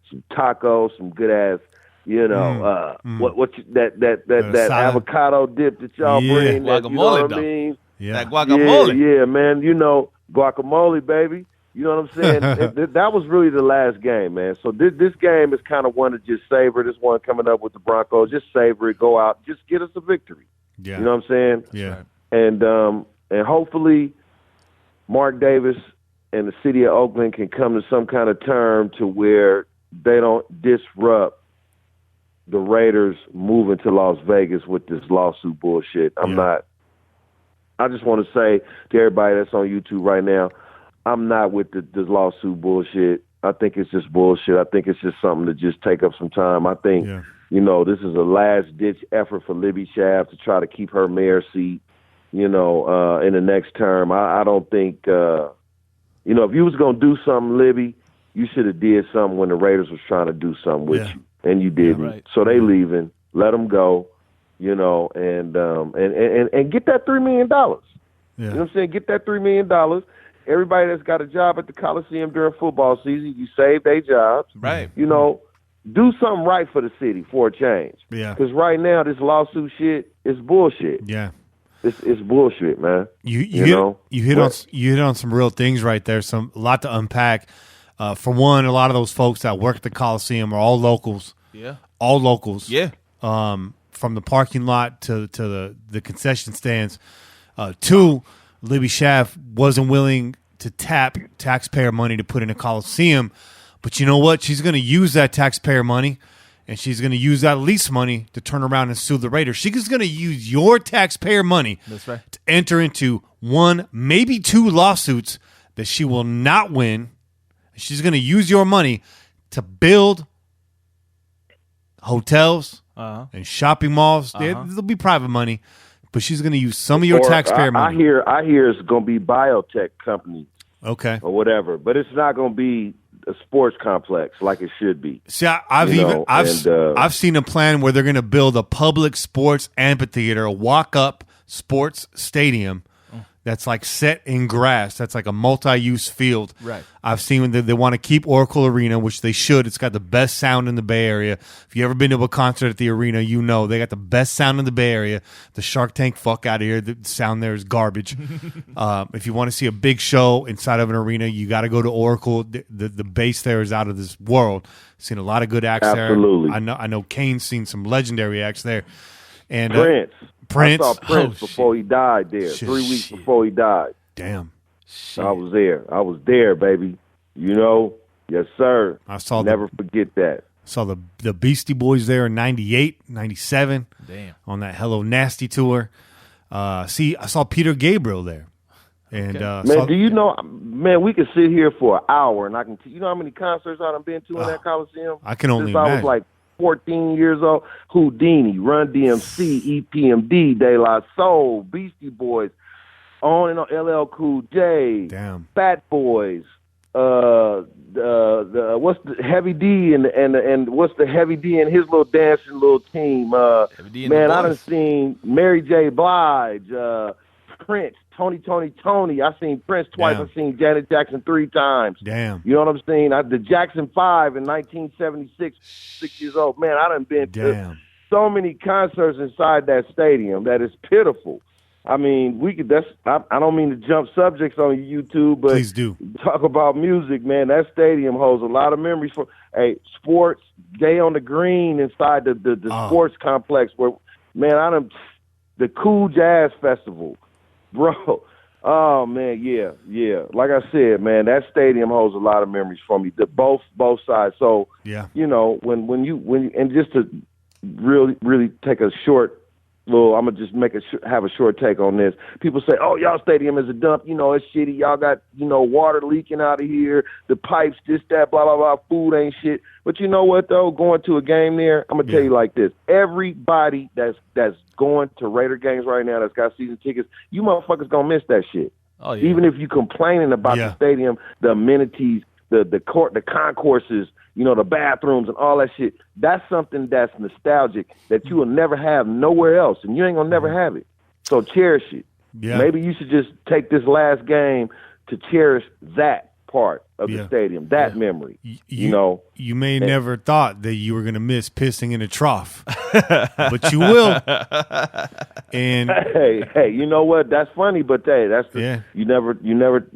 some tacos, some good ass, you know, that avocado dip that y'all bring.
Guacamole,
you know what
though.
I mean?
Yeah.
That guacamole.
Yeah, man. You know, guacamole, baby. You know what I'm saying? That was really the last game, man. So this game is kind of one to just savor. This one coming up with the Broncos, just savor it, go out, just get us a victory.
Yeah.
You know what I'm saying?
Yeah.
And hopefully Mark Davis and the city of Oakland can come to some kind of term to where they don't disrupt the Raiders moving to Las Vegas with this lawsuit bullshit. I just want to say to everybody that's on YouTube right now, I'm not with this lawsuit bullshit. I think it's just bullshit. I think it's just something to just take up some time. I think, you know, this is a last-ditch effort for Libby Schaaf to try to keep her mayor seat, you know, in the next term. I don't think, you know, if you was going to do something, Libby, you should have did something when the Raiders was trying to do something with you, and you didn't.
Yeah, right.
So they leaving. Let them go, you know, and get that $3 million. You know what I'm saying? Get that $3 million. Everybody that's got a job at the Coliseum during football season, you save their jobs.
Right.
You know, do something right for the city for a change.
Yeah.
Because right now, this lawsuit shit is bullshit.
Yeah.
It's bullshit, man.
You hit on some real things right there. A lot to unpack. For one, a lot of those folks that work at the Coliseum are all locals.
Yeah.
All locals.
Yeah.
From the parking lot to the concession stands. Two, Libby Schaaf wasn't willing to tap taxpayer money to put in a Coliseum. But you know what? She's going to use that taxpayer money, and she's going to use that lease money to turn around and sue the Raiders. She's going to use your taxpayer money to enter into one, maybe two lawsuits that she will not win. She's going to use your money to build hotels and shopping malls. There'll be private money. But she's going to use some of your taxpayer money.
I hear it's going to be biotech companies.
Okay.
Or whatever. But it's not going to be a sports complex like it should be.
See, I've seen a plan where they're going to build a public sports amphitheater, a walk-up sports stadium that's like set in grass. That's like a multi-use field. Right. I've seen that they want to keep Oracle Arena, which they should. It's got the best sound in the Bay Area. If you ever been to a concert at the arena, you know they got the best sound in the Bay Area. The Shark Tank, fuck out of here. The sound there is garbage. If you want to see a big show inside of an arena, you got to go to Oracle. The bass there is out of this world. Seen a lot of good acts there. I know Kane's seen some legendary acts there. And
Prince.
Prince.
I saw Prince before he died there. 3 weeks before he died.
Damn.
I was there. I was there, baby. You know? Yes, sir.
I saw
Never forget that.
Saw the Beastie Boys there in 98, 97.
Damn.
On that Hello Nasty tour. I saw Peter Gabriel there. And
man, do you know, man, we could sit here for an hour and I can you know how many concerts I've been to in that Coliseum?
I can only
Since I was like 14 years old. Houdini, Run DMC, EPMD, De La Soul, Beastie Boys, on and on, LL Cool J, Fat Boys, what's the Heavy D and what's the Heavy D and his little dancing little team? Man, I done seen Mary J. Blige, Prince, Tony. I seen Prince twice. I seen Janet Jackson 3 times.
Damn.
You know what I'm saying? The Jackson 5 in 1976, 6 years old. Man, I done been to so many concerts inside that stadium that is pitiful. I mean, we could. I don't mean to jump subjects on YouTube, but
please do
talk about music, man. That stadium holds a lot of memories for sports. Day on the green inside the sports complex, where man, the Cool Jazz Festival, bro. Oh man, yeah. Like I said, man, that stadium holds a lot of memories for me. Both sides. So you know, when you and just to really take a short. Well, I'm gonna just have a short take on this. People say, "Oh, y'all stadium is a dump. You know, it's shitty. Y'all got water leaking out of here. The pipes, this, that, blah blah blah. Food ain't shit." But you know what though? Going to a game there, I'm gonna tell you like this: everybody that's going to Raider games right now that's got season tickets, you motherfuckers gonna miss that shit.
Oh yeah.
Even if you complaining about the stadium, the amenities, the court, the concourses, the bathrooms and all that shit. That's something that's nostalgic that you will never have nowhere else, and you ain't gonna never have it. So cherish it.
Yeah.
Maybe you should just take this last game to cherish that part of the stadium, that memory.
You may never thought that you were gonna miss pissing in a trough, but you will. And
hey, you know what? That's funny, but that's you never.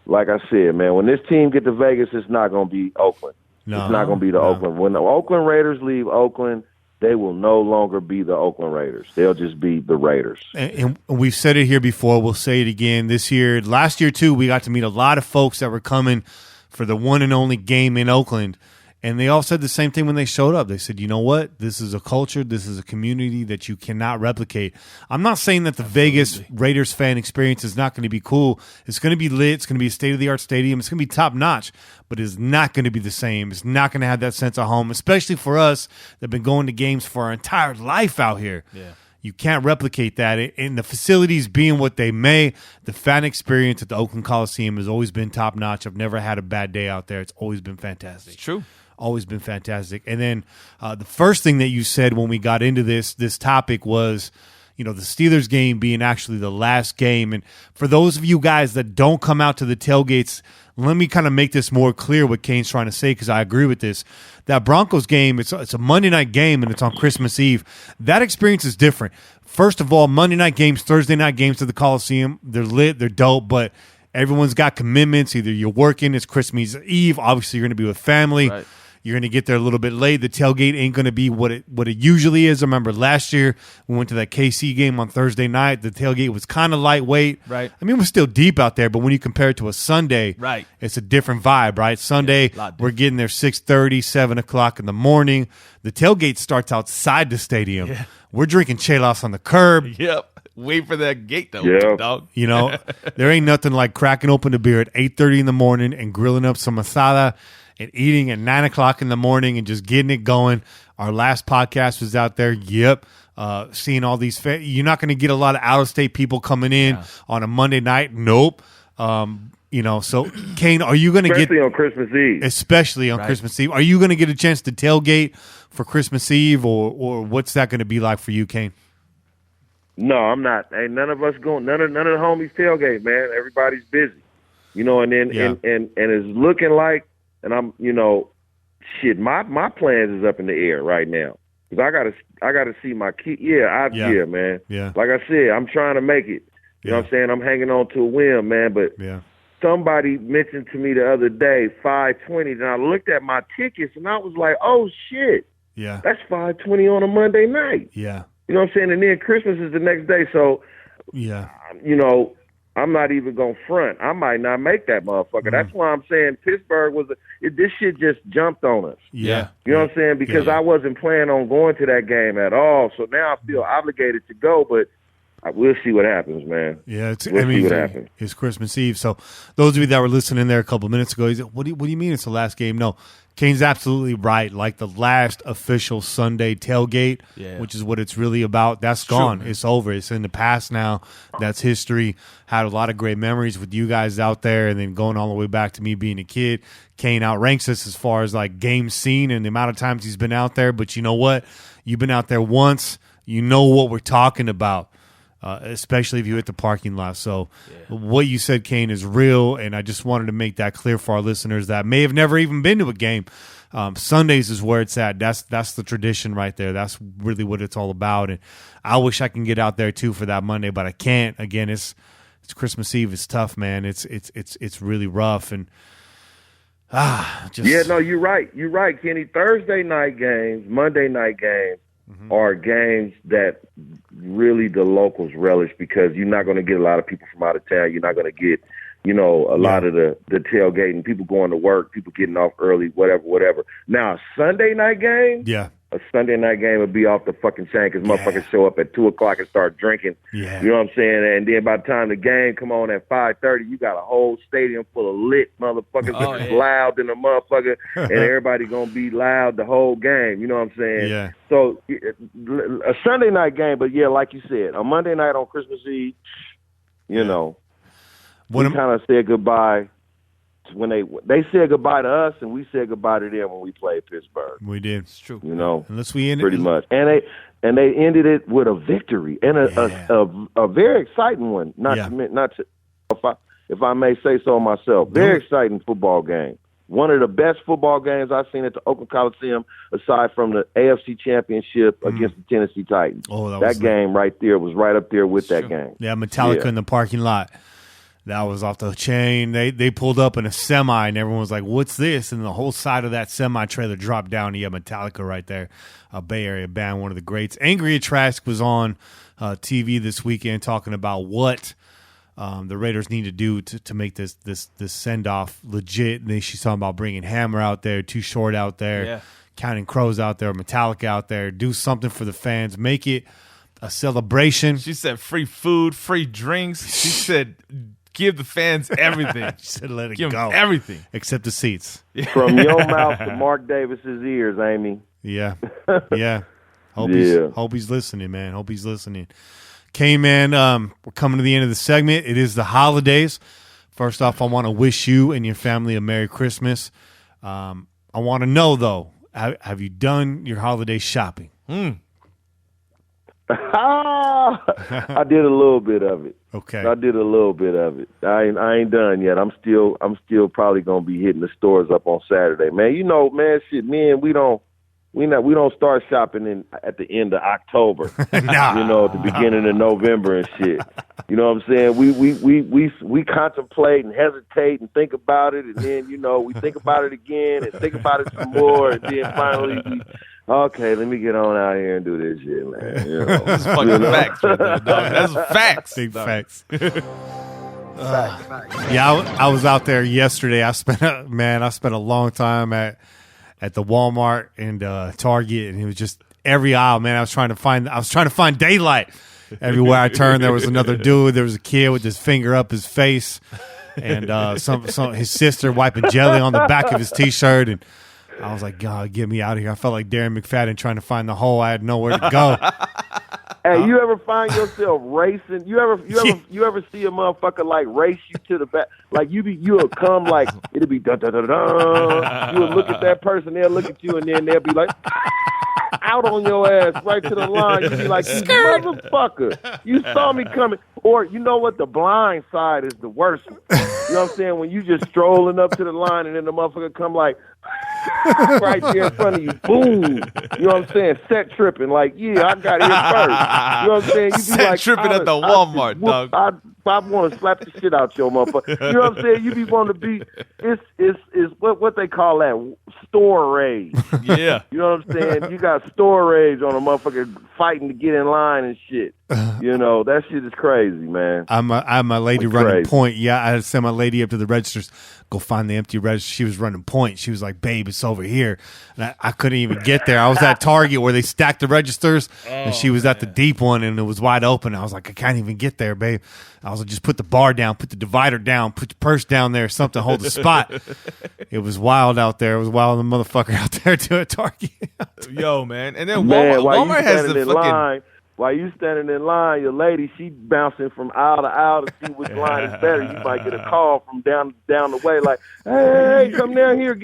Like I said, man, when this team get to Vegas, it's not going to be Oakland.
No,
it's not going to be the Oakland. When the Oakland Raiders leave Oakland, they will no longer be the Oakland Raiders. They'll just be the Raiders.
And we've said it here before. We'll say it again this year. Last year, too, we got to meet a lot of folks that were coming for the one and only game in Oakland. And they all said the same thing when they showed up. They said, you know what? This is a culture. This is a community that you cannot replicate. I'm not saying that the Vegas Raiders fan experience is not going to be cool. It's going to be lit. It's going to be a state-of-the-art stadium. It's going to be top-notch. But it's not going to be the same. It's not going to have that sense of home, especially for us that have been going to games for our entire life out here.
Yeah.
You can't replicate that. And the facilities being what they may, the fan experience at the Oakland Coliseum has always been top-notch. I've never had a bad day out there. It's always been fantastic.
It's true.
Always been fantastic. And then the first thing that you said when we got into this topic was, the Steelers game being actually the last game. And for those of you guys that don't come out to the tailgates, let me kind of make this more clear what Kane's trying to say, because I agree with this. That Broncos game, it's a Monday night game, and it's on Christmas Eve. That experience is different. First of all, Monday night games, Thursday night games to the Coliseum, they're lit, they're dope, but everyone's got commitments. Either you're working, it's Christmas Eve. Obviously, you're going to be with family.
Right.
You're going to get there a little bit late. The tailgate ain't going to be what it usually is. I remember last year we went to that KC game on Thursday night. The tailgate was kind of lightweight.
Right.
I mean, it was still deep out there, but when you compare it to a Sunday,
right,
it's a different vibe, right? Sunday, we're getting there 6:30, 7 o'clock in the morning. The tailgate starts outside the stadium.
Yeah.
We're drinking chelas on the curb.
Yep. Wait for that gate though, dog.
There ain't nothing like cracking open a beer at 8:30 in the morning and grilling up some asada and eating at 9 o'clock in the morning and just getting it going. Our last podcast was out there. Yep. Seeing all these you're not going to get a lot of out-of-state people coming in on a Monday night. Nope. So Kane, are you going to get,
especially on Christmas Eve?
Especially on Christmas Eve. Are you going to get a chance to tailgate for Christmas Eve, or what's that going to be like for you, Kane?
No, I'm not. Ain't none of us going. None of the homies tailgate, man. Everybody's busy, and it's looking like. And I'm, shit. My plans is up in the air right now because I gotta see my kid. Yeah, man.
Yeah.
Like I said, I'm trying to make it. You know what I'm saying? I'm hanging on to a whim, man. But somebody mentioned to me the other day $520, and I looked at my tickets and I was like, oh shit.
Yeah.
That's $520 on a Monday night.
Yeah.
You know what I'm saying? And then Christmas is the next day, so I'm not even going to front. I might not make that motherfucker. That's why I'm saying Pittsburgh this shit just jumped on us.
Yeah.
You know what I'm saying? Because I wasn't planning on going to that game at all. So now I feel obligated to go, but we'll see what happens, man.
Yeah,
we'll see what happens.
It's Christmas Eve. So those of you that were listening there a couple of minutes ago, you said, what do you mean it's the last game? No, Kane's absolutely right. Like the last official Sunday tailgate, which is what it's really about, that's gone.
True,
it's over. It's in the past now. That's history. Had a lot of great memories with you guys out there, and then going all the way back to me being a kid. Kane outranks us as far as like game seen and the amount of times he's been out there. But you know what? You've been out there once. You know what we're talking about. Especially if you hit the parking lot. So what you said, Kane, is real, and I just wanted to make that clear for our listeners that may have never even been to a game. Sundays is where it's at. That's the tradition right there. That's really what it's all about. And I wish I can get out there too for that Monday, but I can't. Again, it's Christmas Eve. It's tough, man. It's really rough. And
yeah, no, you're right. You're right, Kenny. Thursday night games, Monday night games are games that really the locals relish because you're not going to get a lot of people from out of town. You're not going to get, a lot of the tailgating, people going to work, people getting off early, whatever. Now, Sunday night game, a Sunday night game would be off the fucking chain because motherfuckers show up at 2 o'clock and start drinking. Yeah. You know what I'm saying? And then by the time the game come on at 5:30, you got a whole stadium full of lit motherfuckers that's loud than a motherfucker, and everybody gonna be loud the whole game. You know what I'm saying? Yeah. So a Sunday night game, but yeah, like you said, a Monday night on Christmas Eve, we kind of said goodbye. When they said goodbye to us, and we said goodbye to them when we played Pittsburgh.
We did. It's
true.
Unless we ended
pretty much, and they ended it with a victory and a very exciting one. If I may say so myself, very exciting football game. One of the best football games I've seen at the Oakland Coliseum, aside from the AFC Championship against the Tennessee Titans. Oh, that game right there was right up there with that game.
Yeah, Metallica in the parking lot. That was off the chain. They pulled up in a semi, and everyone was like, what's this? And the whole side of that semi-trailer dropped down. You have Metallica right there, a Bay Area band, one of the greats. Angry at Trask was on TV this weekend talking about what the Raiders need to do to make this send-off legit. And she's talking about bringing Hammer out there, Too Short out there, Counting Crows out there, Metallica out there. Do something for the fans. Make it a celebration.
She said free food, free drinks. She said give the fans everything.
She said let it
give
go.
Them everything.
Except the seats.
From your mouth to Mark Davis's ears, Amy.
Yeah. Yeah. Hope he's listening, man. Hope he's listening. Okay, man, we're coming to the end of the segment. It is the holidays. First off, I want to wish you and your family a Merry Christmas. I want to know, though, have you done your holiday shopping?
I did a little bit of it.
Okay.
I did a little bit of it. I ain't done yet. I'm still probably gonna be hitting the stores up on Saturday, man. Shit, man, we don't start shopping at the end of October. Nah. At the beginning of November and shit. You know what I'm saying? We contemplate and hesitate and think about it, and then we think about it again and think about it some more, and then finally okay, let me get on out here and do this shit, man.
That's fucking facts right there, dog. That's facts.
Big facts. Yeah, I was out there yesterday. I spent a long time at the Walmart and Target, and it was just every aisle, man. I was trying to find daylight. Everywhere I turned, there was another dude. There was a kid with his finger up his face, and his sister wiping jelly on the back of his T-shirt, and I was like, God, get me out of here. I felt like Darren McFadden trying to find the hole. I had nowhere to go.
Hey, you ever find yourself racing? You ever see a motherfucker like race you to the back? Like you'll come like it'll be da da da da. You'll look at that person, they'll look at you, and then they'll be like out on your ass right to the line. You'll be like, you motherfucker, you saw me coming. Or you know what? The blind side is the worst. You know what I'm saying? When you just strolling up to the line and then the motherfucker come like right there in front of you, boom. You know what I'm saying? Set tripping, like, yeah, I got here first. You know what I'm saying? You be
set
like,
tripping at the Walmart, dog.
I want to slap the shit out your motherfucker. You know what I'm saying? You be wanting to be, it's what they call that, store rage.
Yeah.
You know what I'm saying? You got store rage on a motherfucker fighting to get in line and shit. That shit is crazy, man.
I have my lady running point. Yeah, I had to send my lady up to the registers, go find the empty register. She was running point. She was like, babe, it's over here. And I couldn't even get there. I was at Target where they stacked the registers, and she was at the deep one, and it was wide open. I was like, I can't even get there, babe. I was like, just put the bar down, put the divider down, put the purse down there, something, hold the spot. It was wild out there. It was wild, the motherfucker out there to a Target.
Yo, man. And then Walmart has the fucking...
line. While you standing in line, your lady, she bouncing from aisle to aisle to see which line is better. You might get a call from down the way, like, hey, come down here,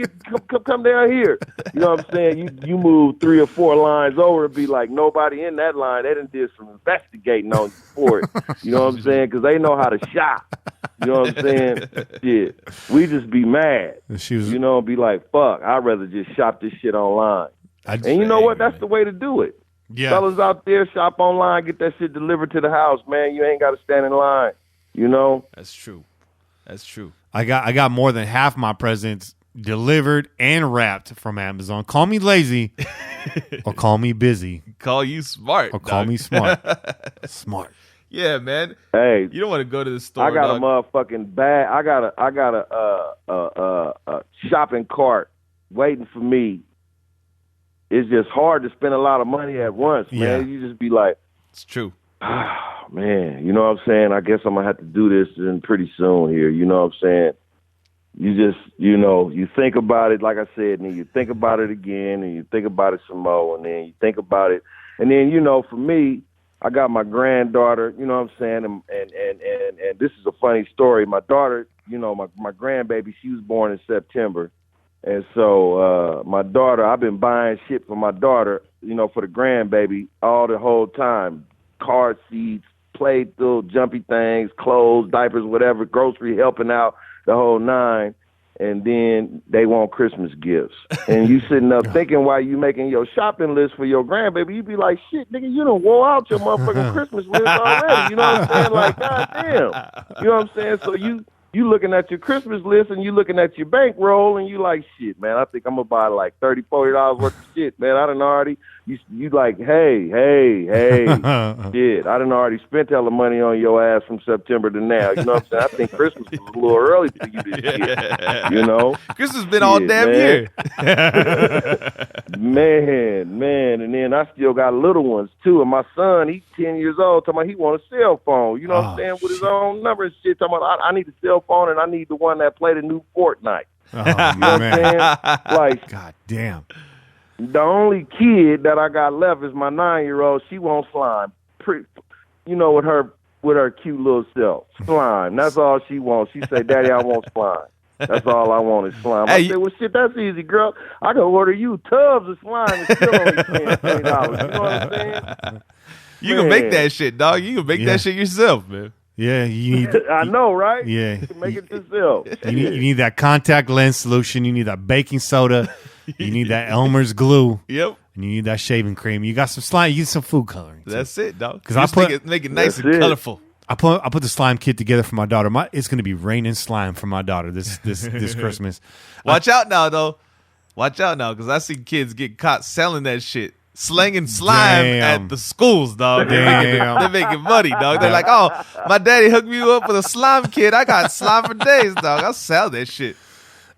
come down here. You know what I'm saying? You move 3 or 4 lines over and be like, nobody in that line. They done did some investigating on you for it. You know what I'm saying? Because they know how to shop. You know what I'm saying? Shit. We just be mad.
She was,
you know, be like, fuck, I'd rather just shop this shit online. And you know what? That's the way to do it.
Yeah.
Fellas out there, shop online, get that shit delivered to the house, man. You ain't got to stand in line, you know?
That's true. That's true.
I got more than half my presents delivered and wrapped from Amazon. Call me lazy or call me busy.
Call you smart.
Or call me smart. Smart.
Yeah, man.
Hey,
you don't want to go to the store.
I got
dog.
a motherfucking bag. I got a shopping cart waiting for me. It's just hard to spend a lot of money at once, man.
Yeah.
You just be like,
it's true.
Man, you know what I'm saying? I guess I'm going to have to do this pretty soon here. You know what I'm saying? You just, you know, you think about it, like I said, and then you think about it again, and you think about it some more, and then you think about it. And then, you know, for me, I got my granddaughter, you know what I'm saying? And this is a funny story. My daughter, you know, my grandbaby, she was born in September. And so my daughter, I've been buying shit for my daughter, you know, for the grandbaby all the whole time. Car seats, play-doh, jumpy things, clothes, diapers, whatever, grocery, helping out, the whole nine. And then they want Christmas gifts. And you sitting up thinking while you making your shopping list for your grandbaby, you be like, shit, nigga, you done wore out your motherfucking Christmas list already. You know what I'm saying? Like, goddamn. You know what I'm saying? So you looking at your Christmas list and you looking at your bankroll and you like, shit, man, I think I'm going to buy like $30, $40 worth of shit, man. I done already, you like, hey, shit, I done already spent hella money on your ass from September to now. You know what I'm saying? I think Christmas was a little early for you this year, you know?
Christmas been all damn year.
man, and then I still got little ones too. And my son, he's 10 years old, talking about he want a cell phone, you know what I'm saying, with his own number and shit, talking about I need a cell phone and I need the one that play the new Fortnite.
Oh,
you know what I'm saying? Like,
God damn.
The only kid that I got left is my 9-year-old. She wants slime. You know, with her cute little self. Slime. That's all she wants. She say, Daddy, I want slime. That's all I want is slime. I said, well, shit, that's easy, girl. I can order you tubs of slime and still only $10, $20. You know what I'm saying?
You can make that shit, dog. You can make that shit yourself, man.
Yeah, you need.
I know, right?
Yeah,
you can make it yourself.
You need that contact lens solution. You need that baking soda. You need that Elmer's glue.
Yep.
And you need that shaving cream. You got some slime. You get some food coloring.
That's it, dog.
Because I
make it nice and colorful.
I put the slime kit together for my daughter. It's going to be raining slime for my daughter this Christmas.
Watch out now, though. Watch out now, because I see kids get caught selling that shit. Slanging slime at the schools, dog. They're making money, dog. They're like, oh, my daddy hooked me up with a slime kit. I got slime for days, dog. I'll sell that shit.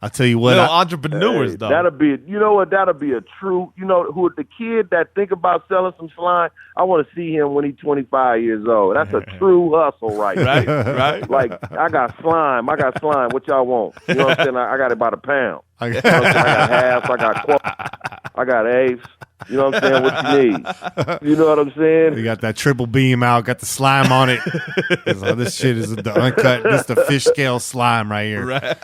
I'll tell you what.
Little entrepreneurs, dog.
That'll be, you know what? That'll be a true, you know, who the kid that think about selling some slime. I want to see him when he's 25 years old. That's a true hustle, right?
Right.
Like, I got slime. What y'all want? You know what I'm saying? I got it by the pound. You know what I'm saying? I got half. I got quarter. I got eighths. You know what I'm saying? What you need? You know what I'm saying?
You got that triple beam out, got the slime on it. This shit is the uncut. This is the fish scale slime right here.
Right.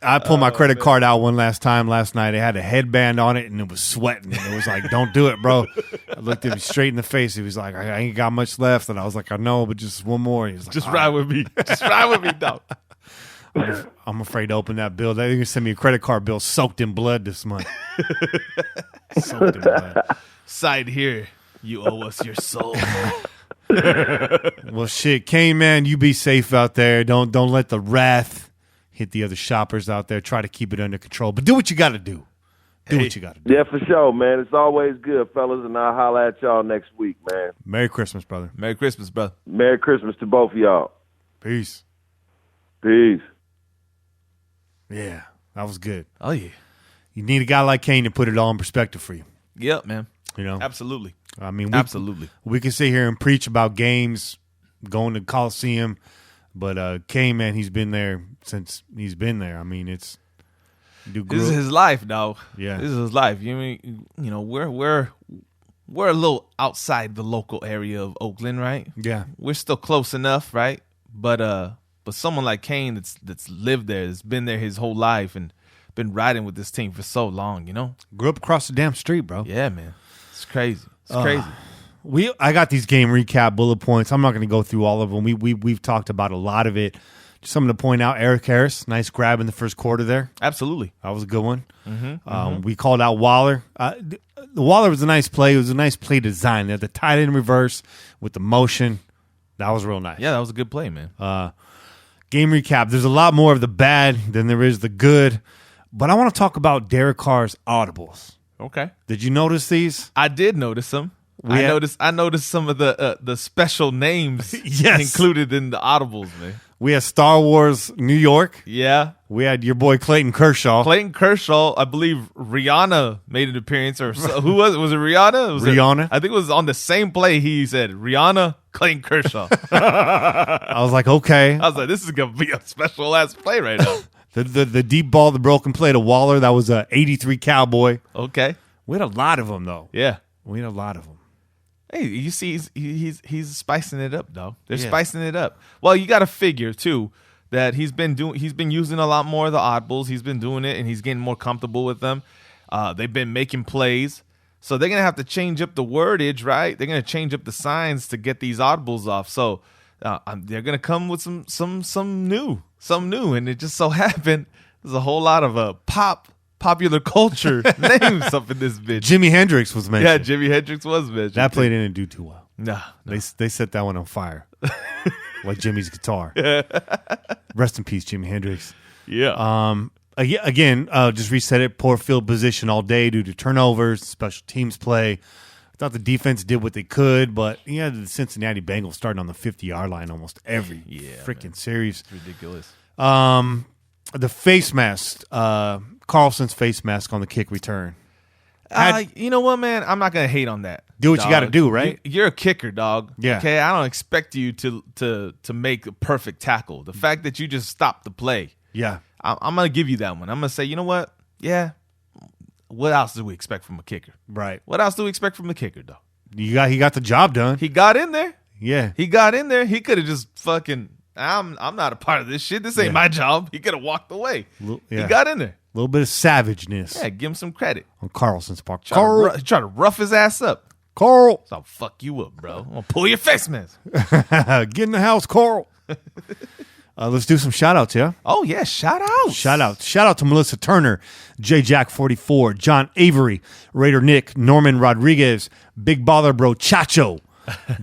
I pulled my credit card out last night. It had a headband on it and it was sweating. And it was like, don't do it, bro. I looked at him straight in the face. He was like, I ain't got much left. And I was like, I know, but just one more. He was like,
just ride with me. Just ride with me, dog.
I'm afraid to open that bill. They're going to send me a credit card bill soaked in blood this month. Soaked in blood.
Side here, you owe us your soul.
Well, shit, Kane, man, you be safe out there. Don't let the wrath hit the other shoppers out there. Try to keep it under control. But do what you got to do. What you got to do.
Yeah, for sure, man. It's always good, fellas, and I'll holler at y'all next week, man.
Merry Christmas, brother.
Merry Christmas, brother.
Merry Christmas to both of y'all.
Peace.
Peace.
Yeah, that was good.
Oh, yeah.
You need a guy like Kane to put it all in perspective for you.
Yep, man.
You know?
Absolutely.
I mean,
absolutely. We
can sit here and preach about games, going to Coliseum, but Kane, man, he's been there since he's been there. I mean, this
is his life, dog.
Yeah.
This is his life. You know, we're a little outside the local area of Oakland, right?
Yeah.
We're still close enough, right? But someone like Kane that's lived there, that's been there his whole life and been riding with this team for so long, you know?
Grew up across the damn street, bro.
Yeah, man. It's crazy. It's crazy.
I got these game recap bullet points. I'm not going to go through all of them. We've talked about a lot of it. Just something to point out, Eric Harris, nice grab in the first quarter there.
Absolutely.
That was a good one. We called out Waller. The Waller was a nice play. It was a nice play design. They had the tight end reverse with the motion. That was real nice.
Yeah, that was a good play, man.
Game recap. There's a lot more of the bad than there is the good. But I want to talk about Derek Carr's audibles.
Okay.
Did you notice these?
I did notice them. I noticed some of the special names included in the audibles, man.
We had Star Wars New York.
Yeah.
We had your boy Clayton Kershaw.
Clayton Kershaw, I believe Rihanna made an appearance, or who was it? Was it Rihanna?
Rihanna.
I think it was on the same play. He said Rihanna, Clayton Kershaw.
I was like, okay.
I was like, this is gonna be a special ass play right now.
The deep ball, the broken play to Waller. That was a 83 Cowboy.
Okay.
We had a lot of them though.
Yeah.
We had a lot of them.
Hey, you see, he's spicing it up, though. They're spicing it up. Well, you got to figure too that he's been using a lot more of the audibles. He's been doing it, and he's getting more comfortable with them. They've been making plays, so they're gonna have to change up the wordage, right? They're gonna change up the signs to get these audibles off. So they're gonna come with some new, and it just so happened there's a whole lot of popular culture names up in this bitch.
Jimi Hendrix was mentioned.
Yeah, Jimi Hendrix was mentioned.
That play didn't do too well.
No.
They set that one on fire. Like Jimmy's guitar. Rest in peace, Jimi Hendrix.
Yeah.
Again, just reset it. Poor field position all day due to turnovers, special teams play. I thought the defense did what they could, but the Cincinnati Bengals starting on the 50-yard line almost every freaking series.
It's ridiculous.
The face mask, Carlson's face mask on the kick return.
You know what, man? I'm not gonna hate on that.
Do what you got to do, right?
You're a kicker, dog.
Yeah.
Okay. I don't expect you to make a perfect tackle. The fact that you just stopped the play.
Yeah.
I'm gonna give you that one. I'm gonna say, you know what? Yeah. What else do we expect from a kicker?
Right.
What else do we expect from a kicker, though?
He got the job done.
He got in there.
Yeah.
He got in there. He could have just fucking. I'm not a part of this shit. This ain't my job. He could have walked away. He got in there.
A little bit of savageness.
Yeah, give him some credit.
On Carlson's part.
Try to rough his ass up.
Carl.
So I'll fuck you up, bro. I'm going to pull your face mask.
Get in the house, Carl. Let's do some shout-outs, yeah?
Oh, yeah, shout-outs.
Shout out to Melissa Turner, J Jack 44, John Avery, Raider Nick, Norman Rodriguez, Big Baller Bro Chacho,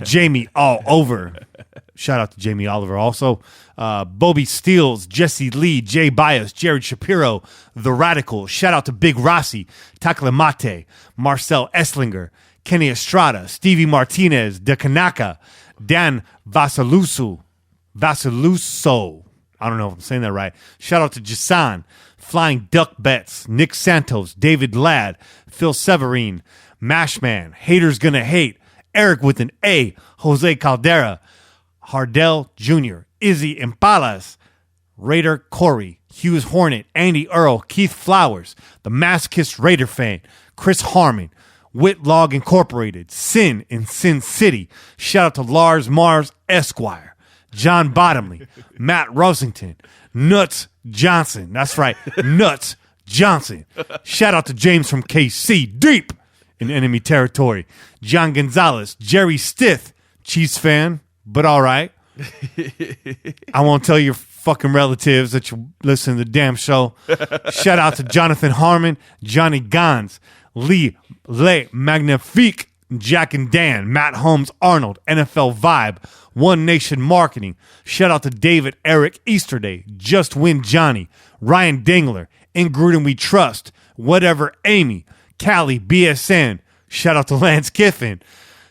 Jamie all over. Shout out to Jamie Oliver also. Bobby Steels, Jesse Lee, Jay Bias, Jared Shapiro, The Radical. Shout out to Big Rossi, Taklemate, Marcel Esslinger, Kenny Estrada, Stevie Martinez, De Kanaka, Dan Vasaluso. I don't know if I'm saying that right. Shout out to Jason, Flying Duck Bets, Nick Santos, David Ladd, Phil Severine, Mashman, Haters Gonna Hate, Eric with an A, Jose Caldera, Hardell Jr., Izzy Impalas, Raider Corey, Hughes Hornet, Andy Earl, Keith Flowers, The Masochist Raider Fan, Chris Harmon, Whitlog Incorporated, Sin in Sin City. Shout out to Lars Mars Esquire, John Bottomley, Matt Rosington, Nuts Johnson. That's right, Nuts Johnson. Shout out to James from KC, deep in enemy territory. John Gonzalez, Jerry Stith, Chiefs fan, but all right. I won't tell your fucking relatives that you listen to the damn show. Shout out to Jonathan Harmon, Johnny Gons, Lee Le Magnifique, Jack and Dan, Matt Holmes Arnold, NFL Vibe, One Nation Marketing. Shout out to David Eric Easterday, Just Win Johnny, Ryan Dingler, In Gruden We Trust, Whatever Amy, Callie BSN. Shout out to Lance Kiffin.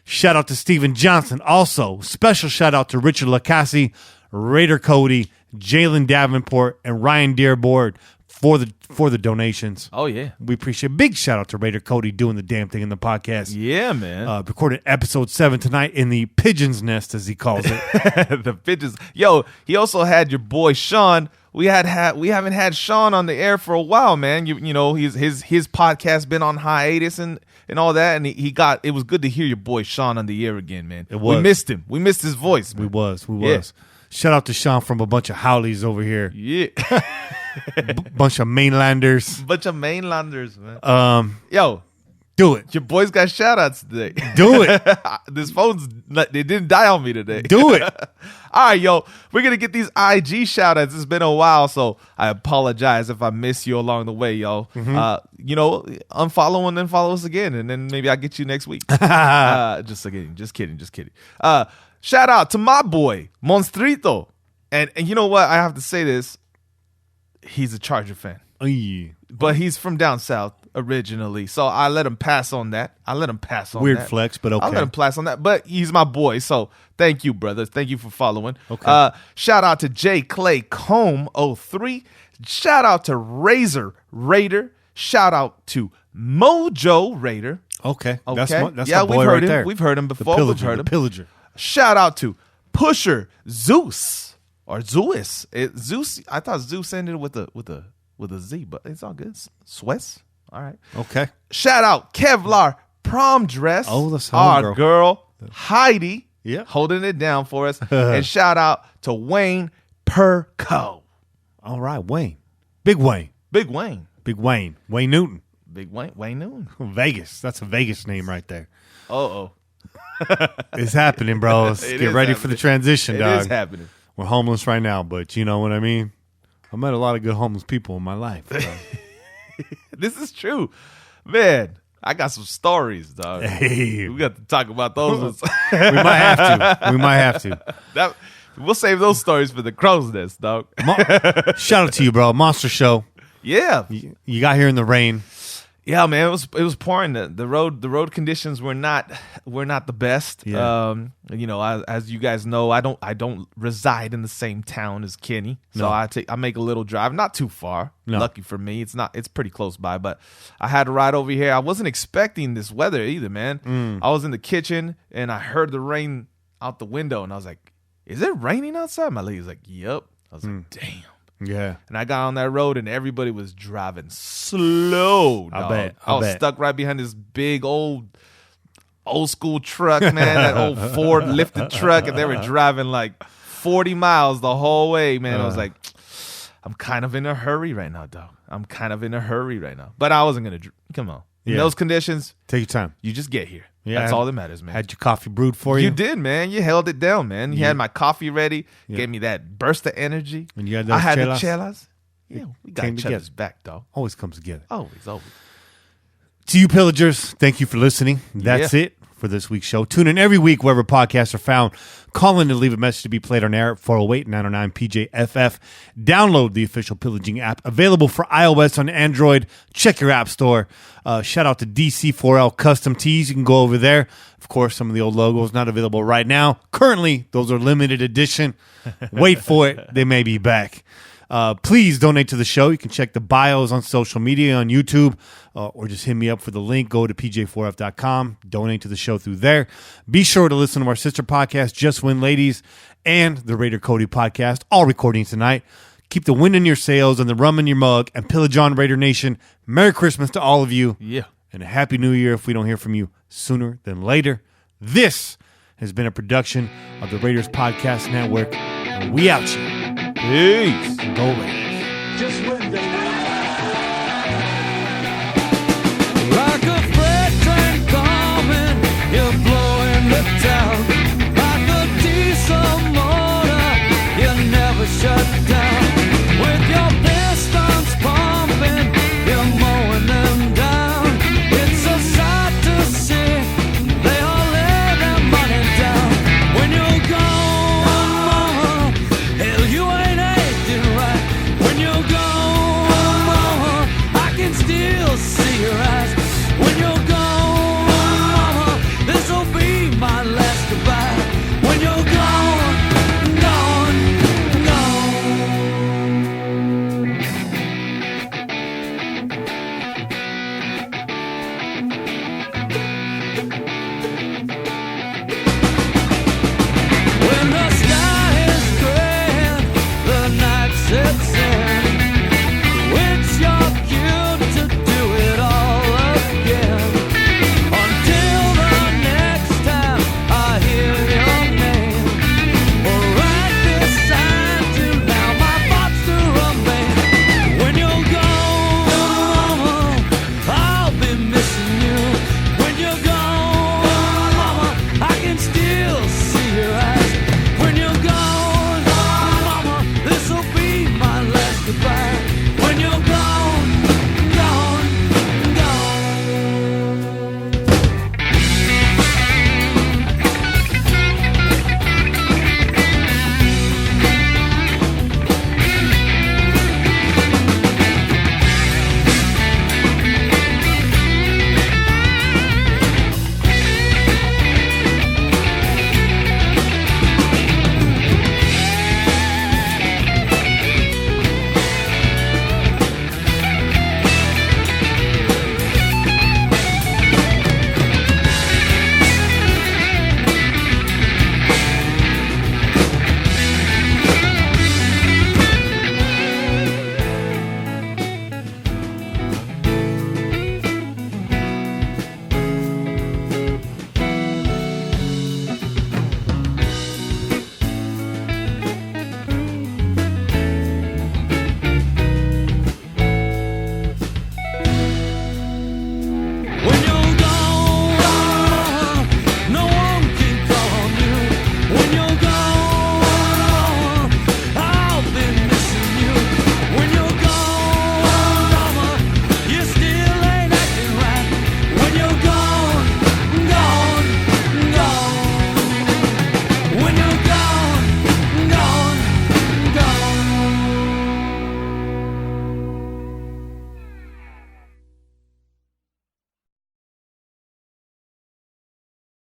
Shout out to Steven Johnson. Also, special shout out to Richard Lacassie, Raider Cody, Jalen Davenport, and Ryan Dearborn for the donations.
Oh, yeah.
We appreciate. Big shout out to Raider Cody doing the damn thing in the podcast.
Yeah, man.
Recorded episode 7 tonight in the pigeon's nest, as he calls it.
The pigeons. Yo, he also had your boy Sean. We haven't had Sean on the air for a while, man. You know, his podcast been on hiatus and all that, and it was good to hear your boy Sean on the air again, man.
It was.
We missed him. We missed his voice, man.
We was. Shout out to Sean from a bunch of Howleys over here.
Yeah.
Bunch of mainlanders.
Man. Yo,
Do it.
Your boys got shout outs today.
Do it.
This phone's they didn't die on me today.
Do it.
All right, yo. We're gonna get these IG shout outs. It's been a while, so I apologize if I miss you along the way, yo. Unfollow and then follow us again, and then maybe I'll get you next week. Just kidding. Shout out to my boy, Monstrito. And you know what? I have to say this. He's a Charger fan. But he's from down south originally. So I let him pass on that.
Weird flex, but okay.
I let him pass on that. But he's my boy. So thank you, brother. Thank you for following. Okay. Shout out to J. Clay Combe 03. Shout out to Raider. Shout out to Mojo Raider.
Okay. That's
yeah,
our boy right there.
We've heard him before.
The Pillager.
Shout out to Pusher Zeus or Zeus. Zeus. I thought Zeus ended with a Z, but it's all good. Swiss. All right.
Okay.
Shout out Kevlar Prom Dress.
Oh, that's
our girl Heidi.
Yeah.
Holding it down for us. And shout out to Wayne Perco.
All right, Wayne. Big Wayne. Wayne Newton.
Wayne Newton.
Vegas. That's a Vegas name right there.
Uh-oh.
It's happening, bro. Let's get ready for the transition, dog.
It is happening.
We're homeless right now, but you know what I mean? I met a lot of good homeless people in my life.
This is true. Man, I got some stories, dog.
Hey.
We got to talk about those.
We might have to.
We'll save those stories for the crow's nest, dog.
Shout out to you, bro. Monster show.
Yeah.
You got here in the rain.
Yeah, man, it was pouring. The road conditions were not the best.
Yeah.
As you guys know, I don't reside in the same town as Kenny, so I make a little drive, not too far.
No.
Lucky for me, it's pretty close by, but I had to ride over here. I wasn't expecting this weather either, man. I was in the kitchen and I heard the rain out the window, and I was like, "Is it raining outside?" My lady's like, "Yep." I was like, "Damn."
Yeah.
And I got on that road and everybody was driving slow, dog. I was stuck right behind this big old school truck, man, that old Ford lifted truck, and they were driving like 40 miles the whole way, man. I was like, I'm kind of in a hurry right now, dog. But I wasn't going to, come on. In those conditions,
take your time.
You just get here.
Yeah,
that's all that matters, man.
Had your coffee brewed for you.
You did, man. You held it down, man. You had my coffee ready. Gave me that burst of energy.
And you had those
I had
chelas?
the chelas. Yeah, we got each other's back, dog.
Always comes together.
Always.
To you pillagers, thank you for listening. That's it for this week's show. Tune in every week wherever podcasts are found. Call in to leave a message to be played on air at 408-909-PJFF. Download the official Pillaging app, available for iOS on Android. Check your app store. Shout out to DC4L Custom Tees. You can go over there. Of course, some of the old logos not available right now. Currently, those are limited edition. Wait for it. They may be back. Please donate to the show. You can check the bios on social media, on YouTube, or just hit me up for the link. Go to pj4f.com. Donate to the show through there. Be sure to listen to our sister podcast, Just Win Ladies, and the Raider Cody podcast, all recording tonight. Keep the wind in your sails and the rum in your mug, and pillage on, Raider Nation. Merry Christmas to all of you.
Yeah.
And a Happy New Year if we don't hear from you sooner than later. This has been a production of the Raiders Podcast Network. And we out here.
Peace.
Go Raiders.
Just win, baby.
Like a freight train coming, you're blowing the town. Like a diesel motor, you never shut down. With your pistons pumping, you're mowing them down. It's a sight to see, they all lay their money down. When you're gone, mama, hell, you ain't acting right. When you're gone, the